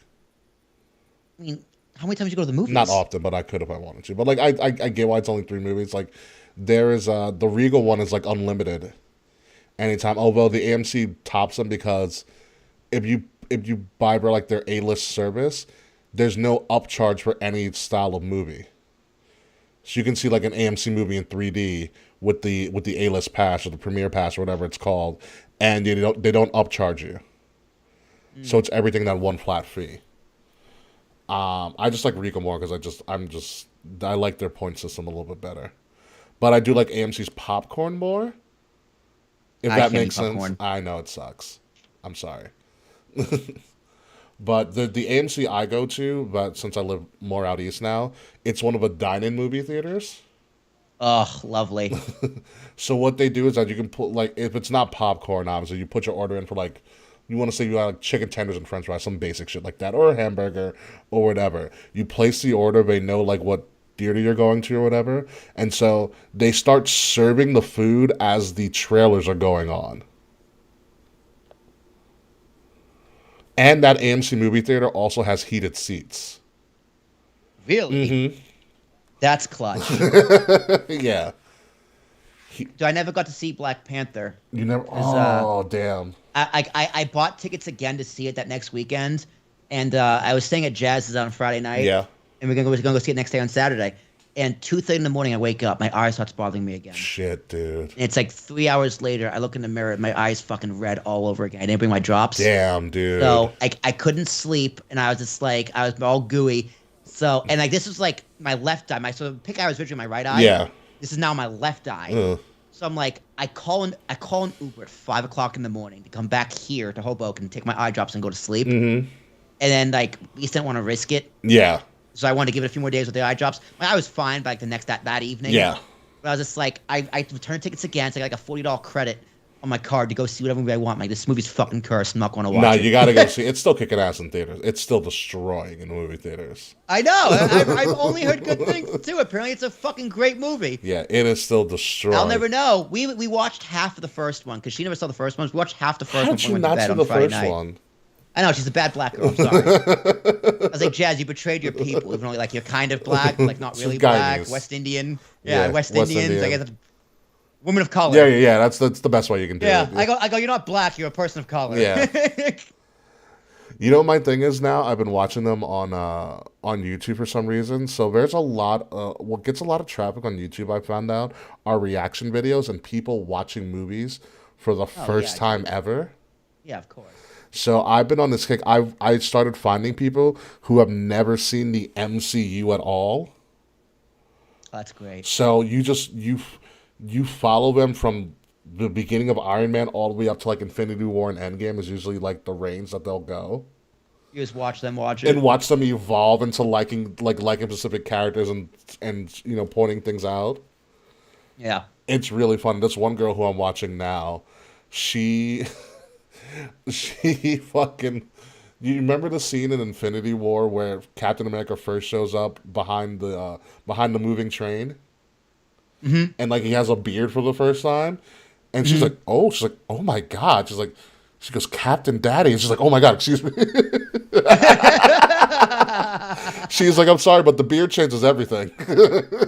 I mean, how many times do you go to the movies? Not often, but I could if I wanted to. But like, I get why it's only 3 movies. Like, there is the Regal one is like unlimited, anytime. Although the AMC tops them because if you buy like their A-list service, there's no upcharge for any style of movie. So you can see like an AMC movie in 3D with the A-list pass or the premiere pass or whatever it's called, and they don't upcharge you. So it's everything that one flat fee. I just like Regal more because I like their point system a little bit better. But I do like AMC's popcorn more. If that makes sense. I know it sucks. I'm sorry. But the AMC I go to, but since I live more out east now, it's one of the dine-in movie theaters. Ugh, lovely. So what they do is that you can put, like, if it's not popcorn, obviously, you put your order in for, like, you want to say you got like chicken tenders and french fries, some basic shit like that, or a hamburger, or whatever. You place the order, they know, like, what theater you're going to or whatever, and so they start serving the food as the trailers are going on. And that AMC movie theater also has heated seats. Really? Mm-hmm. That's clutch. Yeah. I never got to see Black Panther. You never? Oh, damn. I bought tickets again to see it that next weekend, and I was staying at Jazz's on Friday night. Yeah. And we're gonna go see it next day on Saturday. And 2:30 in the morning, I wake up, my eye starts bothering me again. Shit, dude. And it's like 3 hours later, I look in the mirror, my eyes fucking red all over again. I didn't bring my drops. Damn, dude. So I couldn't sleep, and I was just like, I was all gooey. So, and like this was like my left eye. So the pick eye was originally my right eye. Yeah. This is now my left eye. So I'm like, I call an Uber at 5 o'clock in the morning to come back here to Hoboken, take my eye drops, and go to sleep. Mm-hmm. And then like, we just didn't want to risk it. Yeah. So I wanted to give it a few more days with the eye drops. My eye was fine by like the next that evening. Yeah. But I was just like, I returned tickets again. So I got like a $40 credit on my card to go see whatever movie I want. Like, this movie's fucking cursed. I'm not going to watch it. No, you got to go see it. It's still kicking ass in theaters. It's still destroying in movie theaters. I know. I've only heard good things too. Apparently, it's a fucking great movie. Yeah, it is still destroying. I'll never know. We watched half of the first one because she never saw the first one. We watched half the first How one. did you not see the first one? I know, she's a bad black girl. I'm sorry. I was like, Jazz, you betrayed your people. Even though, like, you're kind of black, but, like, not really black. West Indian. Yeah, West Indians. I guess Woman of color. Yeah. That's the best way you can do Yeah, it. I go. You're not black. You're a person of color. Yeah. You know what my thing is now? I've been watching them on YouTube for some reason. So there's a lot. What gets a lot of traffic on YouTube, I found out, are reaction videos and people watching movies for the first time ever. Yeah, of course. So I've been on this kick. I started finding people who have never seen the MCU at all. That's great. So you follow them from the beginning of Iron Man all the way up to like Infinity War and Endgame is usually like the range that they'll go. You just watch it. And watch them evolve into liking specific characters and pointing things out. Yeah. It's really fun. This one girl who I'm watching now, she fucking. You remember the scene in Infinity War where Captain America first shows up behind the moving train, and like he has a beard for the first time, and she's like, oh my god, she goes, Captain Daddy, and she's like, oh my god, excuse me. She's like, I'm sorry, but the beard changes everything.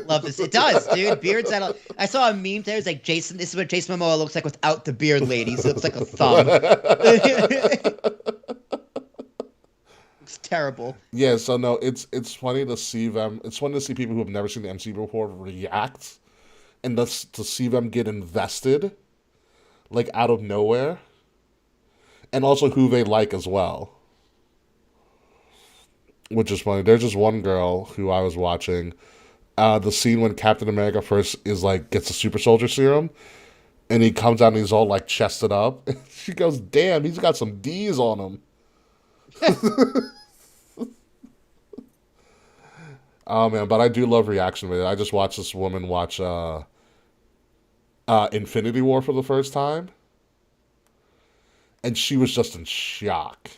Love this. It does, dude. Beards out. I saw a meme there. It's like Jason. This is what Jason Momoa looks like without the beard, ladies. It looks like a thumb. It's terrible. Yeah, so no, it's funny to see them. It's funny to see people who have never seen the MCU before react, and to see them get invested, like out of nowhere, and also who they like as well. Which is funny. There's just one girl who I was watching. The scene when Captain America first is like gets a super soldier serum, and he comes out and he's all like chested up. She goes, "Damn, he's got some D's on him." Oh man, but I do love reaction videos. I just watched this woman watch Infinity War for the first time, and she was just in shock.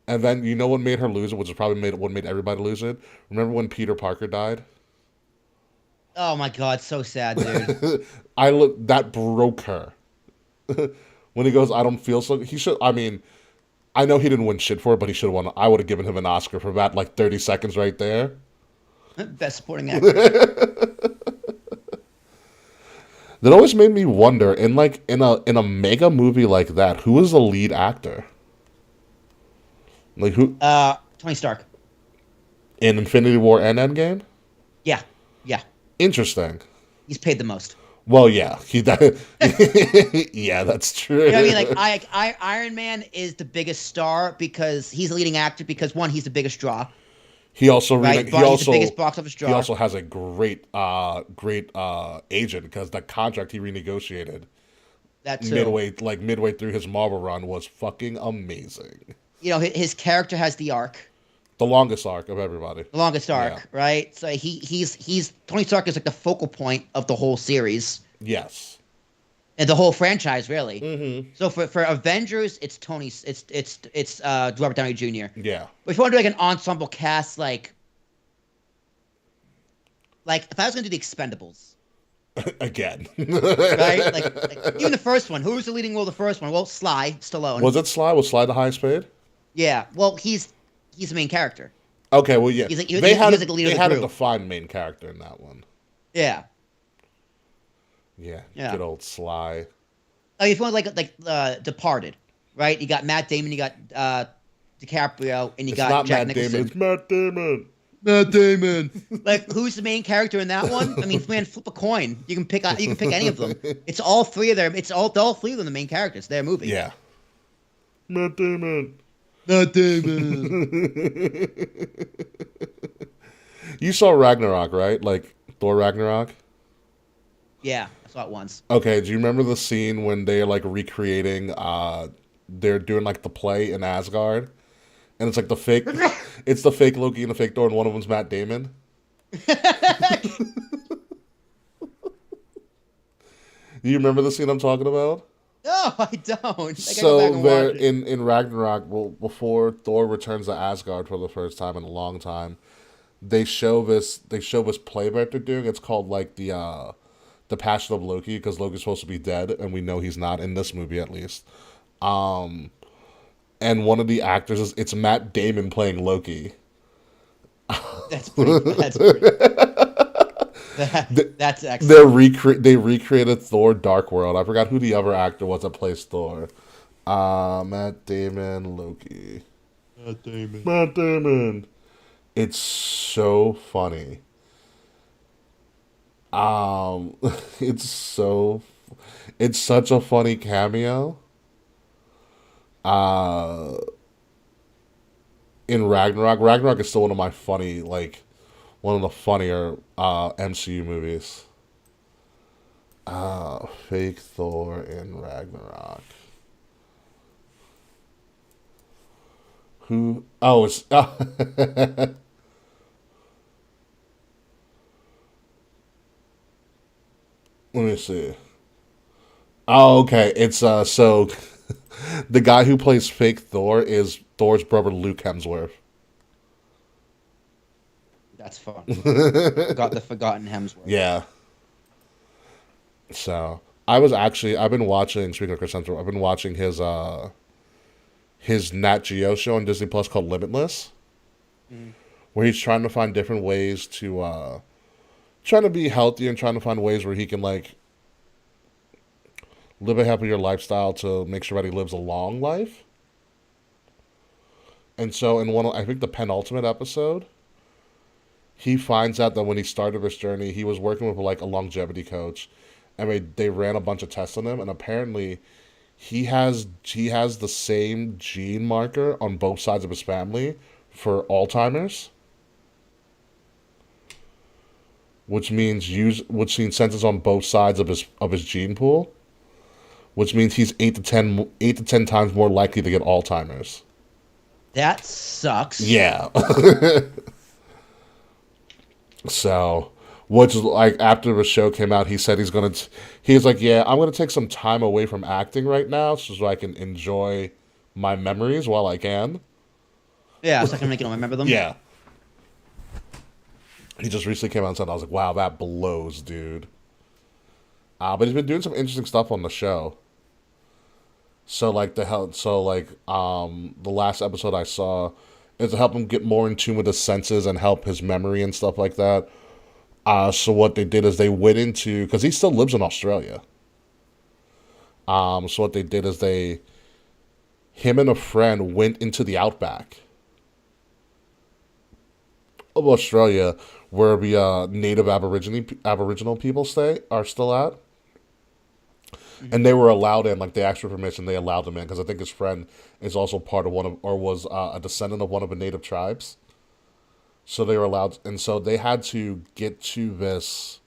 And then you know what made her lose it, which is probably what made everybody lose it? Remember when Peter Parker died? Oh my god, so sad, dude. That broke her. When he goes, I don't feel so. He should. I mean, I know he didn't win shit for it, but he should have won. I would have given him an Oscar for that, like 30 seconds right there. Best supporting actor. That always made me wonder, in a mega movie like that, who is the lead actor? Like who? Tony Stark. In Infinity War and Endgame? Yeah. Interesting. He's paid the most. Well, yeah. Yeah, that's true. You know what I mean? Like, Iron Man is the biggest star because he's the leading actor because, one, he's the biggest draw. He also he's the biggest box office draw. He also has a great agent because the contract he renegotiated that too. midway through his Marvel run was fucking amazing. You know, his character has the arc. The longest arc of everybody. The longest arc, right? So he's Tony Stark is like the focal point of the whole series. Yes. And the whole franchise, really. Mm-hmm. So for Avengers, it's Robert Downey Jr. Yeah. But if you want to do like an ensemble cast, like if I was gonna do the Expendables. Again. Right? Like even the first one. Who was the leading role of the first one? Well, Sly Stallone. Was it Sly? Was Sly the highest paid? Yeah. Well, he's the main character. Okay, well, yeah. They had a defined main character in that one. Yeah. Yeah. Good old Sly. Like if you want Departed, right? You got Matt Damon, you got DiCaprio, and you got Jack Nicholson. It's Matt Damon. Matt Damon. Like, who's the main character in that one? I mean, man, flip a coin. You can pick any of them. It's all three of them. It's all three of them the main characters. Their movie. Yeah. Matt Damon. Matt Damon. You saw Ragnarok, right? Like Thor Ragnarok? Yeah, I saw it once. Okay, do you remember the scene when they're like recreating they're doing like the play in Asgard? And it's like the fake Loki and the fake Thor, and one of them's Matt Damon. You remember the scene I'm talking about? No, I don't. So there in Ragnarok, well, before Thor returns to Asgard for the first time in a long time, they show this play that they're doing. It's called like the Passion of Loki, because Loki's supposed to be dead, and we know he's not in this movie at least. And one of the actors it's Matt Damon playing Loki. That's pretty. That's excellent. They recreated Thor: Dark World. I forgot who the other actor was that plays Thor. Matt Damon, Loki. Matt Damon. It's so funny. It's so. It's such a funny cameo. Uh, in Ragnarok. Ragnarok is still one of my funny, like, one of the funnier MCU movies. Fake Thor in Ragnarok. Who? Oh, it's. Let me see. Oh, okay. It's so the guy who plays fake Thor is Thor's brother Luke Hemsworth. That's fun. Got the forgotten Hemsworth. Yeah. So I've been watching. Speaking of Chris Hemsworth, I've been watching his Nat Geo show on Disney Plus called Limitless, where he's trying to find different ways to trying to be healthy and trying to find ways where he can like live a happier lifestyle to make sure that he lives a long life. And so in I think the penultimate episode, he finds out that when he started this journey, he was working with like a longevity coach, and they ran a bunch of tests on him, and apparently he has the same gene marker on both sides of his family for Alzheimer's, which means senses on both sides of his gene pool, which means he's 8 to 10 times more likely to get Alzheimer's. That sucks. Yeah. So, which is like after the show came out, he said he's like, yeah, I'm gonna take some time away from acting right now so I can enjoy my memories while I can. Yeah, so I can remember them. Yeah. He just recently came out and said, I was like, wow, that blows, dude. But he's been doing some interesting stuff on the show. So like the last episode I saw is to help him get more in tune with his senses and help his memory and stuff like that. So what they did is they went into, because he still lives in Australia. So what they did is him and a friend went into the outback of Australia, where the native Aboriginal people are still at. And they were allowed in, like they asked for permission, they allowed them in, because I think his friend is also part of was a descendant of one of the native tribes. So they were allowed, and so they had to get to this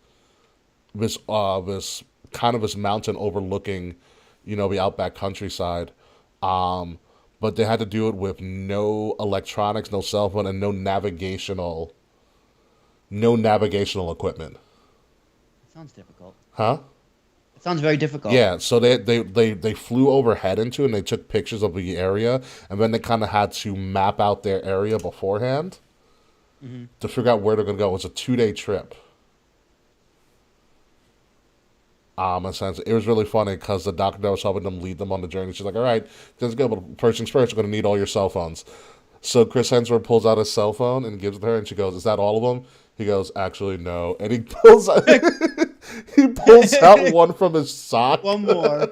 kind of this mountain overlooking, the outback countryside. But they had to do it with no electronics, no cell phone, and no navigational equipment. Sounds difficult. Huh? It sounds very difficult. Yeah, so they flew overhead into it, and they took pictures of the area, and then they kind of had to map out their area beforehand to figure out where they're going to go. It was a 2-day trip. It was really funny because the doctor that was helping them lead them on the journey, she's like, all right, let's go, but first things first, we're going to need all your cell phones. So Chris Hemsworth pulls out his cell phone and gives it to her, and she goes, is that all of them? He goes, actually, no. And he pulls out, he pulls out one from his sock. One more.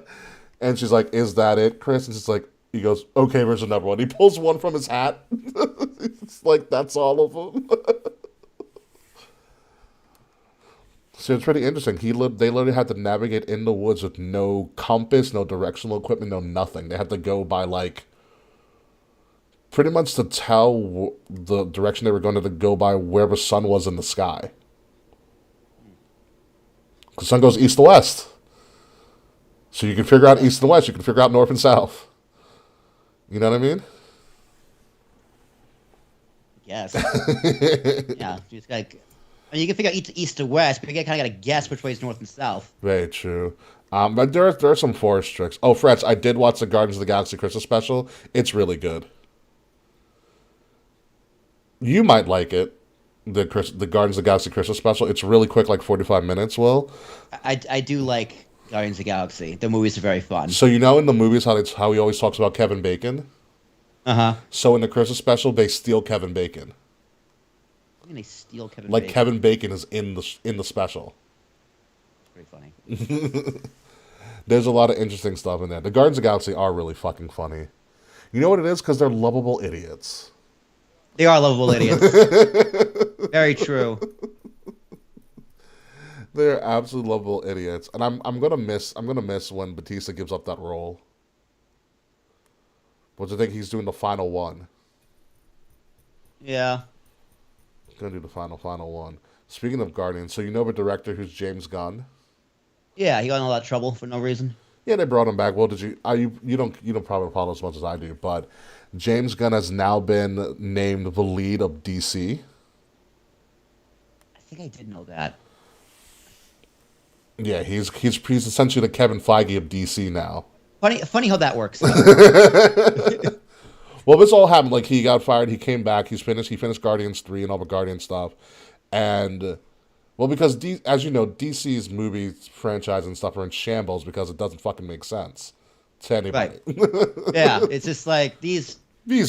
And she's like, is that it, Chris? And she's like, he goes, okay, there's another one. He pulls one from his hat. It's like, that's all of them. So it's pretty interesting. They literally had to navigate in the woods with no compass, no directional equipment, no nothing. They had to go by, like, pretty much to tell the direction they were going to go by where the sun was in the sky. The sun goes east to west. So you can figure out east and west. You can figure out north and south. You know what I mean? Yes. Yeah. You can figure out east to west, but you kind of got to guess which way is north and south. Very true. But there are some forest tricks. Oh, Frets, I did watch the Guardians of the Galaxy Christmas special. It's really good. You might like it. The Guardians of the Galaxy Christmas special. It's really quick, like 45 minutes, Will. I do like Guardians of the Galaxy. The movies are very fun. So in the movies how he always talks about Kevin Bacon? Uh-huh. So in the Christmas special, they steal Kevin Bacon. mean, they steal Kevin Like Bacon. Kevin Bacon is in the special. It's pretty funny. There's a lot of interesting stuff in there. The Guardians of the Galaxy are really fucking funny. You know what it is? Because they're lovable idiots. They are lovable idiots. Very true. They're absolute lovable idiots, and I'm gonna miss when Batista gives up that role. What do you think he's doing the final one? Yeah. Gonna do the final one. Speaking of Guardians, so you know the director who's James Gunn? Yeah, he got in a lot of trouble for no reason. Yeah, they brought him back. Well, did you? You don't probably follow as much as I do, but James Gunn has now been named the lead of DC. I think I did know that. Yeah, he's essentially the Kevin Feige of DC now. Funny how that works. Well, this all happened. Like, he got fired, he came back, he finished Guardians 3 and all the Guardian stuff. And, well, because, as you know, DC's movie franchise and stuff are in shambles because it doesn't fucking make sense to anybody. Right. Yeah, it's just like, these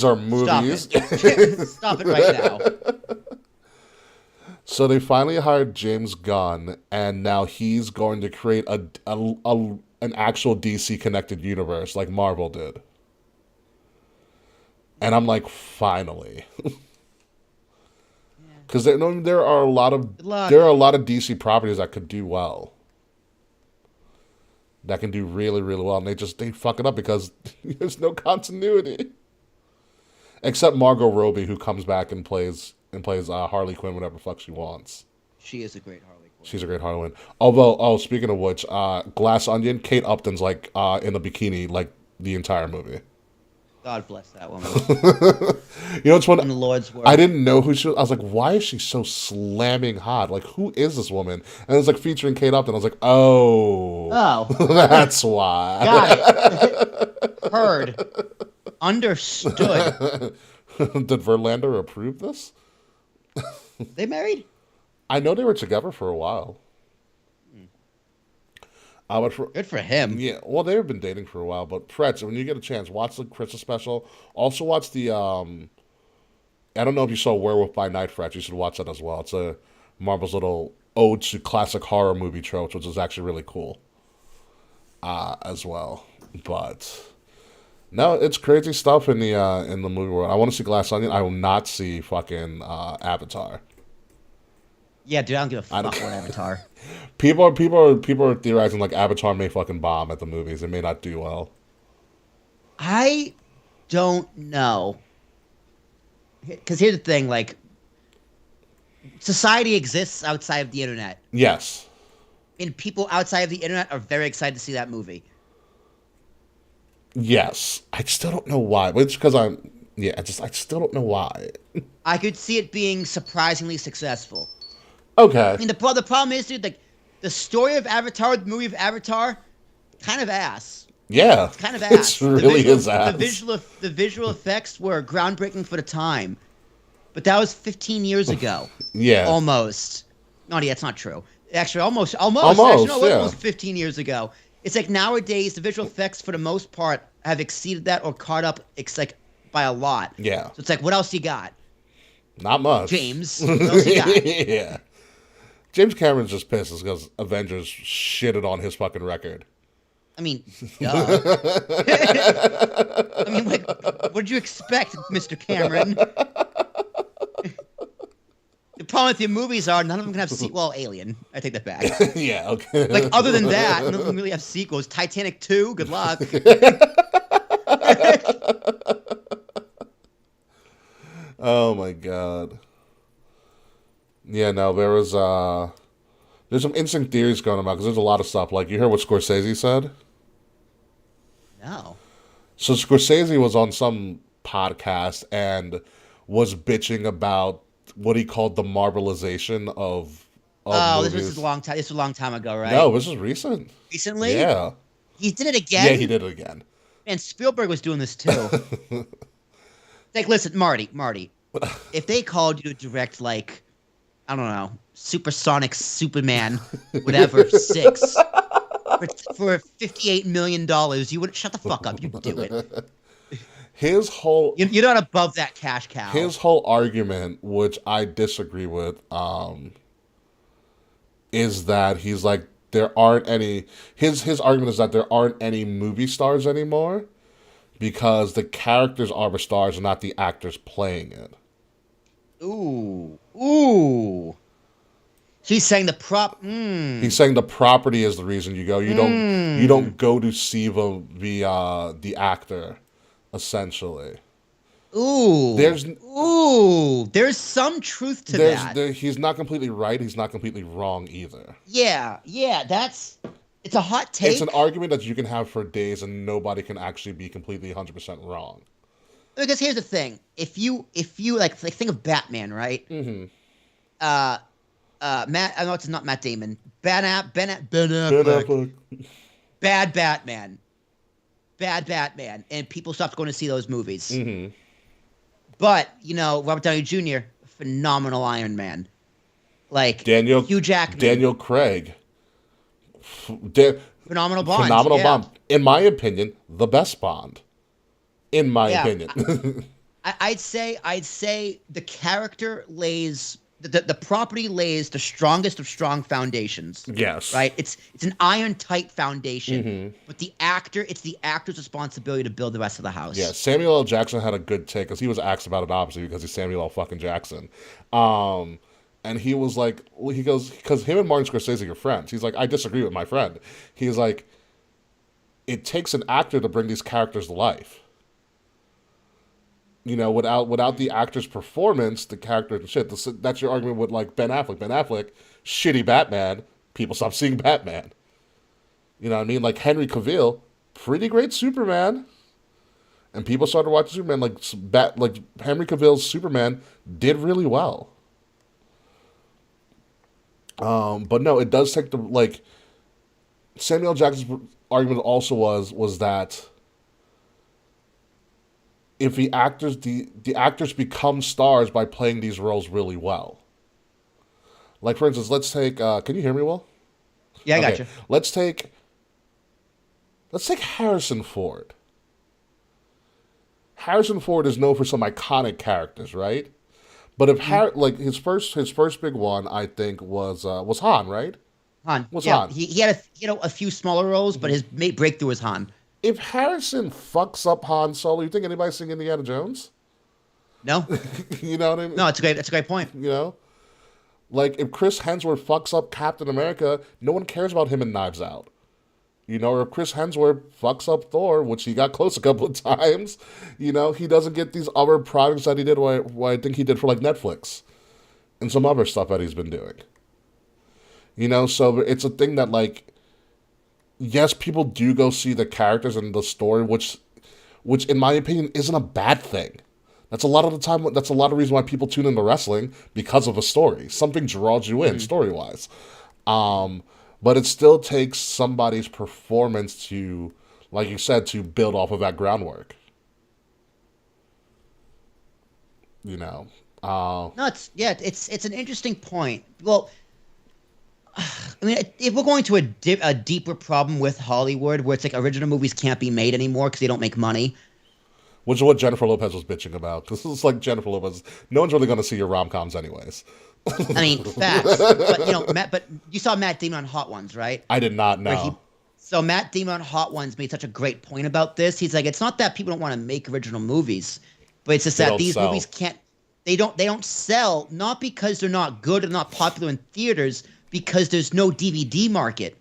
are movies. Stop it right now. So they finally hired James Gunn, and now he's going to create an actual DC-connected universe like Marvel did. And I'm like, finally. Because there are a lot of DC properties that could do well. That can do really, really well. And they fuck it up because there's no continuity. Except Margot Robbie, who comes back and plays Harley Quinn whenever the fuck she wants. She is a great Harley Quinn. She's a great Harley Quinn. Although, speaking of which, Glass Onion, Kate Upton's like in a bikini like the entire movie. God bless that woman. You know, it's one. In the Lord's word. I didn't know who she was. I was like, why is she so slamming hot? Like, who is this woman? And it was like featuring Kate Upton. I was like, oh, that's why. Got it. Heard. Understood. Did Verlander approve this? They married? I know they were together for a while. Good for him. Yeah, well, they've been dating for a while. But Pretz, when you get a chance, watch the Christmas special. Also watch the I don't know if you saw Werewolf by Night, Pretz. You should watch that as well. It's a Marvel's little ode to classic horror movie tropes, which is actually really cool. As well, but no, it's crazy stuff in the movie world. I want to see Glass Onion. I will not see fucking Avatar. Yeah, dude, I don't give a fuck about Avatar. People are theorizing like Avatar may fucking bomb at the movies. It may not do well. I don't know. Because here's the thing, like, society exists outside of the internet. Yes. And people outside of the internet are very excited to see that movie. Yes. I still don't know why. But it's because I still don't know why. I could see it being surprisingly successful. Okay. I mean, the problem is, dude, like, the story of Avatar, the movie of Avatar, kind of ass. Yeah. It's kind of ass. It really is ass. The visual effects were groundbreaking for the time. But that was 15 years ago. Yeah. Almost. No, yeah, it's not true. Actually, almost. Almost, Actually, no, yeah. almost 15 years ago. It's like nowadays, the visual effects, for the most part, have exceeded that or caught up by a lot. Yeah. So it's like, what else you got? Not much. James. What else you got? Yeah. James Cameron's just pissed because Avengers shitted on his fucking record. I mean, duh. I mean, like, what did you expect, Mr. Cameron? The problem with your movies are none of them can have sequels. Well, Alien. I take that back. Yeah, okay. Like, other than that, none of them really have sequels. Titanic 2, good luck. Oh my god. Yeah, no, there's some interesting theories going about because there's a lot of stuff. Like, you heard what Scorsese said? No. So Scorsese was on some podcast and was bitching about what he called the Marvelization of movies. This was a long time. This was a long time ago, right? No, this is recent. Recently? Yeah. He did it again? Yeah, he did it again. And Spielberg was doing this too. Like, listen, Marty, if they called you to direct, like, I don't know, Supersonic Superman, whatever, 6, for $58 million, you wouldn't shut the fuck up. You'd do it. his whole You're not above that cash cow. his whole argument, which I disagree with, is that he's like there aren't any. His argument is that there aren't any movie stars anymore because the characters are the stars and not the actors playing it. Ooh. He's saying the He's saying the property is the reason you go. You don't go to see the actor, essentially. There's some truth to that. He's not completely right. He's not completely wrong either. Yeah. It's a hot take. It's an argument that you can have for days, and nobody can actually be completely 100% wrong. Because here's the thing: if you like think of Batman, right? Mm-hmm. Matt, I know it's not Matt Damon. Ben Affleck. Bad Batman, and people stopped going to see those movies. Mm-hmm. But Robert Downey Jr., phenomenal Iron Man. Like Hugh Jackman, Daniel Craig, phenomenal Bond. Phenomenal Bond. In my opinion, the best Bond. In my opinion, I'd say the character lays. The property lays the strongest of strong foundations. Yes. Right? It's an iron tight foundation. But it's the actor's responsibility to build the rest of the house. Yeah, Samuel L. Jackson had a good take because he was asked about it obviously because he's Samuel L. fucking Jackson. And he was like, he goes, because him and Martin Scorsese are friends. He's like, I disagree with my friend. He's like, it takes an actor to bring these characters to life. Without the actor's performance, the character and shit. That's your argument with like Ben Affleck. Ben Affleck, shitty Batman. People stop seeing Batman. You know what I mean? Like Henry Cavill, pretty great Superman. And people started watching Superman. Like Henry Cavill's Superman did really well. But no, it does take Samuel L. Jackson's argument also was that if the actors become stars by playing these roles really well. Like for instance, let's take can you hear me well? Yeah, I got you. Let's take Harrison Ford. Harrison Ford is known for some iconic characters, right? But if his first big one, I think was Han, right? Han. Han. He had a few smaller roles, but his breakthrough was Han. If Harrison fucks up Han Solo, you think anybody's seeing Indiana Jones? No. You know what I mean? No, that's a great point. Like if Chris Hemsworth fucks up Captain America, no one cares about him in Knives Out. Or if Chris Hemsworth fucks up Thor, which he got close a couple of times, he doesn't get these other projects that he did, what I think he did for like Netflix and some other stuff that he's been doing. So it's a thing that like, yes, people do go see the characters and the story, which in my opinion isn't a bad thing. That's a lot of the time. That's a lot of reason why people tune into wrestling, because of a story. Something draws you in story-wise. But it still takes somebody's performance to, like you said, to build off of that groundwork. No, it's an interesting point. Well, I mean, if we're going to a deeper problem with Hollywood, where it's like original movies can't be made anymore because they don't make money. Which is what Jennifer Lopez was bitching about. Because it's like Jennifer Lopez. No one's really going to see your rom-coms anyways. I mean, facts. But you saw Matt Damon on Hot Ones, right? I did not know. So Matt Damon on Hot Ones made such a great point about this. He's like, it's not that people don't want to make original movies, but it's just that these movies can't. They don't sell, not because they're not good or not popular in theaters, because there's no DVD market.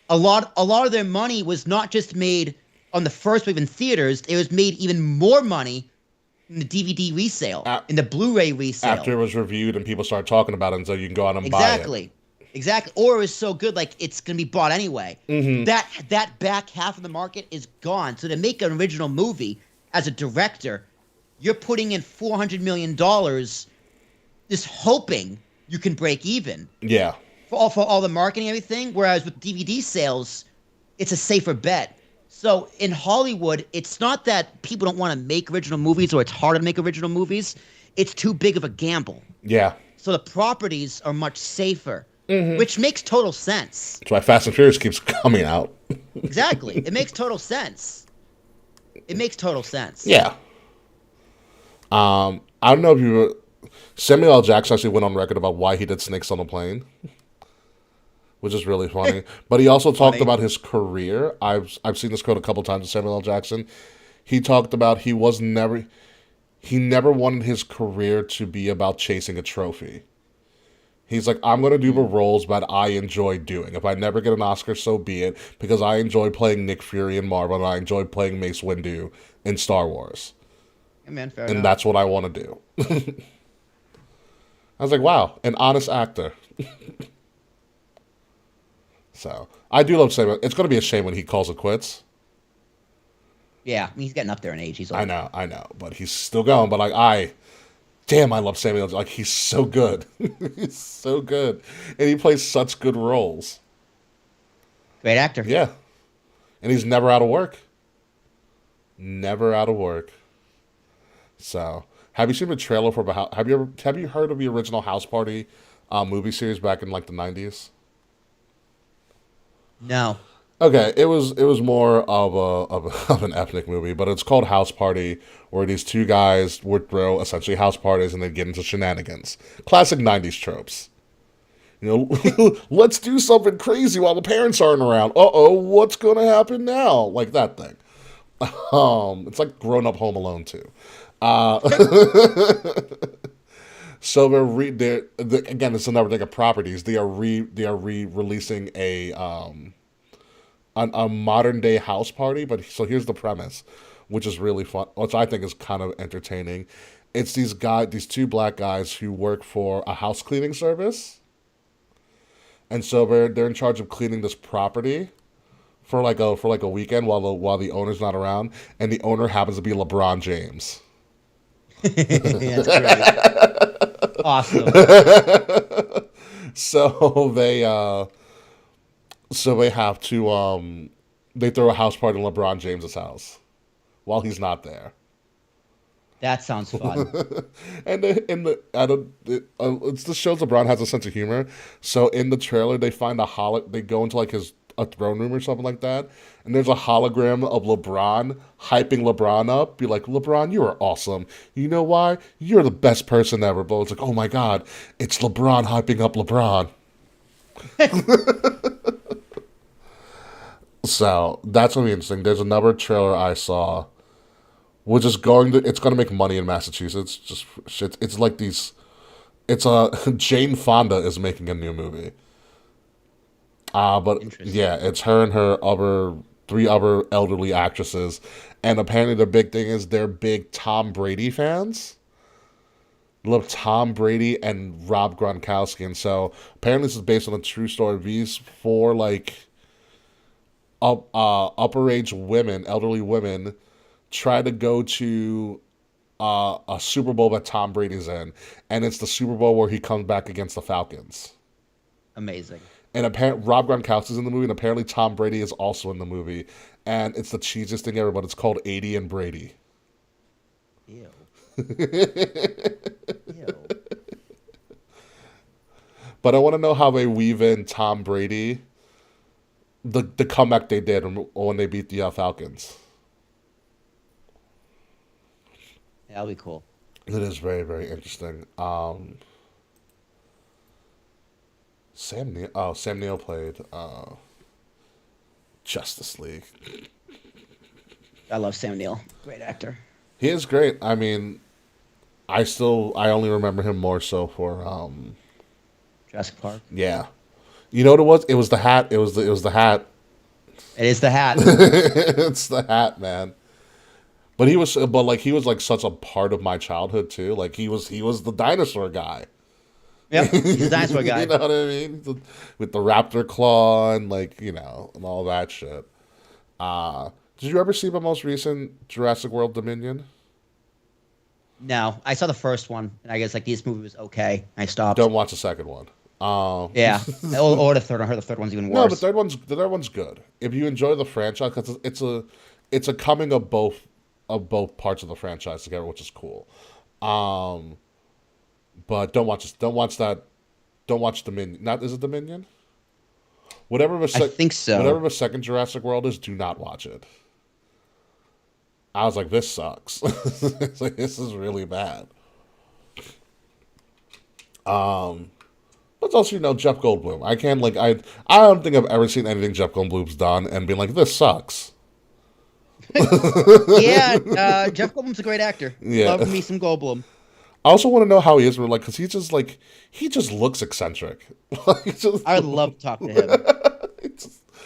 A lot of their money was not just made on the first wave in theaters; it was made even more money in the DVD resale, in the Blu-ray resale. After it was reviewed and people started talking about it, and so you can go out and buy it. Exactly. Or it was so good, like it's gonna be bought anyway. Mm-hmm. That back half of the market is gone. So to make an original movie as a director, you're putting in $400 million, just hoping you can break even. Yeah. For all the marketing and everything. Whereas with DVD sales, it's a safer bet. So in Hollywood, it's not that people don't want to make original movies or it's hard to make original movies. It's too big of a gamble. Yeah. So the properties are much safer, which makes total sense. That's why Fast and Furious keeps coming out. Exactly. It makes total sense. It makes total sense. Yeah. I don't know if you. Samuel L. Jackson actually went on record about why he did Snakes on a Plane, which is really funny. But he also talked about his career. I've seen this quote a couple times with Samuel L. Jackson. He talked about he never wanted his career to be about chasing a trophy. He's like, I'm going to do the roles that I enjoy doing. If I never get an Oscar, so be it, because I enjoy playing Nick Fury in Marvel, and I enjoy playing Mace Windu in Star Wars. Hey, man, fair And enough. that's what I want to do. I was like, wow, an honest actor. So, I do love Samuel. It's going to be a shame when he calls it quits. Yeah, I mean, he's getting up there in age. He's old. I know, but he's still going. But I love Samuel. Like, he's so good. He's so good. And he plays such good roles. Great actor. Yeah. And he's never out of work. Never out of work. So, have you seen the trailer for have you heard of the original House Party movie series back in like the 90s? No. Okay, it was more of an ethnic movie, but it's called House Party, where these two guys would throw essentially house parties and they'd get into shenanigans. Classic 90s tropes. You know, let's do something crazy while the parents aren't around. Uh-oh, what's going to happen now? Like that thing. It's like Grown Up Home Alone too. So again, it's another thing of properties. They are re-releasing a modern day house party, but so here's the premise, which is really fun, which I think is kind of entertaining. It's these two black guys who work for a house cleaning service, and so they're in charge of cleaning this property for like a weekend while the owner's not around, and the owner happens to be LeBron James. That's great. Awesome. So they have to they throw a house party in LeBron James's house while he's not there. That sounds fun. And it's the shows LeBron has a sense of humor. So in the trailer, they find they go into like a throne room or something like that, and there's a hologram of LeBron hyping LeBron up. Be like, LeBron, you are awesome. You know why? You're the best person ever. But it's like, oh my God, it's LeBron hyping up LeBron. So that's gonna be interesting. There's another trailer I saw, which is it's gonna make money in Massachusetts. Just shit. It's like these. It's Jane Fonda is making a new movie. But yeah, it's her and her three other elderly actresses, and apparently the big thing is they're big Tom Brady fans. Love Tom Brady and Rob Gronkowski, and so apparently this is based on a true story. These four like upper age women, elderly women, try to go to a Super Bowl that Tom Brady's in, and it's the Super Bowl where he comes back against the Falcons. Amazing. And apparently Rob Gronkowski's in the movie, and apparently Tom Brady is also in the movie, and it's the cheesiest thing ever. But it's called 80 and Brady. Ew. But I want to know how they weave in Tom Brady, the comeback they did when they beat the Falcons. Yeah, that'll be cool. It is very, very interesting. Sam Neill played Justice League. I love Sam Neill. Great actor. He is great. I mean, I only remember him more so for Jurassic Park. yeah. You know what it was? It was the hat. It was the hat. It is the hat. It's the hat, man. But he was like such a part of my childhood too. Like he was the dinosaur guy. Yep, he's a dinosaur guy. You know what I mean? With the raptor claw and and all that shit. Did you ever see the most recent Jurassic World Dominion? No, I saw the first one, and I guess this movie was okay. I stopped. Don't watch the second one. Yeah, or the third. I heard the third one's even worse. No, the third one's good. If you enjoy the franchise, because it's a coming of both parts of the franchise together, which is cool. But don't watch Dominion. Is it Dominion? I think so. Whatever the second Jurassic World is, do not watch it. I was like, this sucks. It's like, this is really bad. But also, Jeff Goldblum. I can't, like, I don't think I've ever seen anything Jeff Goldblum's done and been like, this sucks. Yeah, Jeff Goldblum's a great actor. Yeah. Love me some Goldblum. I also want to know how he is, like, because he just looks eccentric. I would love to talk to him.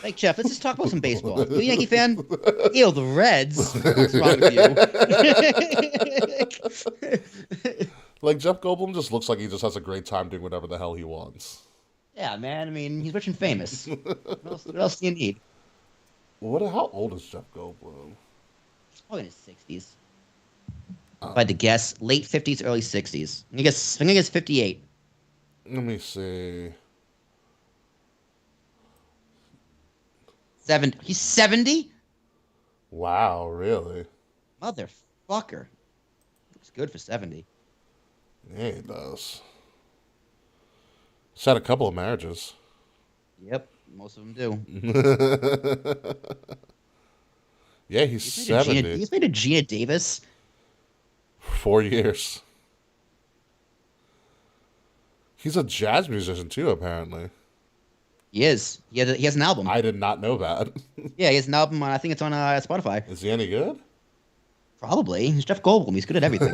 Like, Jeff, let's just talk about some baseball. You a Yankee fan? Ew, the Reds. What's wrong with you? Like, Jeff Goldblum just looks like he just has a great time doing whatever the hell he wants. Yeah, man. I mean, he's rich and famous. What else do you need? How old is Jeff Goldblum? He's probably in his 60s. If I had to guess, late 50s, early 60s. I'm gonna guess 58. Let me see. 70. He's 70? Wow, really? Motherfucker. Looks good for 70. Yeah, he does. He's had a couple of marriages. Yep, most of them do. Yeah, he's 70. He's made a Gina Davis. 4 years. He's a jazz musician too, apparently. He is. He has an album. I did not know that. Yeah, he has an album. I think it's on Spotify. Is he any good? Probably. He's Jeff Goldblum. He's good at everything.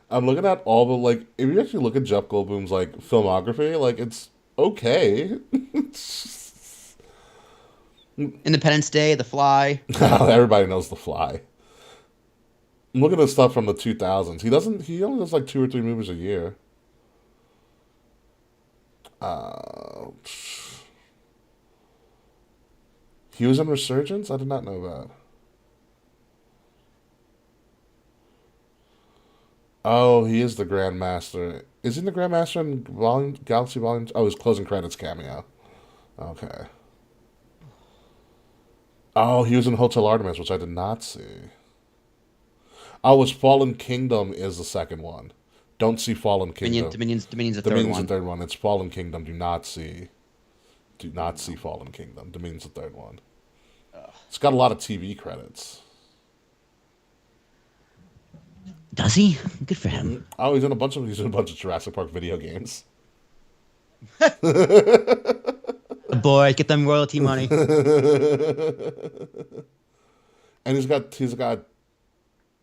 I'm looking at all the, like, if you actually look at Jeff Goldblum's, like, filmography, like, it's okay. Independence Day, The Fly. Everybody knows The Fly. I'm looking at stuff from the 2000s. He only does, like, 2 or 3 movies a year. He was in Resurgence? I did not know that. Oh, he is the Grandmaster. Is he the Grandmaster in Galaxy Volume? Oh, his closing credits cameo. Okay. Oh, he was in Hotel Artemis, which I did not see. Oh, his Fallen Kingdom is the second one. Don't see Fallen Kingdom. Dominion's the third one. Dominion's the third one. It's Fallen Kingdom. Do not see Fallen Kingdom. Dominion's the third one. It's got a lot of TV credits. Does he? Good for him. Oh, he's in a bunch of Jurassic Park video games. Boy, get them royalty money. And he's got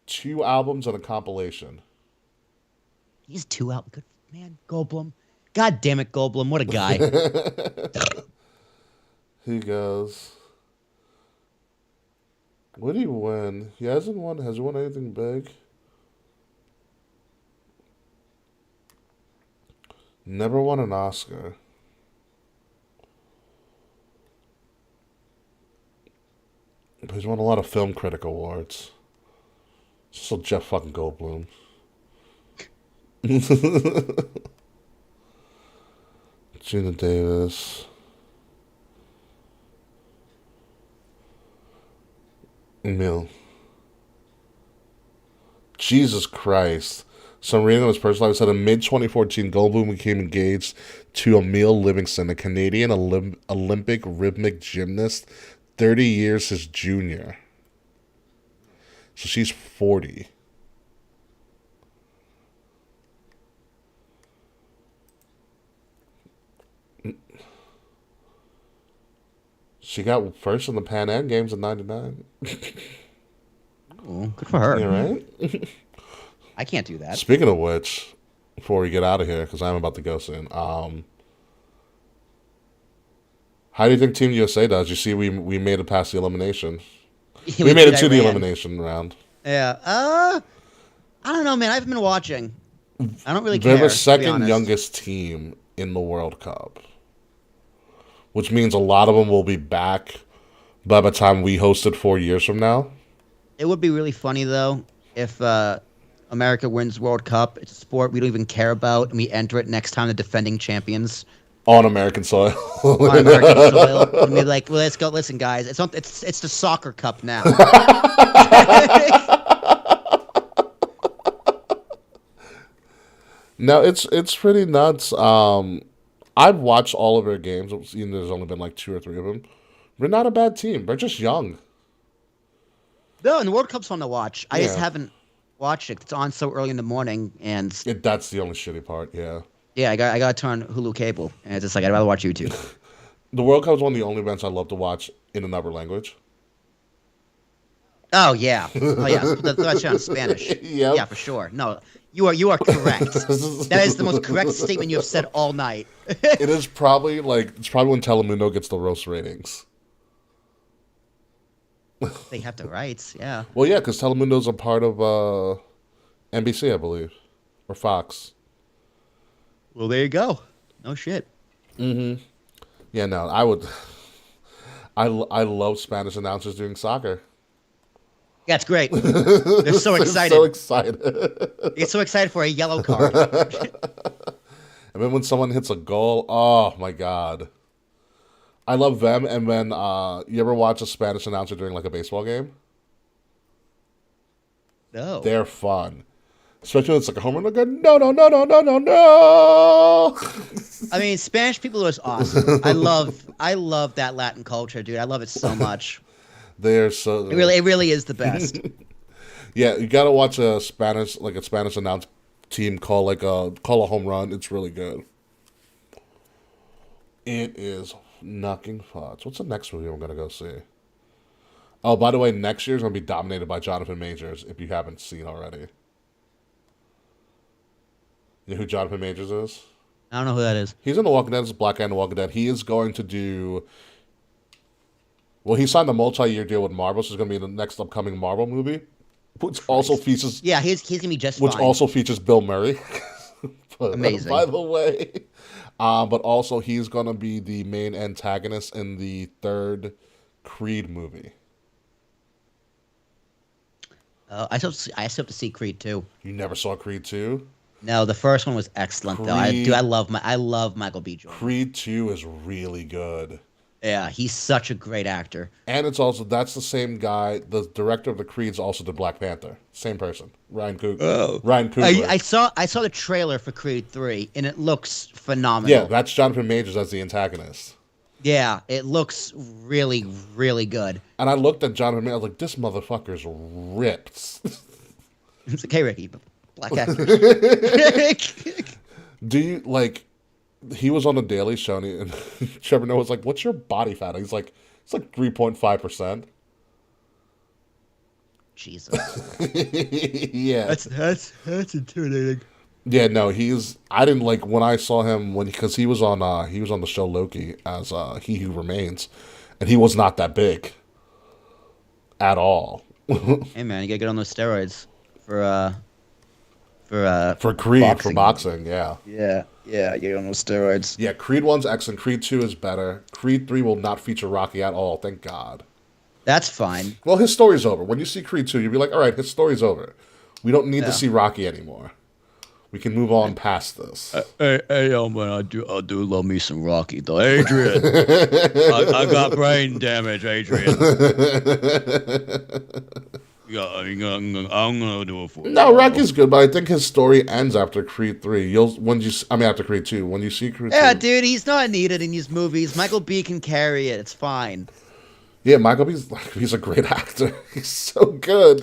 2 albums and a compilation. He's 2 out. Good man, Goldblum. God damn it, Goldblum. What a guy. He goes. What did he win? He hasn't won. Has he won anything big? Never won an Oscar. But he's won a lot of film critic awards. So Jeff fucking Goldblum. Gina Davis. Emil. Jesus Christ. Some reading on his personal life said in mid-2014, Goldblum became engaged to Emil Livingston, a Canadian Olympic rhythmic gymnast, 30 years his junior. So she's 40. She got first in the Pan Am Games in '99. Oh, good for her. Yeah, right? I can't do that. Speaking of which, before we get out of here, because I'm about to go soon, how do you think Team USA does? You see, we made it past the elimination. We made it to the elimination round. Yeah. I don't know, man. I haven't been watching. I don't really care. They're the second youngest team in the World Cup, which means a lot of them will be back by the time we host it 4 years from now. It would be really funny, though, if America wins World Cup. It's a sport we don't even care about, and we enter it next time the defending champions. On American soil. On American soil. And be like, well, let's go. Listen, guys, it's the soccer cup now. No, it's pretty nuts. I've watched all of their games. There's only been like 2 or 3 of them. They're not a bad team. They're just young. No, and the World Cup's fun to watch. I just Yeah. haven't watched it. It's on so early in the morning, and That's the only shitty part, yeah. yeah, I got to turn Hulu cable, and it's just like I'd rather watch YouTube. The World Cup is one of the only events I love to watch in another language. Oh yeah, that's on Spanish. Yep. Yeah, for sure. No, you are correct. That is the most correct statement you have said all night. It is probably it's probably when Telemundo gets the roast ratings. They have the rights, yeah. Well, yeah, because Telemundo's a part of NBC, I believe, or Fox. Well, there you go. No shit. Mm-hmm. Yeah, no, I would. I love Spanish announcers doing soccer. Yeah, it's great. They're so excited. So excited. They get so excited for a yellow card. And then when someone hits a goal, oh my god. I love them. And then you ever watch a Spanish announcer during like a baseball game? No. They're fun. Especially when it's like a home run, they're good. No, no, no, no, no, no, no. I mean, Spanish people are just awesome. I love that Latin culture, dude. I love it so much. They're so It really is the best. Yeah, you gotta watch a Spanish announced team call a home run. It's really good. It is knocking thoughts. What's the next movie I'm gonna go see? Oh, by the way, next year's gonna be dominated by Jonathan Majors. If you haven't seen already, you know who Jonathan Majors is? I don't know who that is. He's in The Walking Dead. He's a black guy in The Walking Dead. He is going to do. Well, he signed a multi-year deal with Marvel, so it's going to be the next upcoming Marvel movie, which also features. Yeah, he's gonna be just which fine. also features Bill Murray. Amazing. By the way, but also he's going to be the main antagonist in the third Creed movie. I still have to see Creed 2. You never saw Creed 2? No, the first one was excellent though. I love Michael B. Jordan. Creed 2 is really good. Yeah, he's such a great actor. And that's the same guy. The director of the Creed's also the Black Panther. Same person, Ryan Coogler. Oh. Ryan Coogler. I saw the trailer for Creed 3, and it looks phenomenal. Yeah, that's Jonathan Majors as the antagonist. Yeah, it looks really, really good. And I looked at Jonathan Majors, I was like, this motherfucker's ripped. It's like, hey, Ricky, black actor. Do you, like, he was on the Daily Show, and Trevor Noah was like, what's your body fat? He's like, it's like 3.5%. Jesus. Yeah. That's intimidating. Yeah, no, I didn't like when I saw him because he was on the show Loki as He Who Remains, and he was not that big at all. Hey man, you gotta get on those steroids for Creed boxing. for boxing, yeah. Yeah, you get on those steroids. Yeah, Creed 1's excellent. Creed 2 is better. Creed 3 will not feature Rocky at all, thank God. That's fine. Well, his story's over. When you see Creed 2, you'll be like, all right, his story's over. We don't need to see Rocky anymore. We can move on past this. Hey, man, I do love me some Rocky though, Adrian. I got brain damage, Adrian. Yeah, I'm gonna do it for you. No, Rocky's good, but I think his story ends after Creed 3. After Creed 2. When you see Creed 2. Yeah, dude, he's not needed in these movies. Michael B can carry it. It's fine. Yeah, Michael he's a great actor. He's so good.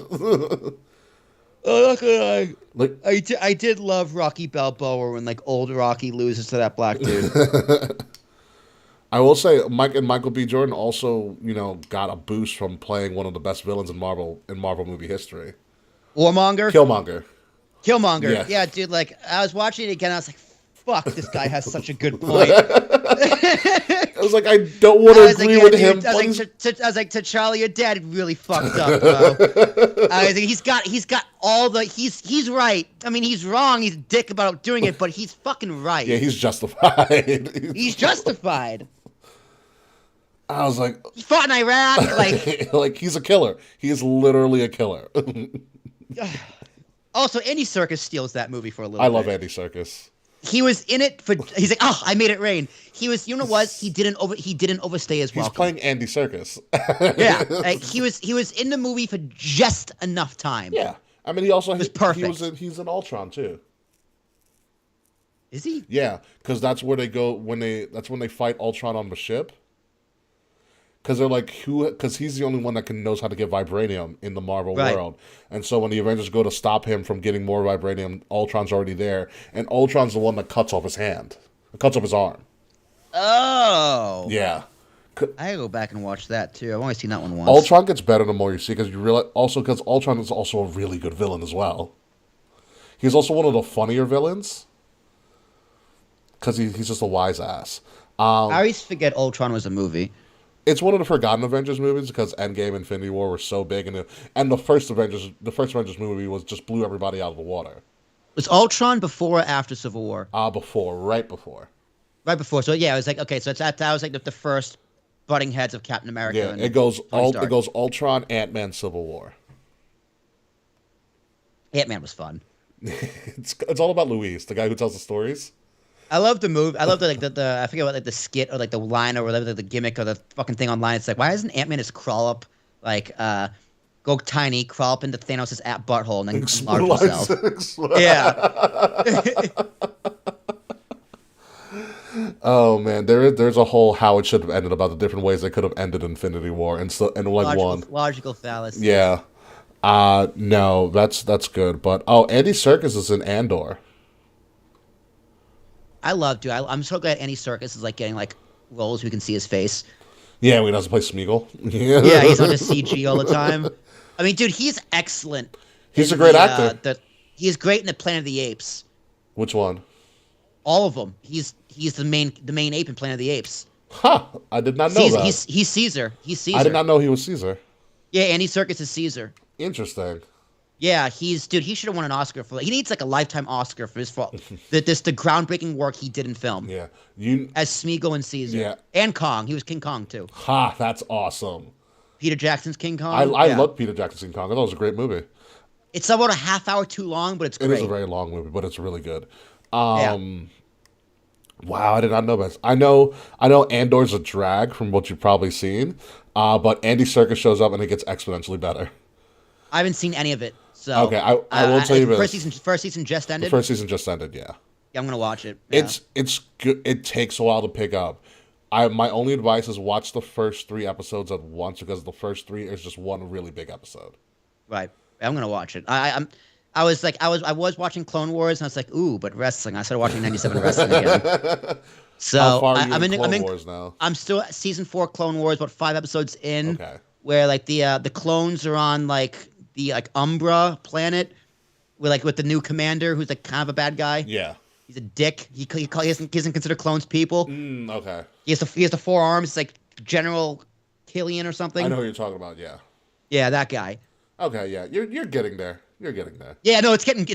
Oh, look at Like, I did love Rocky Balboa when like old Rocky loses to that black dude. I will say, Michael B. Jordan also, got a boost from playing one of the best villains in Marvel movie history. Warmonger? Killmonger. Yeah, dude, like I was watching it again, I was like, fuck, this guy has such a good point. I was like, I don't want to agree with him. I was like, T'Challa, your dad really fucked up, bro. I was like, he's got all the, he's right. I mean, he's wrong. He's a dick about doing it, but he's fucking right. Yeah, he's justified. He's justified. I was like, he fought in Iraq, like, like he's a killer. He is literally a killer. Also, Andy Serkis steals that movie for a little bit. I love Andy Serkis. He was in it for. He's like, oh, I made it rain. He was. You know what? He didn't overstay his welcome. He's playing Andy Serkis. Yeah, like, he was in the movie for just enough time. Yeah, I mean, he also was perfect. He's in Ultron too. Is he? Yeah, because that's where they go that's when they fight Ultron on the ship. because they're like, who? Because he's the only one that knows how to get vibranium in the Marvel Right. world. And so when the Avengers go to stop him from getting more vibranium, Ultron's already there, and Ultron's the one that cuts off his hand, cuts off his arm. Oh. Yeah. I gotta go back and watch that too. I've only seen that one once. Ultron gets better the more you see, because you realize also because Ultron is also a really good villain as well. He's also one of the funnier villains because he's just a wise ass. I always forget Ultron was a movie. It's one of the forgotten Avengers movies because Endgame, Infinity War were so big, and the first Avengers movie was just blew everybody out of the water. Was Ultron before or after Civil War? Right before. Right before. So yeah, it was like okay. So that was like the first butting heads of Captain America. Yeah, and it goes Tony Stark. it goes Ultron, Ant-Man, Civil War. Ant-Man was fun. It's all about Luis, the guy who tells the stories. I love the movie. I love the I forget what like the skit or like the line or whatever the gimmick or the fucking thing online. It's like why doesn't Ant-Man just crawl up like go tiny, crawl up into Thanos' butthole and then enlarge himself? Yeah. Oh man, there's a whole how it should have ended about the different ways they could have ended Infinity War and logical fallacy. Yeah. No, that's good. But Andy Serkis is in Andor. I love, dude. I'm so glad Andy Serkis is like getting like roles we can see his face. Yeah, he doesn't play Smeagol. Yeah, he's not just CG all the time. I mean, dude, he's excellent. He's a great actor. He's great in the Planet of the Apes. Which one? All of them. He's the main ape in Planet of the Apes. Huh? I did not know that. He's Caesar. He's Caesar. I did not know he was Caesar. Yeah, Andy Serkis is Caesar. Interesting. Yeah, he should have won an Oscar for. He needs like a lifetime Oscar for his fault. the groundbreaking work he did in film. Yeah, as Smeagol and Caesar. Yeah, and Kong. He was King Kong too. Ha, that's awesome. Peter Jackson's King Kong. I love Peter Jackson's King Kong. I thought it was a great movie. It's about a half hour too long, but it's great. It is a very long movie, but it's really good. Wow, I did not know this. I know Andor's a drag from what you've probably seen, but Andy Serkis shows up and it gets exponentially better. I haven't seen any of it. So okay, I will tell you this. First season just ended? The first season just ended, yeah. Yeah, I'm going to watch it. Yeah. It's good. It takes a while to pick up. My only advice is watch the first 3 episodes at once because the first 3 is just one really big episode. Right. I'm going to watch it. I was watching Clone Wars and I was like, ooh, but wrestling. I started watching 97 Wrestling again. So how far are you in Clone Wars now? I'm still at season 4 Clone Wars, about 5 episodes in. Okay. Where like the clones are on like the Umbra planet, with the new commander who's like kind of a bad guy. Yeah. He's a dick. He doesn't consider clones people. Okay. He has the 4 arms. It's like General Killian or something. I know who you're talking about. Yeah. Yeah, that guy. Okay. Yeah, you're getting there. You're getting there. Yeah, no, it's getting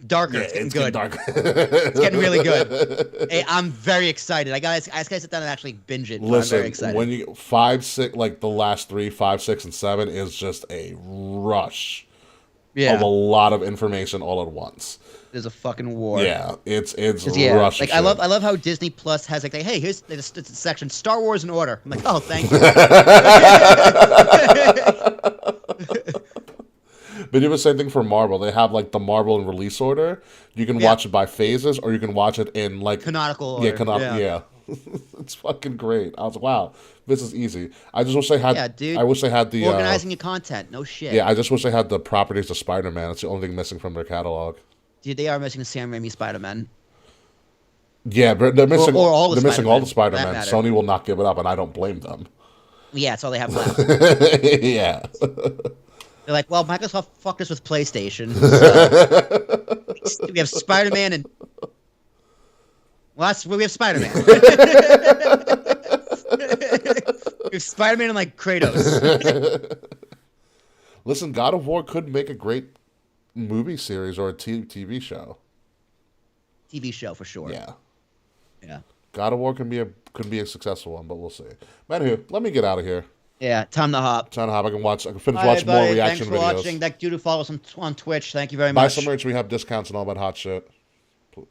darker. Yeah, it's getting Getting good. darker. It's getting really good. Hey, I'm very excited. I gotta sit down and actually binge it. Listen, I'm very excited. when you 5, 6, like the last 3, 5, 6, and 7 is just a rush. Yeah. Of a lot of information all at once. There's a fucking war. Yeah, it's yeah. rush. Like I love how Disney Plus has like hey, here's the section Star Wars in order. I'm like, oh, thank you. They do the same thing for Marvel. They have like the Marvel in release order. You can watch it by phases, or you can watch it in like canonical order. Yeah. It's fucking great. I was like, wow, this is easy. I just wish they had. Yeah, dude. I wish they had the organizing your content. No shit. Yeah, I just wish they had the properties of Spider-Man. It's the only thing missing from their catalog. Dude, they are missing the Sam Raimi Spider-Man. Yeah, but they're missing or all the they're missing all the Spider-Man, Spider-Man. Sony will not give it up, and I don't blame them. Yeah, that's all they have left. Yeah. They're like, well, Microsoft fucked us with PlayStation. So we have Spider-Man and we have Spider-Man. We have Spider-Man and like Kratos. Listen, God of War could make a great movie series or a TV show. TV show for sure. Yeah. Yeah. God of War can be a successful one, but we'll see. Anywho, let me get out of here. Yeah, time to hop. I can finish watching more reaction videos. Thanks for watching. That dude who follows on Twitch. Thank you very Buy much. some merch. We have discounts and all that hot shit.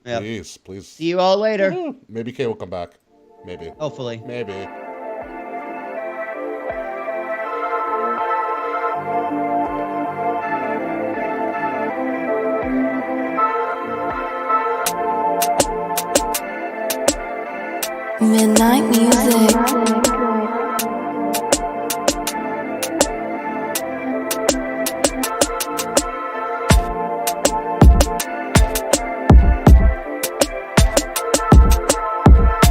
Please. See you all later. Woo-hoo. Maybe Kay will come back. Maybe. Hopefully. Maybe. Midnight music.